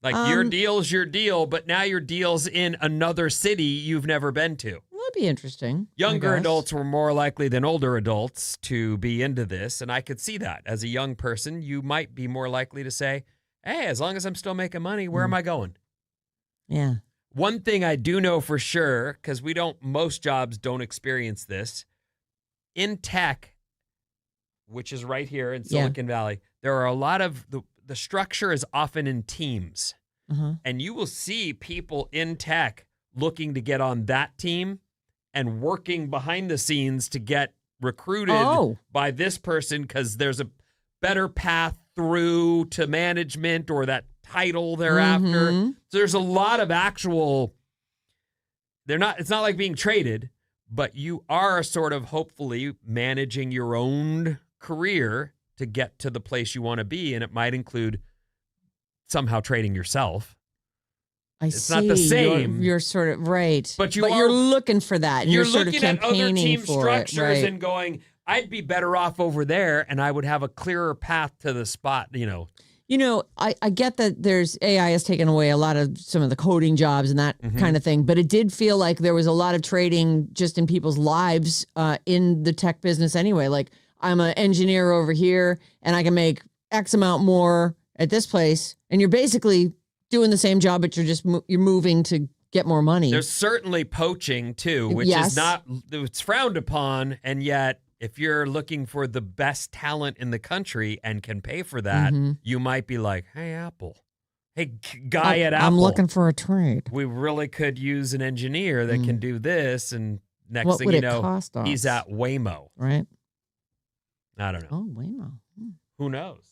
Like your deal's your deal, but now your deal's in another city you've never been to. That'd be interesting. I Younger guess. adults were more likely than older adults to be into this, and I could see that. As a young person, you might be more likely to say, hey, as long as I'm still making money, where am I going? Yeah. One thing I do know for sure, because most jobs don't experience this, in tech, which is right here in Silicon Valley, there are a lot of the structure is often in teams. And you will see people in tech looking to get on that team and working behind the scenes to get recruited by this person because there's a better path through to management or that title they're after. So there's a lot of actual, it's not like being traded, but you are sort of hopefully managing your own career to get to the place you want to be. And it might include somehow trading yourself. It's not the same. You're sort of right. But you're looking for that. You're sort looking of at other campaigning team for structures it. Right. and going, I'd be better off over there and I would have a clearer path to the spot, I get that there's AI has taken away a lot of some of the coding jobs and that kind of thing, but it did feel like there was a lot of trading just in people's lives in the tech business anyway. Like I'm an engineer over here and I can make X amount more at this place, and you're basically doing the same job, but you're moving to get more money. There's certainly poaching too, which is it's frowned upon, and yet if you're looking for the best talent in the country and can pay for that, you might be like, hey, Apple. Hey, guy at Apple. I'm looking for a trade. We really could use an engineer that can do this. And next thing would you it know, cost us? he's at Waymo. Right. I don't know. Oh, Waymo. Who knows?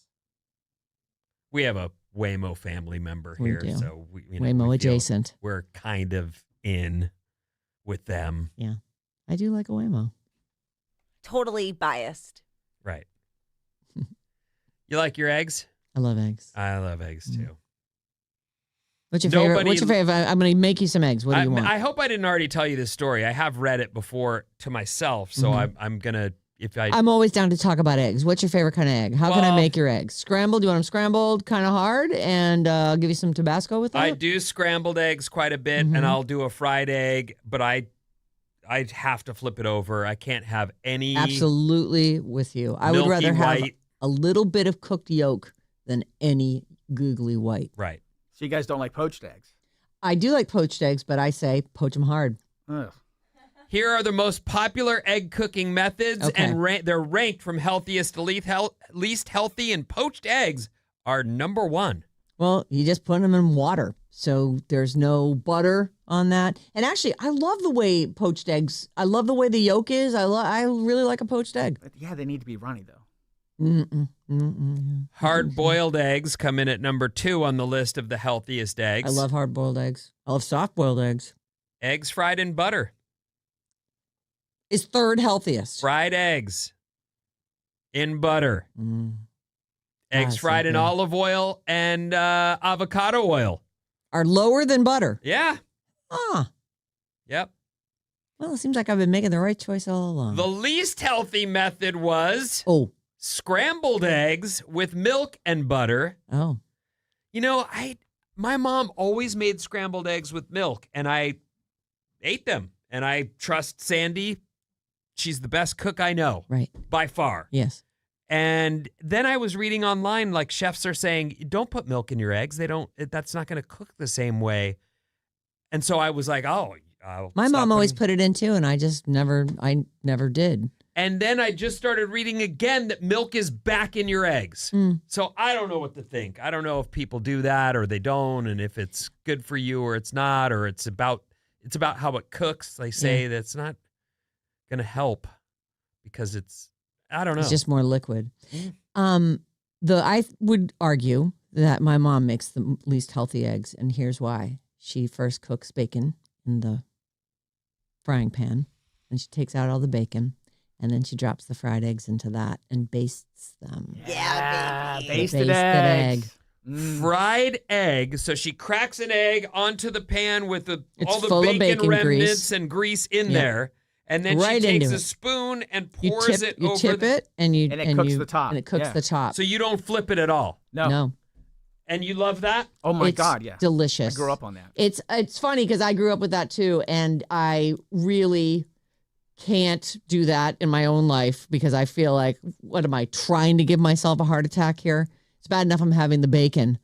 We have a Waymo family member We here. do. So Waymo we feel adjacent. We're kind of in with them. Yeah. I do like a Waymo. Totally biased. Right. You like your eggs? I love eggs. I love eggs too. What's your favorite? What's your favorite? I'm going to make you some eggs. What do you want? I hope I didn't already tell you this story. I have read it before to myself, so I'm gonna I'm always down to talk about eggs. What's your favorite kind of egg? How can I make your eggs? Scrambled? Do you want them scrambled kind of hard? And I'll give you some Tabasco with that? I do scrambled eggs quite a bit, and I'll do a fried egg, but I'd have to flip it over. I can't have any. Absolutely with you. I would rather have a little bit of cooked yolk than any googly white. Right. So you guys don't like poached eggs? I do like poached eggs, but I say poach them hard. Ugh. Here are the most popular egg cooking methods, and they're ranked from healthiest to least healthy, and poached eggs are number one. Well, you just put them in water, so there's no butter on that. And actually, I love the way poached eggs, I love the way the yolk is. I really like a poached egg. But yeah, they need to be runny, though. Hard-boiled eggs come in at number 2 on the list of the healthiest eggs. I love hard-boiled eggs. I love soft-boiled eggs. Eggs fried in butter is third healthiest. Fried eggs in butter. Eggs fried in olive oil and avocado oil are lower than butter. Yeah. Yep. Well, it seems like I've been making the right choice all along. The least healthy method was scrambled eggs with milk and butter. Oh. My mom always made scrambled eggs with milk, and I ate them. And I trust Sandy. She's the best cook I know. Right. By far. Yes. And then I was reading online, like chefs are saying, don't put milk in your eggs. That's not going to cook the same way. And so I was like, my mom always put it in too, and I never did. And then I just started reading again that milk is back in your eggs. So I don't know what to think. I don't know if people do that or they don't, and if it's good for you or it's not, or it's about how it cooks. They say that's not going to help because I don't know. It's just more liquid. I would argue that my mom makes the least healthy eggs, and here's why. She first cooks bacon in the frying pan, and she takes out all the bacon, and then she drops the fried eggs into that and bastes them. Yeah, baby. Basted eggs. Fried egg. So she cracks an egg onto the pan with all the full of bacon remnants grease. And grease in there. And then she takes a spoon and pours it over. You tip it, and it cooks the top. And it cooks the top. So you don't flip it at all. No. And you love that? Oh my God, yeah. Delicious. I grew up on that. It's funny because I grew up with that too, and I really can't do that in my own life because I feel like, what am I trying to give myself a heart attack here? It's bad enough I'm having the bacon.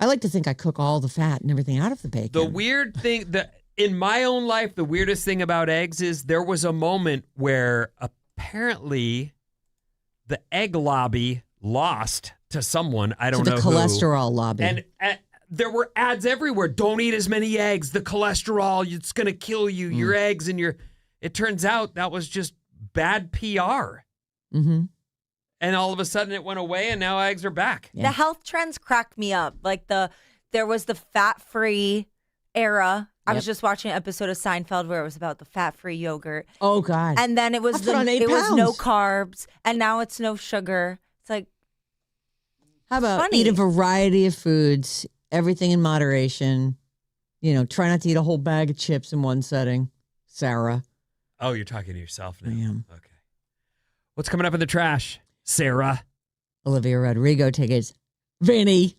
I like to think I cook all the fat and everything out of the bacon. The weird thing in my own life, the weirdest thing about eggs is there was a moment where apparently the egg lobby lost to someone. I don't to know the who. cholesterol lobby. And there were ads everywhere. Don't eat as many eggs. The cholesterol, it's going to kill you. Your eggs and your. It turns out that was just bad PR. Mm-hmm. And all of a sudden it went away and now eggs are back. Yeah. The health trends crack me up. Like there was the fat-free era. I was just watching an episode of Seinfeld where it was about the fat-free yogurt. Oh God. And then it was I put on 8 was no pounds. carbs, and now it's no sugar. It's like, How about funny. eat a variety of foods, everything in moderation. Try not to eat a whole bag of chips in one setting. Sarah. Oh, you're talking to yourself now. I am. Okay. What's coming up in the trash, Sarah? Olivia Rodrigo tickets. Vinny.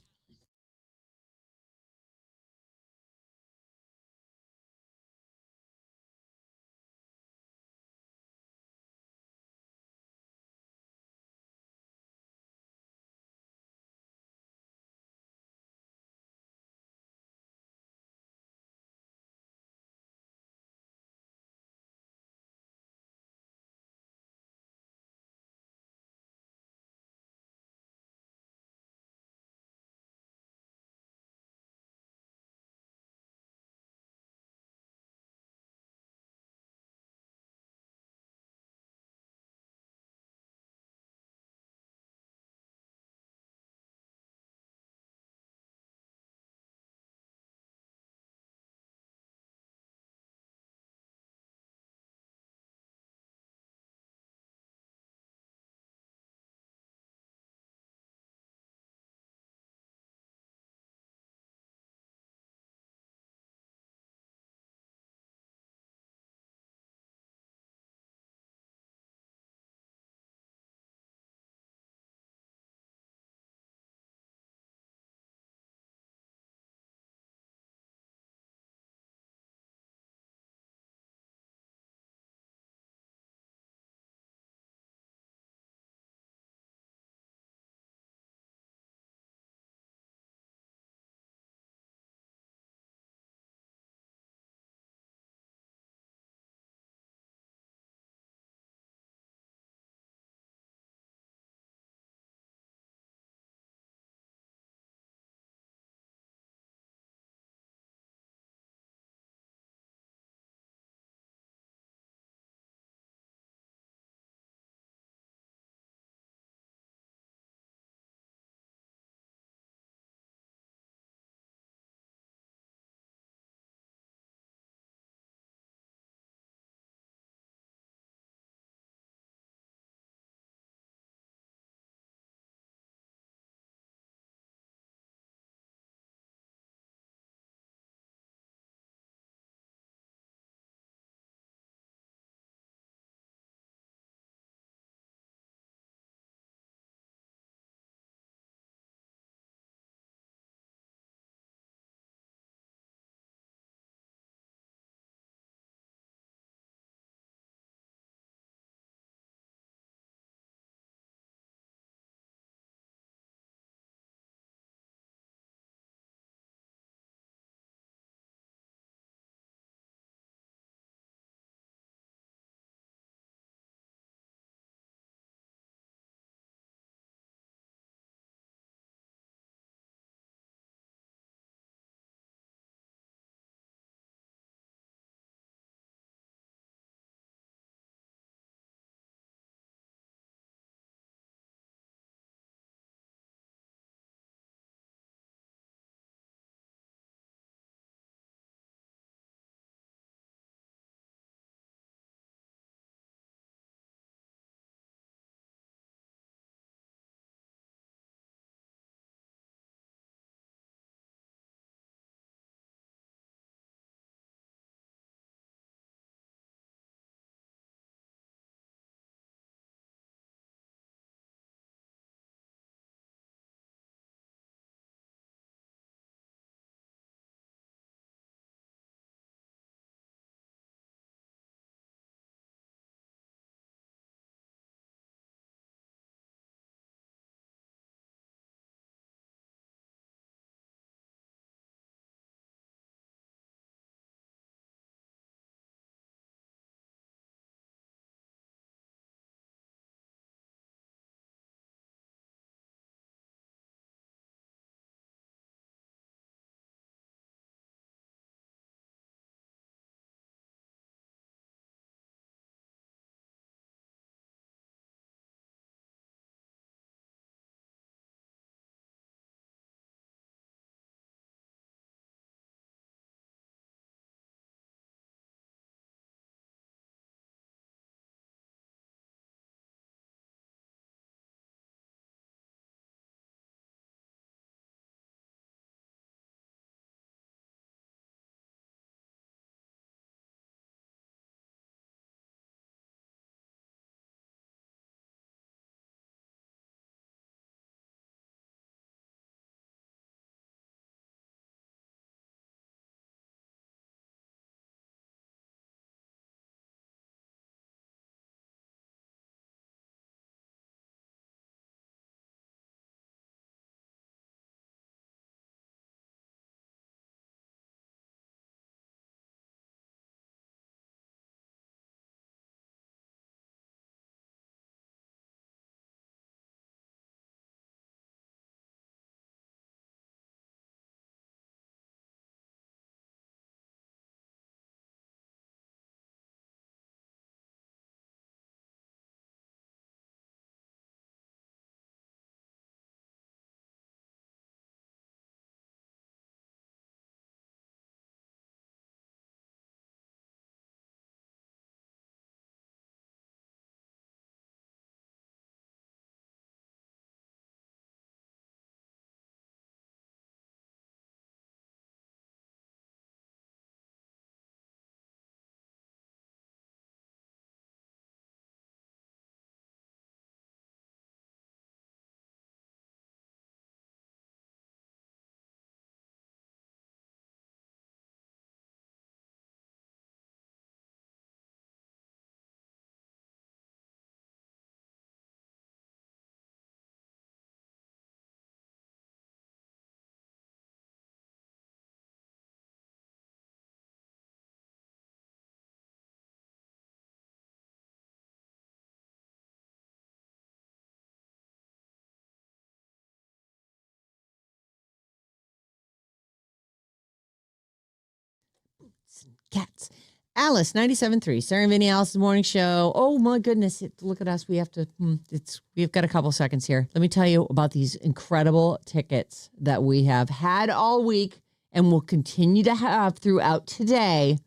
Cats. Alice, 97.3. Sarah Vinnie, Alice's morning show. Oh, my goodness. Look at us. We've got a couple seconds here. Let me tell you about these incredible tickets that we have had all week and will continue to have throughout today.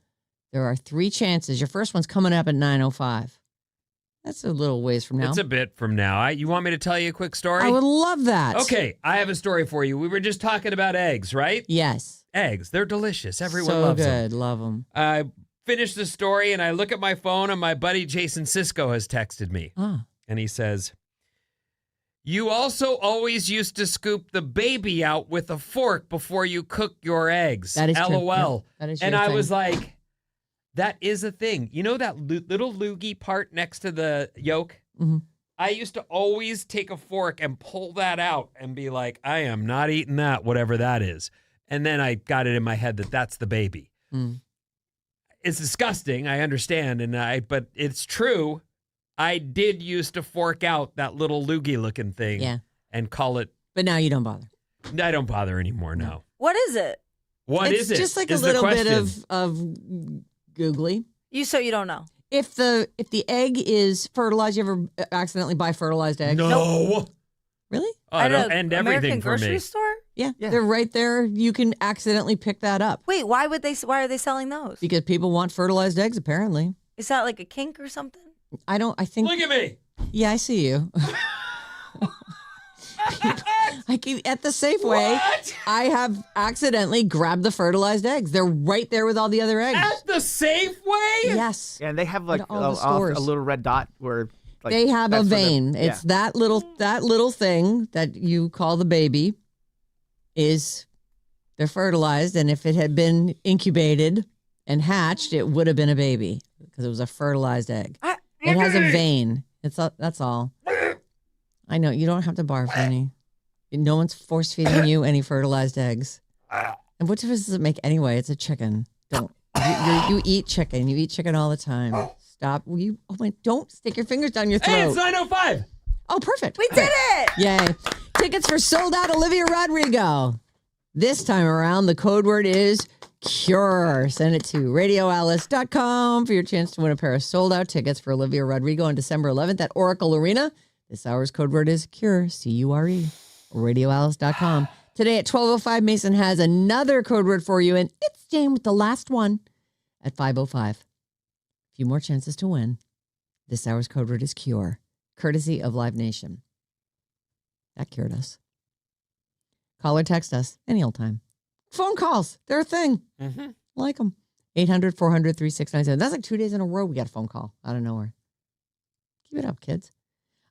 There are 3 chances. Your first one's coming up at 9:05. That's a little ways from now. It's a bit from now. You want me to tell you a quick story? I would love that. Okay, I have a story for you. We were just talking about eggs, right? Yes. Eggs. They're delicious. Everyone so loves good. them. Love them. I finished the story, and I look at my phone, and my buddy Jason Sisko has texted me. And he says, "You also always used to scoop the baby out with a fork before you cook your eggs." That is true. LOL. Yeah, that is and your I thing. was like, that is a thing. You know that little loogie part next to the yolk? Mm-hmm. I used to always take a fork and pull that out and be like, I am not eating that, whatever that is. And then I got it in my head that that's the baby. Mm. It's disgusting, I understand, but it's true. I did used to fork out that little loogie-looking thing and call it. But now you don't bother. I don't bother anymore, no. What is it? What is it? It's just like is a little the bit question. of googly. So you don't know. If the egg is fertilized, you ever accidentally buy fertilized eggs? No. Really? Oh, At don't a end American everything for grocery me. store? Yeah, they're right there. You can accidentally pick that up Wait, why are they selling those? because people want fertilized eggs. Apparently, Is that like a kink or something? I think. Look at me. Yeah, I see you. I keep at the Safeway. What? I have accidentally grabbed the fertilized eggs. They're right there with all the other eggs. At the Safeway? Yes. Yeah, and they have like all the stores. a little red dot where like, They have a that's where vein. the- It's that little thing that you call the baby they're fertilized, and if it had been incubated and hatched, it would have been a baby because it was a fertilized egg. It has a vein. That's all. I know you don't have to barf any. No one's force feeding you any fertilized eggs. And what difference does it make anyway? It's a chicken. Don't you eat chicken? You eat chicken all the time. Stop. Don't stick your fingers down your throat. Hey, it's 9:05. Oh, perfect. We did it! Yay. Tickets for sold out Olivia Rodrigo. This time around, the code word is CURE. Send it to radioalice.com for your chance to win a pair of sold out tickets for Olivia Rodrigo on December 11th at Oracle Arena. This hour's code word is CURE, CURE, radioalice.com. Today at 12:05, Mason has another code word for you, and it's staying with the last one at 5:05. A few more chances to win. This hour's code word is CURE, courtesy of Live Nation. That cured us. Call or text us any old time. Phone calls, they're a thing. Mm-hmm. Like them. 800-400-3697. That's like 2 days in a row we got a phone call out of nowhere. Keep it up, kids.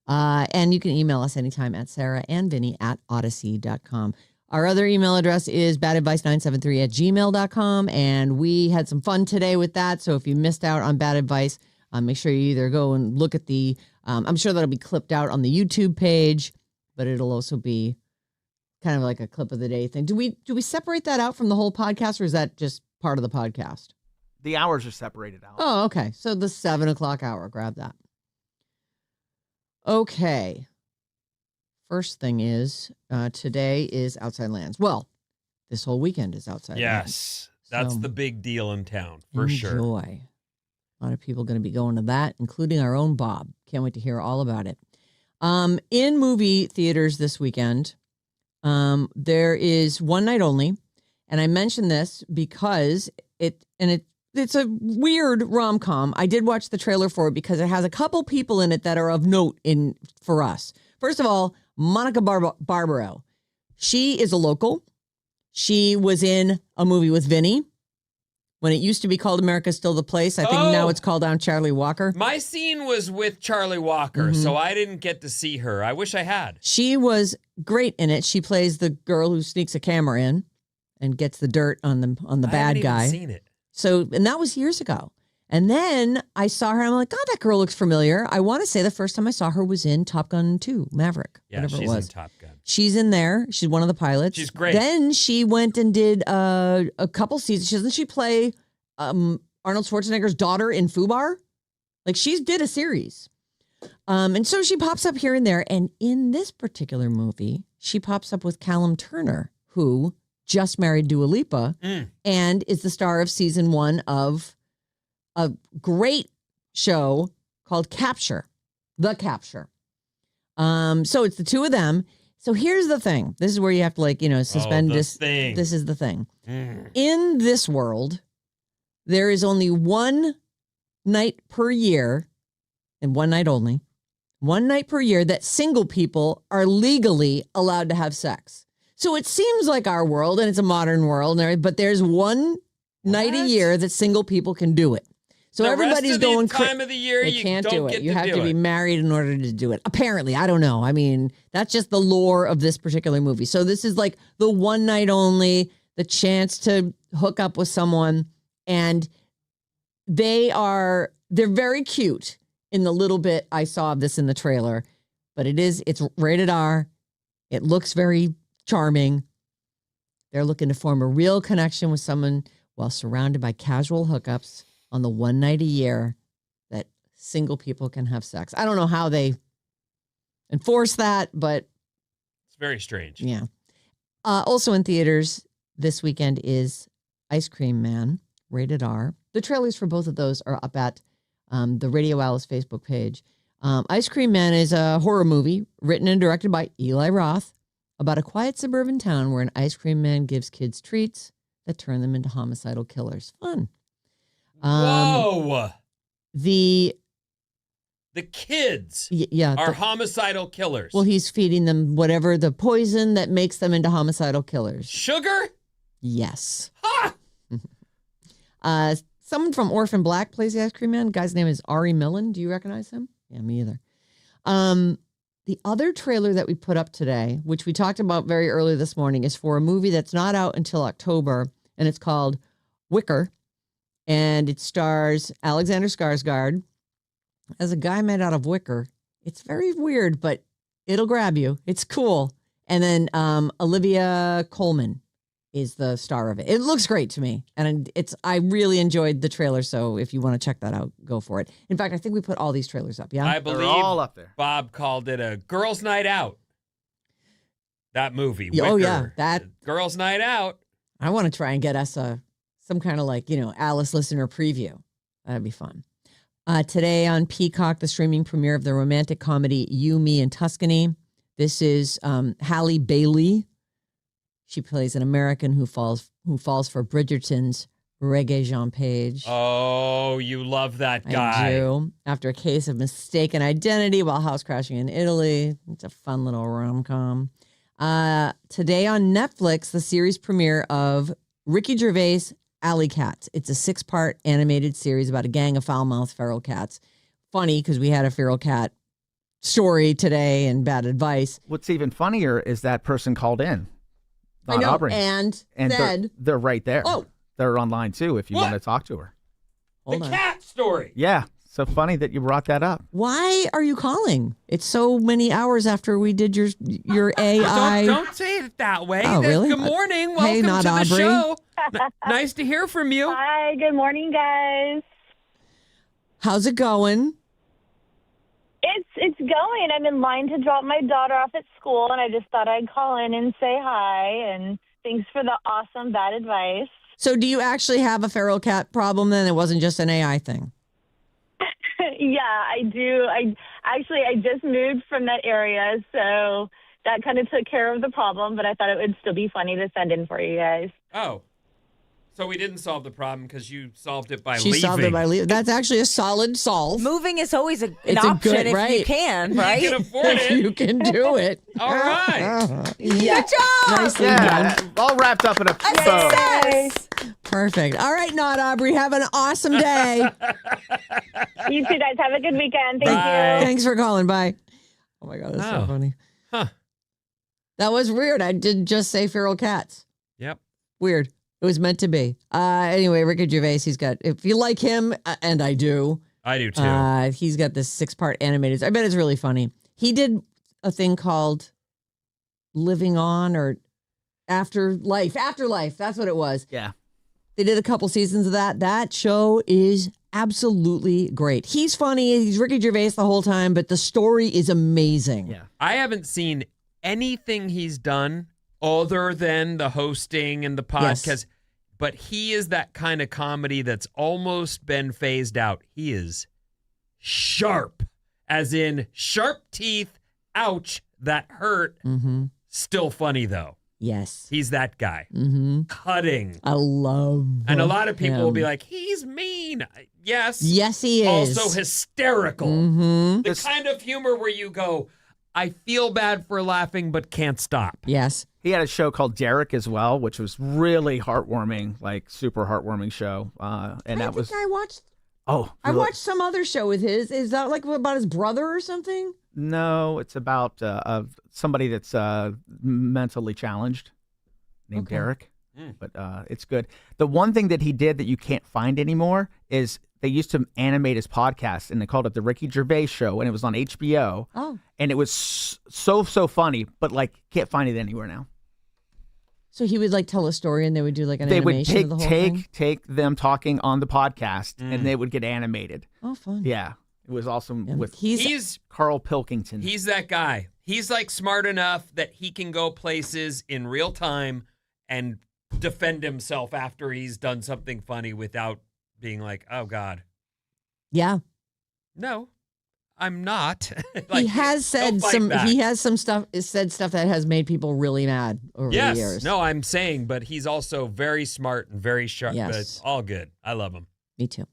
And you can email us anytime at sarahandvinny@odyssey.com. Our other email address is badadvice973@gmail.com. And we had some fun today with that. So if you missed out on bad advice, make sure you either go and look at the, I'm sure that'll be clipped out on the YouTube page, but it'll also be kind of like a clip of the day thing. Do we separate that out from the whole podcast, or is that just part of the podcast? The hours are separated out. Oh, okay. So the 7:00 hour, grab that. Okay. First thing is, today is Outside Lands. Well, this whole weekend is Outside Lands. Yes. That's So, the big deal in town, for sure. Enjoy. A lot of people going to be going to that, including our own Bob. Can't wait to hear all about it. In movie theaters this weekend, there is one night only. And I mention this because it's a weird rom-com. I did watch the trailer for it because it has a couple people in it that are of note for us. First of all, Monica Barbaro. She is a local. She was in a movie with Vinny when it used to be called America's Still the Place. I think now it's called I'm Charlie Walker. My scene was with Charlie Walker, so I didn't get to see her. I wish I had. She was great in it. She plays the girl who sneaks a camera in and gets the dirt on the bad guy. I haven't even seen it. So, and that was years ago. And then I saw her. I'm like, God, that girl looks familiar. I want to say the first time I saw her was in Top Gun 2, Maverick, Yeah, whatever she's it was. in Top Gun. She's in there. She's one of the pilots. She's great. Then she went and did a couple seasons. Doesn't she play Arnold Schwarzenegger's daughter in Fubar? Like, she did a series. And so she pops up here and there. And in this particular movie, she pops up with Callum Turner, who just married Dua Lipa and is the star of season 1 of a great show called Capture, The Capture. So it's the two of them. So here's the thing. This is where you have to suspend thing. This is the thing. In this world, there is only one night per year, and one night only, one night per year that single people are legally allowed to have sex. So it seems like our world, and it's a modern world, but there's one night a year that single people can do it. So the everybody's rest of going the time of the year, they you can't don't do it. get You to have do to be it. married in order to do it. Apparently, I don't know. I mean, that's just the lore of this particular movie. So this is like the one night only, the chance to hook up with someone, and they're very cute in the little bit I saw of this in the trailer, but it's rated R. It looks very charming. They're looking to form a real connection with someone while surrounded by casual hookups on the one night a year that single people can have sex. I don't know how they enforce that, but It's very strange. yeah. Also in theaters this weekend is Ice Cream Man, rated R. The trailers for both of those are up at the Radio Alice Facebook page. Ice Cream Man is a horror movie written and directed by Eli Roth about a quiet suburban town where an ice cream man gives kids treats that turn them into homicidal killers. Fun. Whoa! The kids yeah are homicidal killers. well, he's feeding them whatever the poison that makes them into homicidal killers. Sugar? Yes. Ha! Someone from Orphan Black plays the ice cream man. Guy's name is Ari Millen. Do you recognize him? Yeah, me either. The other trailer that we put up today, which we talked about very early this morning, is for a movie that's not out until October, and it's called Wicker, and it stars Alexander Skarsgård as a guy made out of wicker. It's very weird, but it'll grab you. It's cool. And then Olivia Colman is the star of it. It looks great to me, and I really enjoyed the trailer. So if you want to check that out, go for it. In fact, I think we put all these trailers up. Yeah, I They're believe all up there. Bob called it a girls' night out. That movie. Oh, Wicker. yeah, that Girls' night out. I want to try and get us some kind of Alice listener preview. That'd be fun. Today on Peacock, the streaming premiere of the romantic comedy You, Me, and Tuscany. This is Halle Bailey. She plays an American who falls for Bridgerton's Regé-Jean Page. Oh, you love that guy. I do. After a case of mistaken identity while house crashing in Italy. It's a fun little rom-com. Today on Netflix, the series premiere of Ricky Gervais' Alley Cats. It's a 6-part animated series about a gang of foul-mouthed feral cats. Funny because we had a feral cat story today and bad advice. What's even funnier is that person called in. I know, Aubrey. and said, they're right there. Oh. They're online too if you What? want to talk to her. Hold The on. cat story. Yeah. So funny that you brought that up. Why are you calling? It's so many hours after we did your AI. Don't say it that way. Oh, really? Good morning. Hey, Welcome not to the Aubrey. show. Nice to hear from you. Hi, good morning, guys. How's it going? It's going. I'm in line to drop my daughter off at school, and I just thought I'd call in and say hi, and thanks for the awesome bad advice. So do you actually have a feral cat problem then? It wasn't just an AI thing. Yeah, I do. I just moved from that area, so that kind of took care of the problem, but I thought it would still be funny to send in for you guys. Oh. So we didn't solve the problem because you solved it by She leaving. solved it by leaving. That's actually a solid solve. Moving is always an It's a option good- if right. you can, You right? can afford If it. you can do it. All right. Yeah. Good job. Nicely Yeah. done. All wrapped up in a bow. Success. Perfect. All right, not Aubrey. Have an awesome day. You two guys have a good weekend. Thank Bye. you. Thanks for calling. Bye. Oh my God, that's so Oh. funny. Huh. That was weird. I did just say feral cats. Yep. Weird. It was meant to be. Anyway, Ricky Gervais, if you like him, and I do, I do too. he's got this 6-part animated. I bet it's really funny. He did a thing called Living On or Afterlife. Afterlife. That's what it was. Yeah. They did a couple seasons of that. That show is absolutely great. He's funny. He's Ricky Gervais the whole time, but the story is amazing. Yeah. I haven't seen anything he's done other than the hosting and the podcast. Yes. But he is that kind of comedy that's almost been phased out. He is sharp, as in sharp teeth. Ouch, that hurt. Mm-hmm. Still funny, though. Yes. He's that guy. Mm-hmm. Cutting. I love And a lot of people him. will be like, he's mean. Yes. Yes, he is. Also hysterical. Mm-hmm. The kind of humor where you go, I feel bad for laughing, but can't stop. Yes. He had a show called Derek as well, which was really heartwarming, like super heartwarming show. And I that was think I watched. oh, I really? watched some other show with his. Is that like about his brother or something? No, it's about somebody that's mentally challenged named Okay. Derek. But it's good. The one thing that he did that you can't find anymore is they used to animate his podcast, and they called it The Ricky Gervais Show, and it was on HBO. Oh. And it was so funny, but like can't find it anywhere now. So he would like tell a story, and they would do like an They would animation of the whole thing. take them talking on the podcast, and they would get animated. Oh, fun. Yeah, it was awesome Yeah, with He's Carl Pilkington. He's that guy. He's like smart enough that he can go places in real time and defend himself after he's done something funny without being like, oh God. Yeah. No, I'm not. He has said some. He has some stuff. Said stuff that has made people really mad over the Yes. years. No, I'm saying, but he's also very smart and very sharp. Yes. But it's all good. I love him. Me too.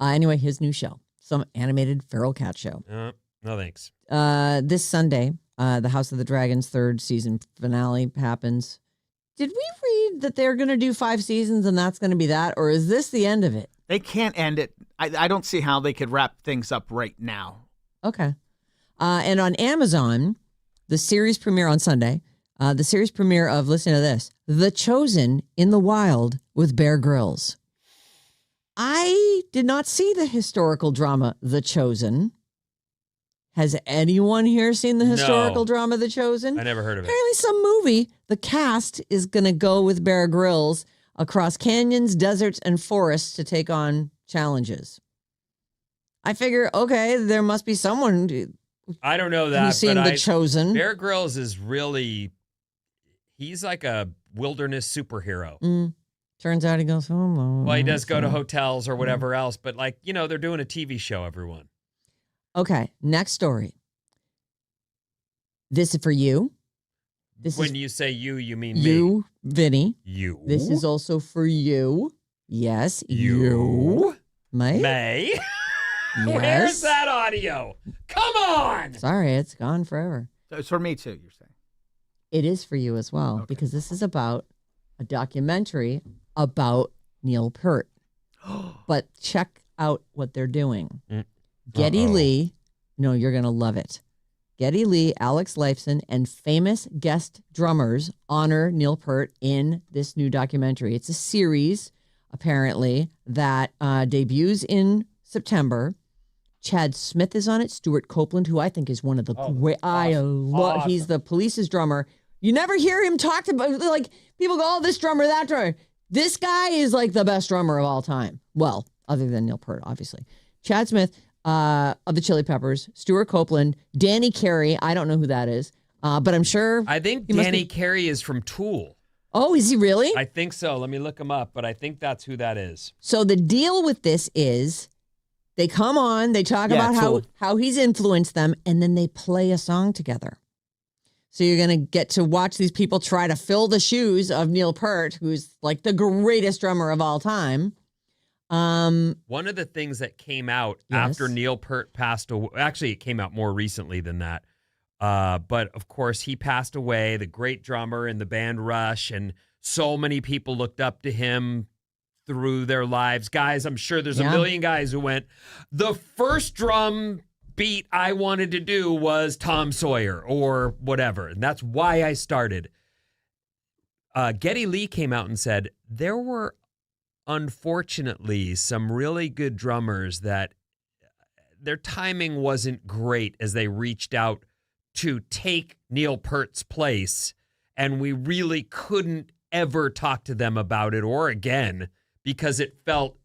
Anyway, his new show, some animated feral cat show. No thanks. This Sunday, the House of the Dragon's third season finale happens. Did we read that they're going to do 5 seasons and that's going to be that, or is this the end of it? They can't end it. I don't see how they could wrap things up right now. Okay. And on Amazon, the series premiere on Sunday, the series premiere of, listen to this, The Chosen in the Wild with Bear Grylls. I did not see the historical drama The Chosen. Has anyone here seen the historical drama The Chosen? I never heard of it. Apparently some movie, the cast is going to go with Bear Grylls across canyons, deserts, and forests to take on challenges. I figure, okay, there must be someone I don't know that. who's seen but The Chosen. Bear Grylls is really, he's like a wilderness superhero. Turns out he goes home. Well, he does go to hotels or whatever else, but like, they're doing a TV show, everyone. Okay, next story. This is for you. When you say you mean me. You, Vinny. You. This is also for you. Yes, You. May. May. Yes. Where's that audio? Come on. Sorry, it's gone forever. So it's for me too, you're saying? It is for you as well, Okay. because this is about a documentary about Neil Peart. But check out what they're doing. Geddy Lee, no, you're going to love it. Geddy Lee, Alex Lifeson, and famous guest drummers honor Neil Peart in this new documentary. It's a series, apparently, that debuts in September. Chad Smith is on it. Stuart Copeland, who I think is one of the great. I love. Awesome. He's the Police's drummer. You never hear him talk about, like, people go, oh, this drummer, that drummer. This guy is like the best drummer of all time. Well, other than Neil Peart, obviously. Chad Smith of the Chili Peppers, Stuart Copeland, Danny Carey. I don't know who that is, but I'm sure. I think he must Danny be- Carey is from Tool. Oh, is he really? I think so. Let me look him up, but I think that's who that is. So the deal with this is they come on, they talk Yeah, about Tool. how he's influenced them, and then they play a song together. So you're going to get to watch these people try to fill the shoes of Neil Peart, who's like the greatest drummer of all time. One of the things that came out Yes. after Neil Peart passed away, actually, it came out more recently than that. But of course, he passed away, the great drummer in the band Rush, and so many people looked up to him through their lives. Guys, I'm sure there's a million guys who went, the first drum beat I wanted to do was Tom Sawyer or whatever. And that's why I started. Geddy Lee came out and said, there were unfortunately some really good drummers that their timing wasn't great as they reached out to take Neil Peart's place, and we really couldn't ever talk to them about it or again because it felt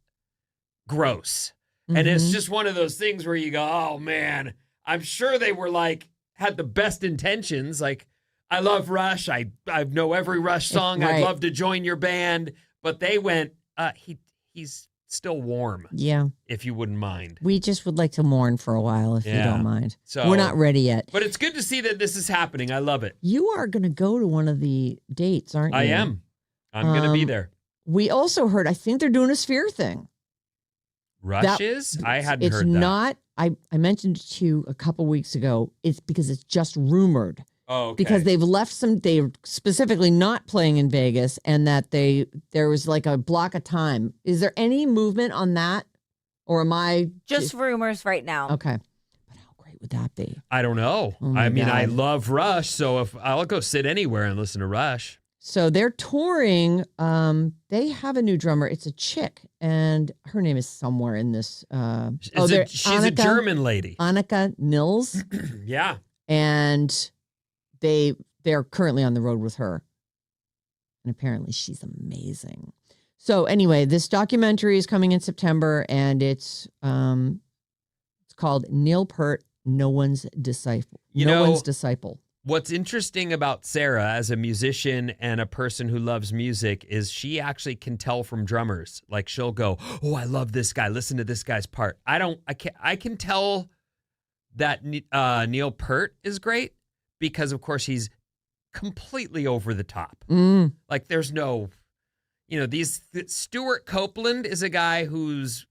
gross. And it's just one of those things where you go, oh man, I'm sure they were like, had the best intentions. Like, I love Rush. I know every Rush song. Right. I'd love to join your band. But they went, he's still warm, Yeah. if you wouldn't mind. We just would like to mourn for a while, if you Yeah. don't mind. So- We're not ready yet. But it's good to see that this is happening. I love it. You are going to go to one of the dates, aren't you? I am. I'm going to be there. We also heard, I think they're doing a Sphere thing. Rush is? I hadn't It's heard that. not, I mentioned it to you a couple weeks ago. It's because it's just rumored. Oh, okay. Because they've left they're specifically not playing in Vegas, and that there was like a block of time. Is there any movement on that? Or am I Just rumors right now. okay? But how great would that be? I don't know. Oh my I mean, I God. love Rush, so if I'll go sit anywhere and listen to Rush. So they're touring. They have a new drummer. It's a chick, and her name is somewhere in this. She's a German lady. Annika Nils, Yeah. and they're currently on the road with her, and apparently she's amazing. So anyway, this documentary is coming in September, and it's called Neil Peart, No One's Disciple. No One's Disciple. What's interesting about Sarah as a musician and a person who loves music is she actually can tell from drummers. Like she'll go, "Oh, I love this guy. Listen to this guy's part." I can tell that Neil Peart is great because of course he's completely over the top. Like there's no, Stuart Copeland is a guy who's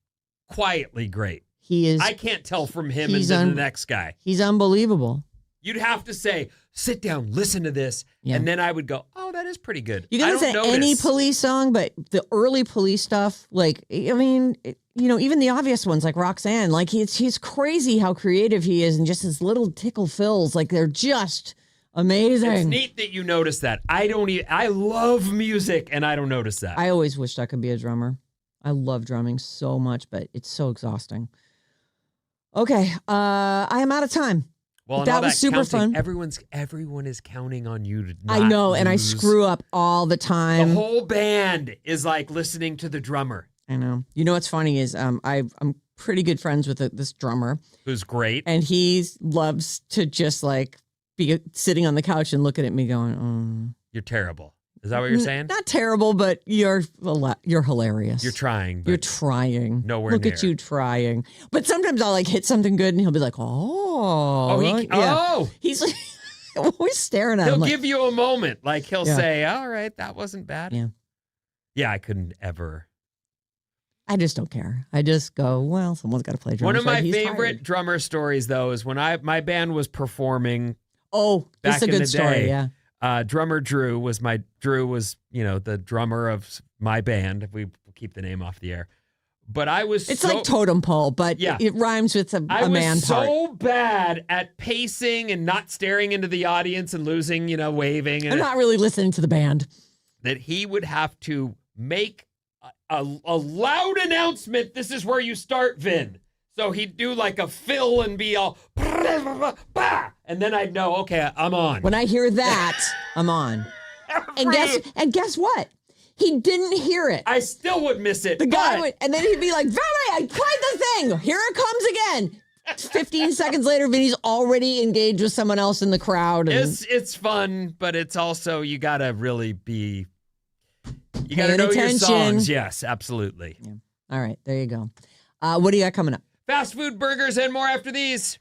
quietly great. He is. I can't tell from him and he's then the next guy. He's unbelievable. You'd have to say, sit down, listen to this. Yeah. And then I would go, oh, that is pretty good. You can listen to any Police song, but the early Police stuff, like, I mean, even the obvious ones like Roxanne, like he's crazy how creative he is, and just his little tickle fills, like they're just amazing. It's neat that you notice that. I love music and I don't notice that. I always wished I could be a drummer. I love drumming so much, but it's so exhausting. Okay, I am out of time. Well, and that all was super counting, fun. Everyone is counting on you to not I know, and I lose. screw up all the time. The whole band is like listening to the drummer. I know. You know what's funny is I'm pretty good friends with this drummer. Who's great. And he loves to just like be sitting on the couch and looking at me going, oh. You're terrible. Is that what you're saying? Not terrible, but you're hilarious. You're trying. You're trying. Nowhere Look near. at you trying. But sometimes I'll like hit something good and he'll be like, oh. He's like, always staring at He'll him. give you a moment. Like he'll Yeah. say, all right, that wasn't bad. Yeah. Yeah, I couldn't ever. I just don't care. I just go, well, someone's got to play drums. One of my right? He's favorite tired. drummer stories, though, is when my band was performing. Oh, back that's a in good the story. day. Yeah. Drummer Drew was the drummer of my band. We will keep the name off the air. But I was It's like totem pole, but Yeah. it rhymes with a I man was part. so bad at pacing and not staring into the audience and losing, waving, I'm and not really listening to the band. that he would have to make a loud announcement. This is where you start, Vin. So he'd do like a fill and be all, bah, and then I'd know, okay, I'm on. When I hear that, I'm on. And guess what? He didn't hear it. I still would miss it. The guy but would, and then he'd be like, Vinny, I played the thing. Here it comes again. 15 seconds later, Vinny's already engaged with someone else in the crowd. And it's fun, but it's also, you gotta really be, you Paying gotta know your attention. songs. Yes, absolutely. Yeah. All right, there you go. What do you got coming up? Fast food, burgers, and more after these.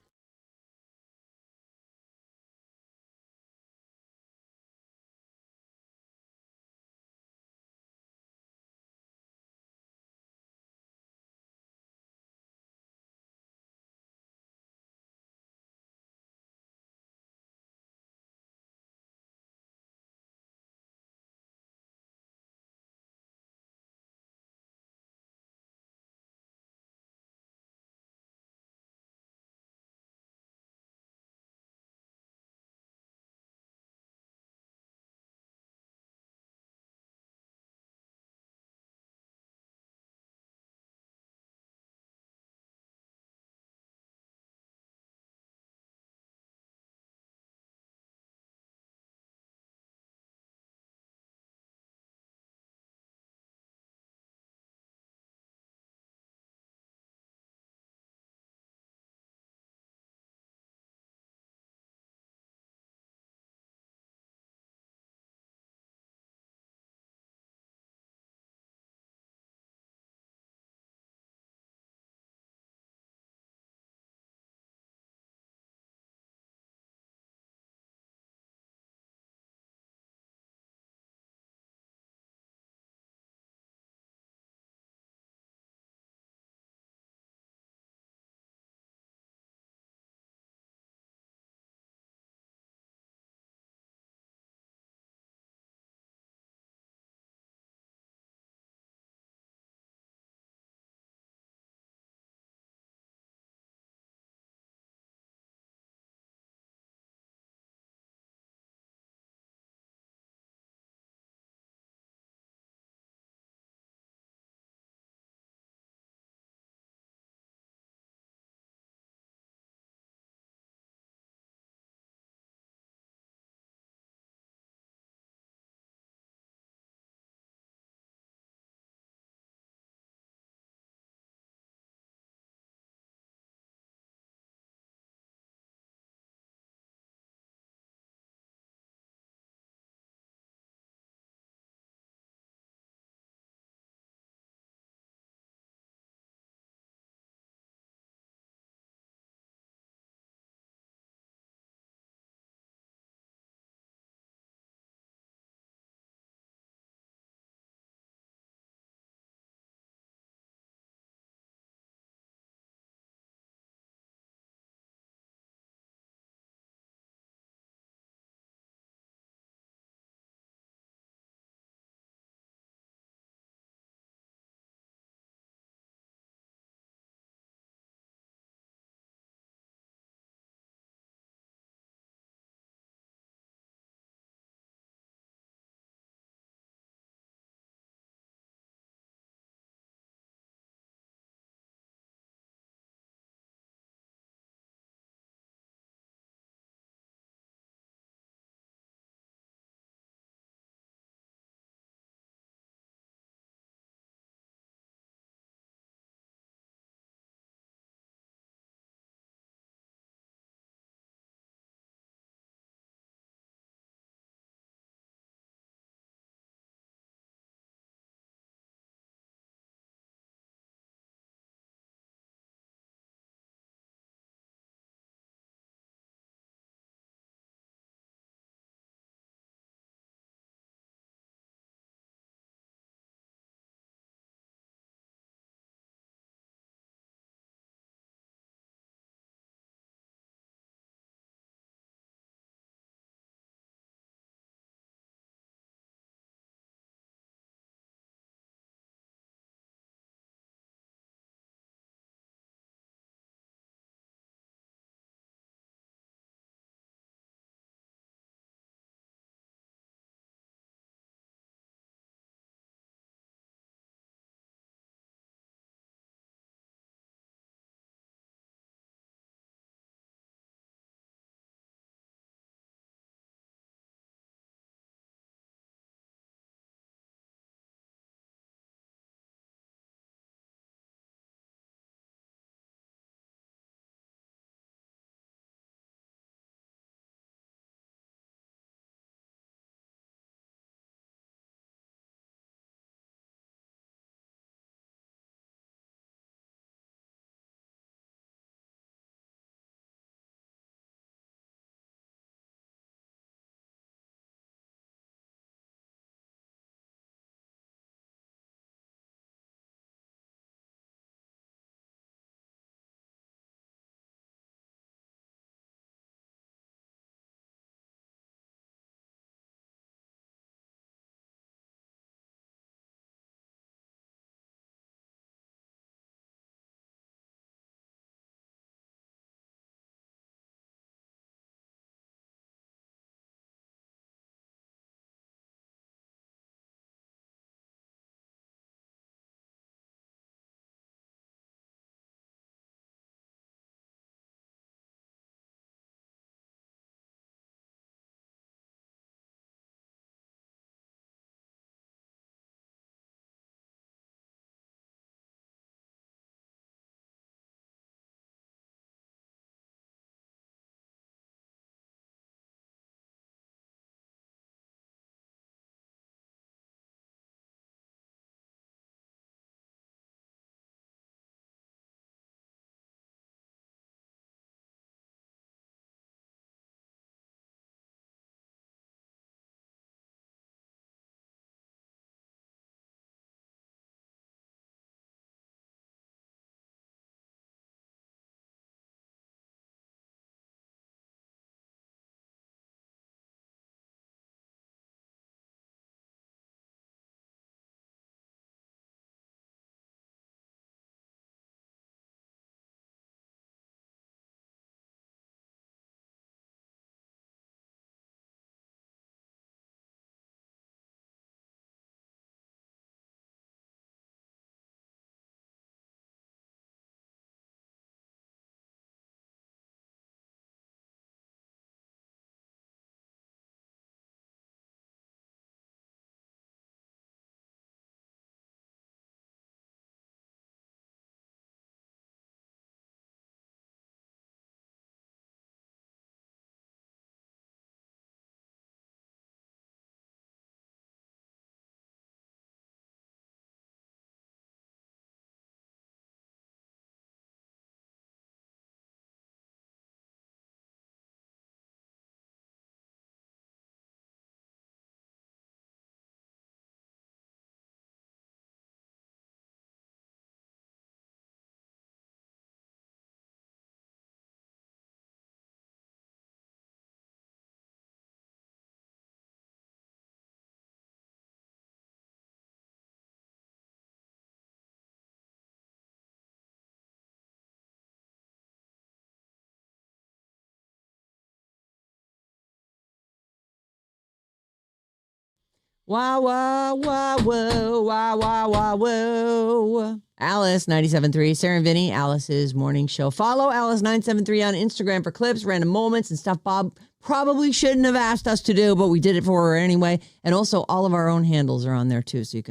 Wah, wah, wah, whoa, wah, wah, wah, whoa. Alice, 97.3, Sarah Vinnie, Alice's morning show. Follow Alice973 on Instagram for clips, random moments, and stuff Bob probably shouldn't have asked us to do, but we did it for her anyway. And also, all of our own handles are on there, too. So if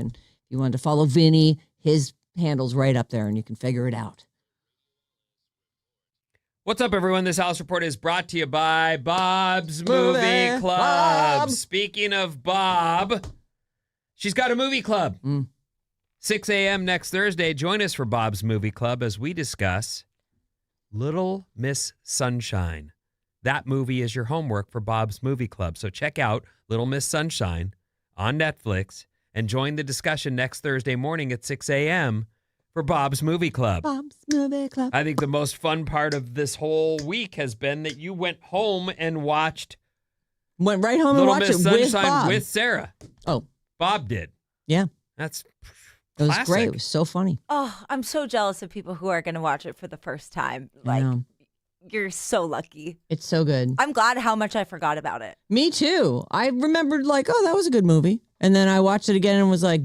you want to follow Vinny, his handle's right up there, and you can figure it out. What's up, everyone? This Alice Report is brought to you by Bob's Movie Club. Bob. Speaking of Bob, she's got a movie club. 6 a.m. next Thursday. Join us for Bob's Movie Club as we discuss Little Miss Sunshine. That movie is your homework for Bob's Movie Club. So check out Little Miss Sunshine on Netflix and join the discussion next Thursday morning at 6 a.m. for Bob's Movie Club. Bob's Movie Club. I think the most fun part of this whole week has been that you went home and watched Went right home Little and watched Miss it with Sunshine Bob. with Sarah. Oh, Bob did. yeah. That's It was classic. great. It was so funny. Oh, I'm so jealous of people who are going to watch it for the first time. I Like, know. you're so lucky. It's so good. I'm glad how much I forgot about it. Me too. I remembered like, oh, that was a good movie. And then I watched it again and was like,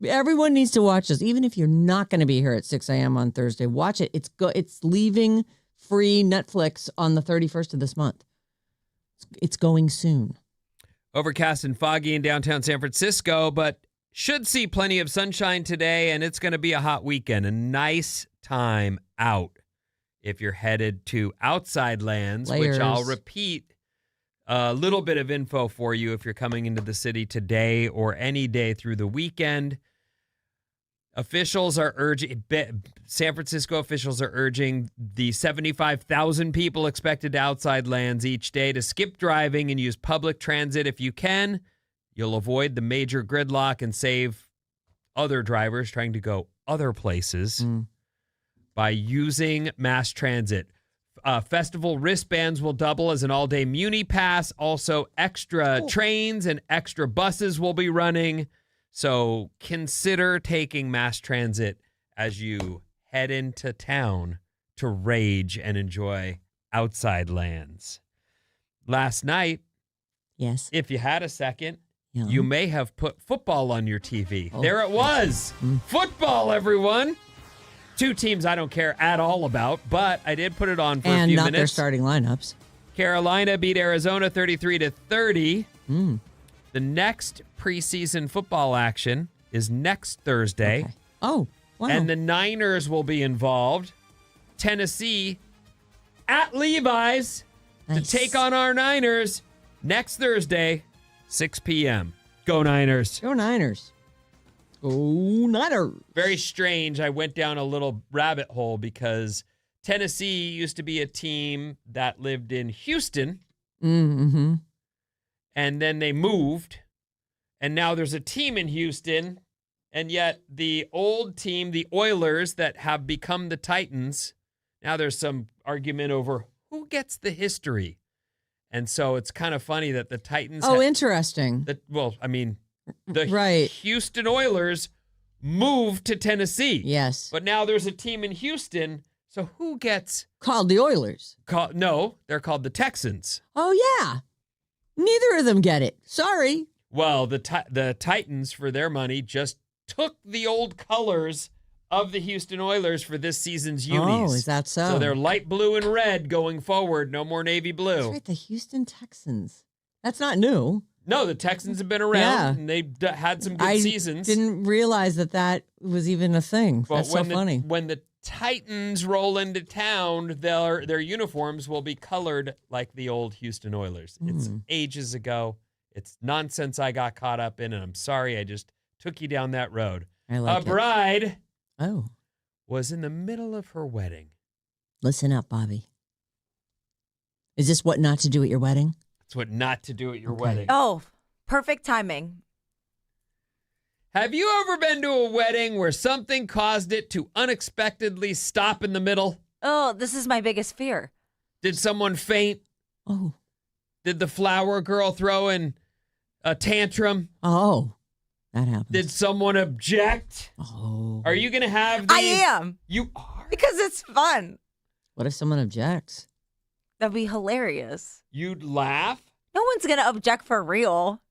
everyone needs to watch this. Even if you're not going to be here at 6 a.m. on Thursday, watch it. It's leaving free Netflix on the 31st of this month. It's going soon. Overcast and foggy in downtown San Francisco, but should see plenty of sunshine today, and it's going to be a hot weekend. A nice time out if you're headed to Outside Lands, which I'll Layers. repeat a little bit of info for you if you're coming into the city today or any day through the weekend. Officials are urging, San Francisco officials are urging the 75,000 people expected to Outside Lands each day to skip driving and use public transit if you can. You'll avoid the major gridlock and save other drivers trying to go other places by using mass transit. Festival wristbands will double as an all-day Muni Pass. Also, extra trains and extra buses will be running. So consider taking mass transit as you head into town to rage and enjoy Outside Lands. Last night, Yes. if you had a second, Yeah. you may have put football on your TV. Oh, There it was. Football, everyone. Two teams I don't care at all about, but I did put it on for a And few not their minutes. starting lineups. Carolina beat Arizona 33-30. The next preseason football action is next Thursday, Okay. Oh, wow. and the Niners will be involved. Tennessee at Levi's Nice. to take on our Niners next Thursday, 6 p.m. Go Niners. Go Niners. Go Niners. Very strange. I went down a little rabbit hole because Tennessee used to be a team that lived in Houston, Mm-hmm. and then they moved, and now there's a team in Houston, and yet the old team, the Oilers, that have become the Titans, now there's some argument over who gets the history. And so it's kind of funny that the Titans Oh, interesting. the Right. Houston Oilers moved to Tennessee. Yes. But now there's a team in Houston, so who gets Called the Oilers. called? No, they're called the Texans. Oh, yeah. Neither of them get it. Sorry. Well, the Titans, for their money, just took the old colors of the Houston Oilers for this season's unis. Oh, is that so? So they're light blue and red going forward. No more navy blue. That's right, the Houston Texans. That's not new. No, the Texans have been around, Yeah. and they've had some good I seasons. didn't realize that was even a thing. But That's so funny. When the Titans roll into town, their uniforms will be colored like the old Houston Oilers. It's ages ago. It's nonsense I got caught up in, and I'm sorry I just took you down that road. I like A bride Oh, was in the middle of her wedding. listen up, Bobby. Is this what not to do at your wedding? That's what not to do at your Okay. wedding. Oh, perfect timing. Have you ever been to a wedding where something caused it to unexpectedly stop in the middle? Oh, this is my biggest fear. Did someone faint? Oh, Did the flower girl throw in a tantrum? oh, that happens. Did someone object? Oh, Are you going to have the... I am, You are? because it's fun. what if someone objects? That'd be hilarious. You'd laugh? No one's going to object for real.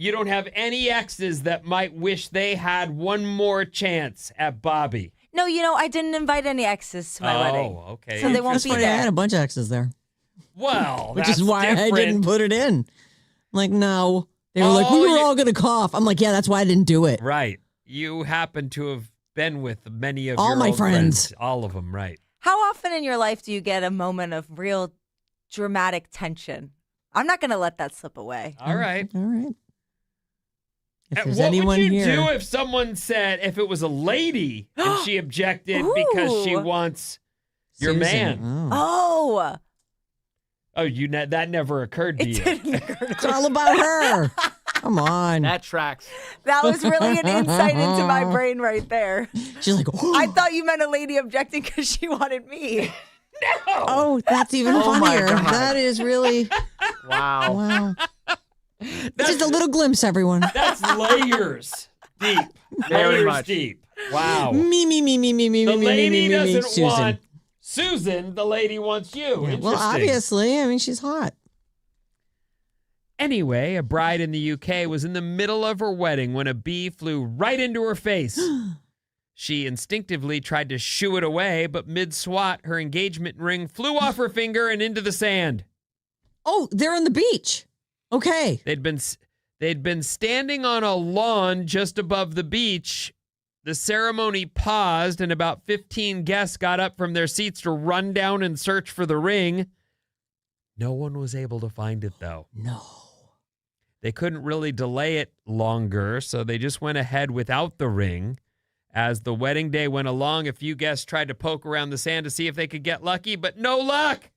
You don't have any exes that might wish they had one more chance at Bobby. No, I didn't invite any exes to my wedding. Oh, okay. So they won't be I had there. a bunch of exes there, Well, which that's is why I different. didn't put it in. I'm like, no. They were like, we were all going to cough. I'm like, yeah, that's why I didn't do it. Right. You happen to have been with many of All your my old friends. All of them, right. How often in your life do you get a moment of real dramatic tension? I'm not going to let that slip away. All right. All right. If there's What anyone would you here, do if someone said, if it was a lady and she objected because she Ooh. wants your Susan. man? Oh. Oh, that never occurred to It you. didn't occur to It's all about her. Come on. That tracks. That was really an insight into my brain right there. She's like, I thought you meant a lady objecting because she wanted me. oh, that's even Oh my funnier. God. That is really, Wow. wow. It's just a little glimpse, everyone. That's layers deep. Very Layers much. deep. Wow. Me. The lady doesn't Susan. want Susan. The lady wants you. Yeah, Interesting. well, obviously, I mean, she's hot. Anyway, a bride in the UK was in the middle of her wedding when a bee flew right into her face. She instinctively tried to shoo it away, but mid-swat, her engagement ring flew off her finger and into the sand. Oh, they're on the beach. Okay. They'd been standing on a lawn just above the beach. The ceremony paused, and about 15 guests got up from their seats to run down and search for the ring. No one was able to find it, though. No. They couldn't really delay it longer, so they just went ahead without the ring. As the wedding day went along, a few guests tried to poke around the sand to see if they could get lucky, but no luck.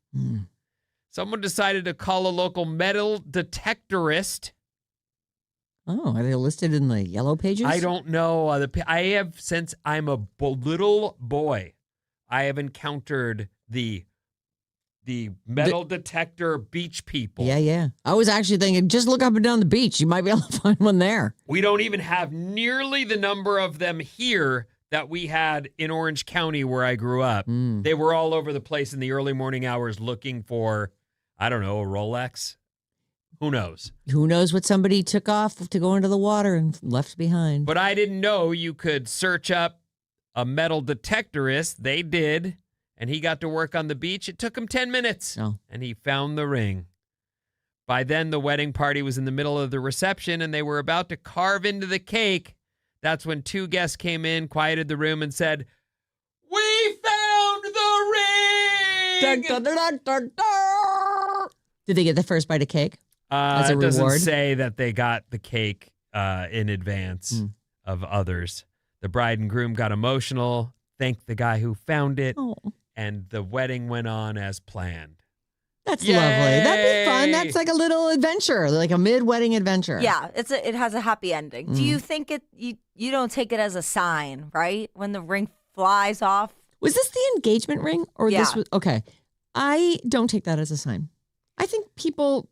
Someone decided to call a local metal detectorist. Oh, are they listed in the yellow pages? I don't know. I have, since I'm a little boy, I have encountered the metal detector beach people. Yeah. I was actually thinking, just look up and down the beach. You might be able to find one there. We don't even have nearly the number of them here that we had in Orange County where I grew up. They were all over the place in the early morning hours looking for, I don't know, a Rolex. Who knows? Who knows what somebody took off to go into the water and left behind. But I didn't know you could search up a metal detectorist. They did. And he got to work on the beach. It took him 10 minutes. Oh. And he found the ring. By then, the wedding party was in the middle of the reception, and they were about to carve into the cake. That's when two guests came in, quieted the room, and said, "We found the ring!" Dun, dun, dun, dun, dun, dun. Did they get the first bite of cake? As a It doesn't reward? say that they got the cake in advance of others. The bride and groom got emotional, thanked the guy who found it, Oh, and the wedding went on as planned. that's Yay! lovely. That'd be fun. That's like a little adventure, like a mid-wedding adventure. Yeah, it has a happy ending. Do you think you don't take it as a sign, right? When the ring flies off. Was this the engagement ring? Or this Yeah. was okay. I don't take that as a sign. I think people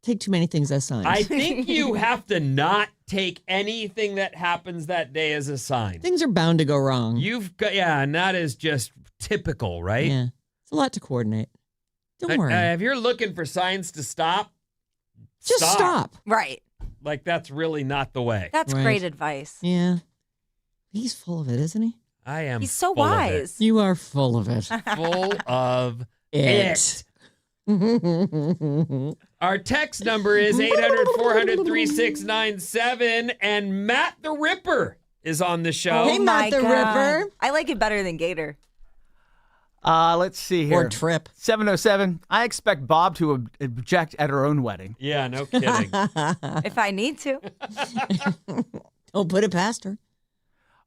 take too many things as signs. I think you have to not take anything that happens that day as a sign. Things are bound to go wrong. You've got, and that is just typical, right? Yeah. It's a lot to coordinate. Don't worry. If you're looking for signs to stop, Just stop. Right. Like, that's really not the way. That's Right. great advice. Yeah. He's full of it, isn't he? I am. He's so full of it. wise. You are full of it. Full of it. Our text number is 800-400-3697, and Matt the Ripper is on the show. Hey, Matt the Ripper. I like it better than Gator. Let's see here. Or Trip. 707. I expect Bob to object at her own wedding. Yeah, no kidding. If I need to. Don't put it past her.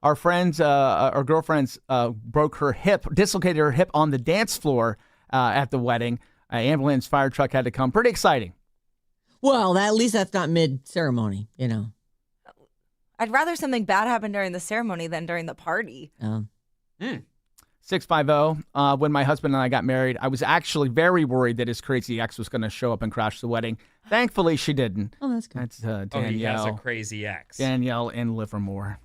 Our friends, our girlfriends, broke her hip, dislocated her hip on the dance floor at the wedding. Ambulance, fire truck had to come. Pretty exciting. Well, at least that's not mid-ceremony, you know. I'd rather something bad happen during the ceremony than during the party. 650. When my husband and I got married, I was actually very worried that his crazy ex was going to show up and crash the wedding. Thankfully, she didn't. Oh, that's good. That's Oh, Danielle. he has a crazy ex. Danielle in Livermore.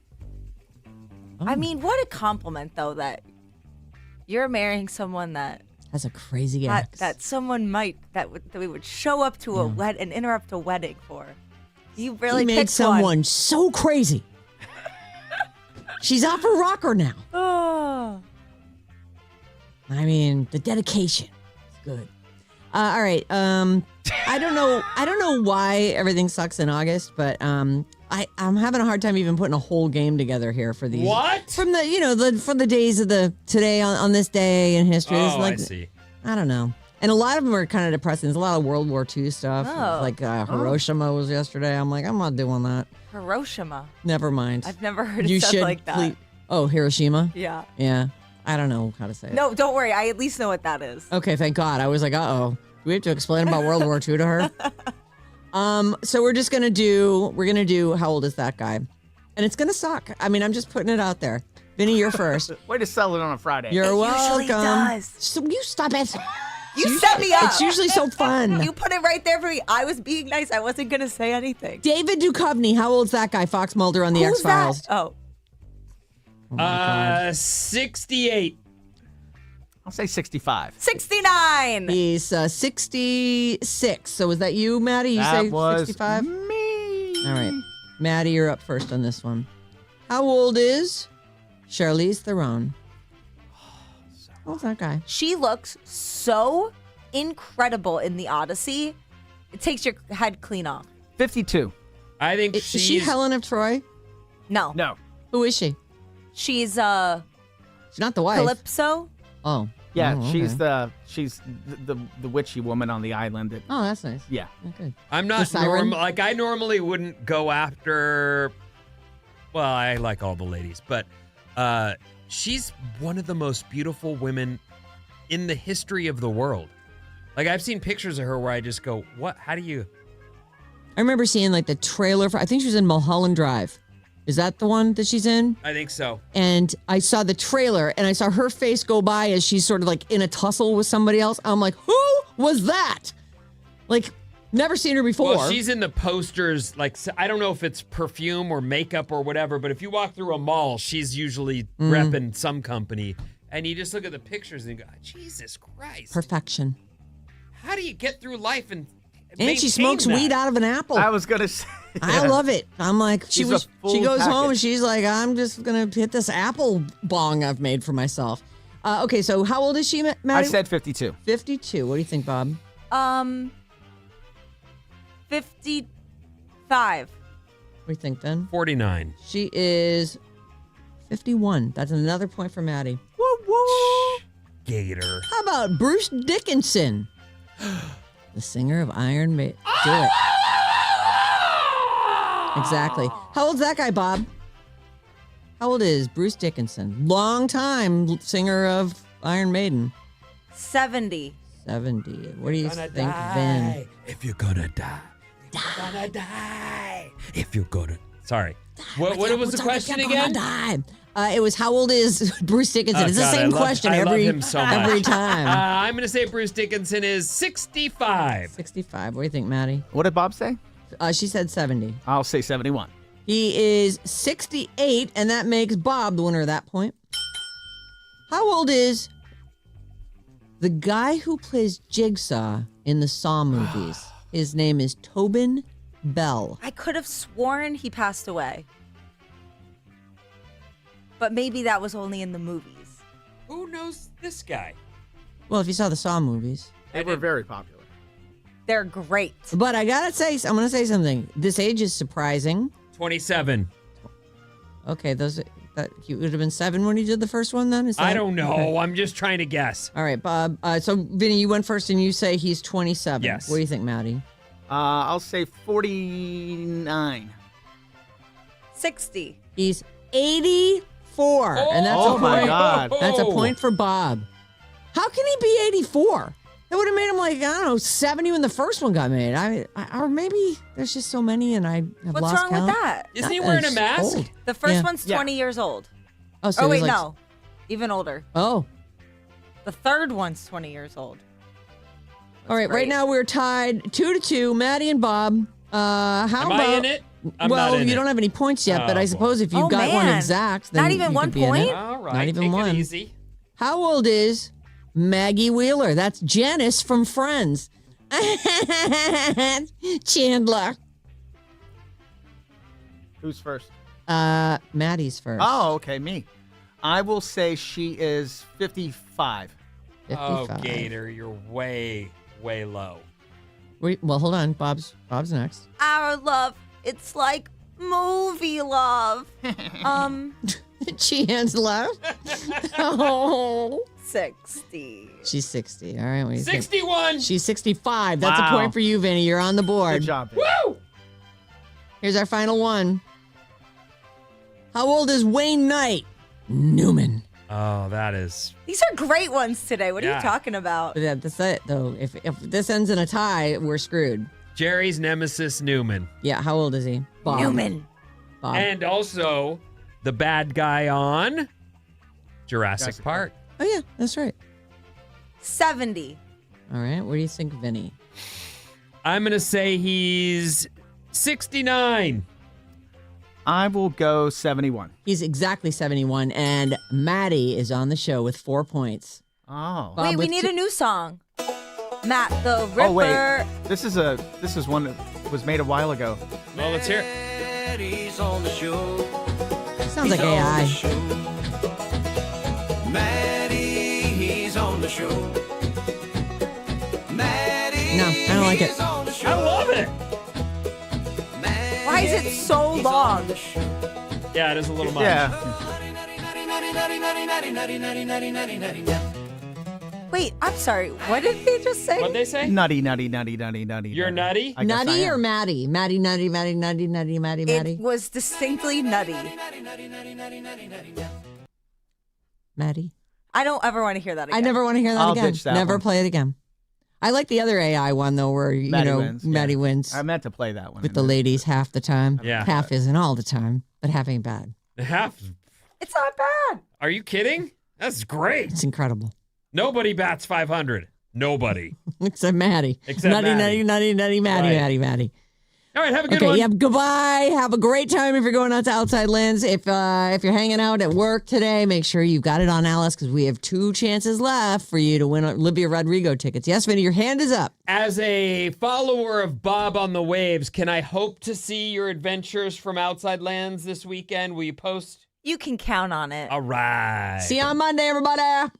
I mean, what a compliment, though, that you're marrying someone that That's a crazy ex. that someone might that we would show up to a and interrupt a wedding for. You really he made picked someone one. so crazy. She's off her rocker now. Oh. I mean, the dedication is good. All right. I don't know why everything sucks in August, but I'm having a hard time even putting a whole game together here for these. What? From the days of the today on this day in history. It's Oh, like, I see. I don't know. And a lot of them are kind of depressing. There's a lot of World War II stuff. Oh. Like Hiroshima was yesterday. I'm like, I'm not doing that. Hiroshima. Never mind. I've never heard it said like that. Oh, Hiroshima? Yeah. Yeah. I don't know how to say it. No, don't worry. I at least know what that is. Okay, thank God. I was like, uh-oh. Do we have to explain about World War II to her? So we're gonna do How Old Is That Guy? And it's gonna suck. I mean, I'm just putting it out there. Vinny, you're first. Way to sell it on a Friday. You're welcome. usually does. So you stop it. You set me up. It's usually so fun. You put it right there for me. I was being nice. I wasn't going to say anything. David Duchovny, how old's that guy? Fox Mulder on the Who's X-Files. that? Oh. Oh my God. 68. I'll say 65. 69. He's 66. So was that you, Maddie? You That say was 65? me. All right. Maddie, you're up first on this one. How old is Charlize Theron? How old's that guy? She looks so incredible in The Odyssey. It takes your head clean off. 52. I think Is she Helen of Troy? No. No. Who is she? She's She's not the wife. Calypso. Oh. Yeah, Oh, she's okay. the witchy woman on the island. That, Oh, that's nice. yeah. Okay. I'm The not siren? normal. Like I normally wouldn't go after. Well, I like all the ladies, but she's one of the most beautiful women in the history of the world. Like I've seen pictures of her where I just go, "What? How do you?" I remember seeing like the trailer for, I think she was in Mulholland Drive. Is that the one that she's in? I think so. And I saw the trailer and I saw her face go by as she's sort of like in a tussle with somebody else. I'm like, who was that? Like, never seen her before. Well, she's in the posters. Like I don't know if it's perfume or makeup or whatever, but if you walk through a mall, she's usually repping some company. And you just look at the pictures and you go, Jesus Christ. Perfection. How do you get through life and And she maintain smokes that? weed out of an apple. I was going to say. I love it. I'm like, she She's a full goes home and package. she's like, I'm just going to hit this apple bong I've made for myself. Okay, so how old is she, Maddie? I said 52. 52. What do you think, Bob? 55. What do you think, then? 49. She is 51. That's another point for Maddie. Woo, woo. Gator. How about Bruce Dickinson? The singer of Iron Maiden. Do it. Exactly. How old's that guy, Bob? How old is Bruce Dickinson? Long time singer of Iron Maiden. 70. 70. What do you Gonna think, die. Vin? If you're gonna die. You're gonna die. If you're gonna. Sorry. What was the question again? It was how old is Bruce Dickinson? Oh, it's the God, same question I love every him so much. every time. I'm going to say Bruce Dickinson is 65. 65. What do you think, Maddie? What did Bob say? She said 70. I'll say 71. He is 68, and that makes Bob the winner of that point. How old is the guy who plays Jigsaw in the Saw movies? His name is Tobin Bell. I could have sworn he passed away. But maybe that was only in the movies. Who knows this guy? Well, if you saw the Saw movies. They were very popular. They're great. But I gotta say, I'm gonna say something. This age is surprising. 27. Okay, that you would have been 7 when you did the first one. Then I don't know. Okay. I'm just trying to guess. All right, Bob. So Vinny, you went first, and you say he's 27. Yes. What do you think, Maddie? I'll say 49. 60. He's 84, and that's Oh a my point. God. That's a point for Bob. How can he be 84? That would have made him like, I don't know, 70 when the first one got made. Or maybe there's just so many, and I have What's lost wrong count. with that? Isn't he That wearing a is mask? old. The first Yeah. one's 20 years old. Oh, so Oh, he's wait, like, no. Even older. Oh, The third one's 20 years old. all right. Right great. now we're tied 2-2. Maddie and Bob. How Am about? I in it? I'm well, not in you it. don't have any points yet, but Oh, I boy. suppose if you Oh, got one man. exact, then Not even you one could be in it. point? All right. Not even take one. It easy. How old is Maggie Wheeler? That's Janice from Friends. Chandler. Who's first? Maddie's first. Oh, okay, me. I will say she is 55. 55. Oh, Gator, you're way, way low. Well, hold on. Bob's next. Our love, it's like movie love. She hands left. Oh. 60. She's 60. All right. What do you think? 61. She's 65. That's Wow. a point for you, Vinny. You're on the board. Good job, baby. Woo! Here's our final one. How old is Wayne Knight? Newman. Oh, that is. These are great ones today. What are Yeah. you talking about? But that's it, though. If this ends in a tie, we're screwed. Jerry's nemesis, Newman. Yeah. How old is he? Bob. Newman. Bob. And also the bad guy on Jurassic Park. Oh, yeah. That's right. 70. All right. What do you think, Vinny? I'm going to say he's 69. I will go 71. He's exactly 71. And Maddie is on the show with 4 points. Oh. Bob Wait, we with need two- a new song. Matt the Ripper. Oh, wait. This is one that was made a while ago. Well, let's hear it. Sounds like AI. No, I don't like it. I love it. Why is it so long? Yeah, it is a little much. Yeah. Wait, I'm sorry. What did they just say? What'd they say? Nutty. You're nutty? I guess I Nutty am. or Maddie? Maddie, Nutty, Maddie, Nutty, Nutty, Maddie, Maddie. It was distinctly nutty. Maddie. I don't ever want to hear that again. I never want to hear that I'll again. ditch that Never one. play it again. I like the other AI one, though, where, Maddie wins, yeah. Maddie wins I meant to play that one. with the ladies half the time. Yeah. Half isn't all the time, but half ain't bad. Half. It's not bad. Are you kidding? That's great. It's incredible. Nobody bats 500. Nobody. Except Maddie. Except Nutty, Maddie. Nutty, Nutty, Maddie, Right. Maddie, Maddie. All right, have a good Okay, one. yep, goodbye. Have a great time if you're going out to Outside Lands. If you're hanging out at work today, make sure you've got it on Alice because we have 2 chances left for you to win Olivia Rodrigo tickets. Yes, Vinny, your hand is up. As a follower of Bob on the Waves, can I hope to see your adventures from Outside Lands this weekend? Will you post? You can count on it. All right. See you on Monday, everybody.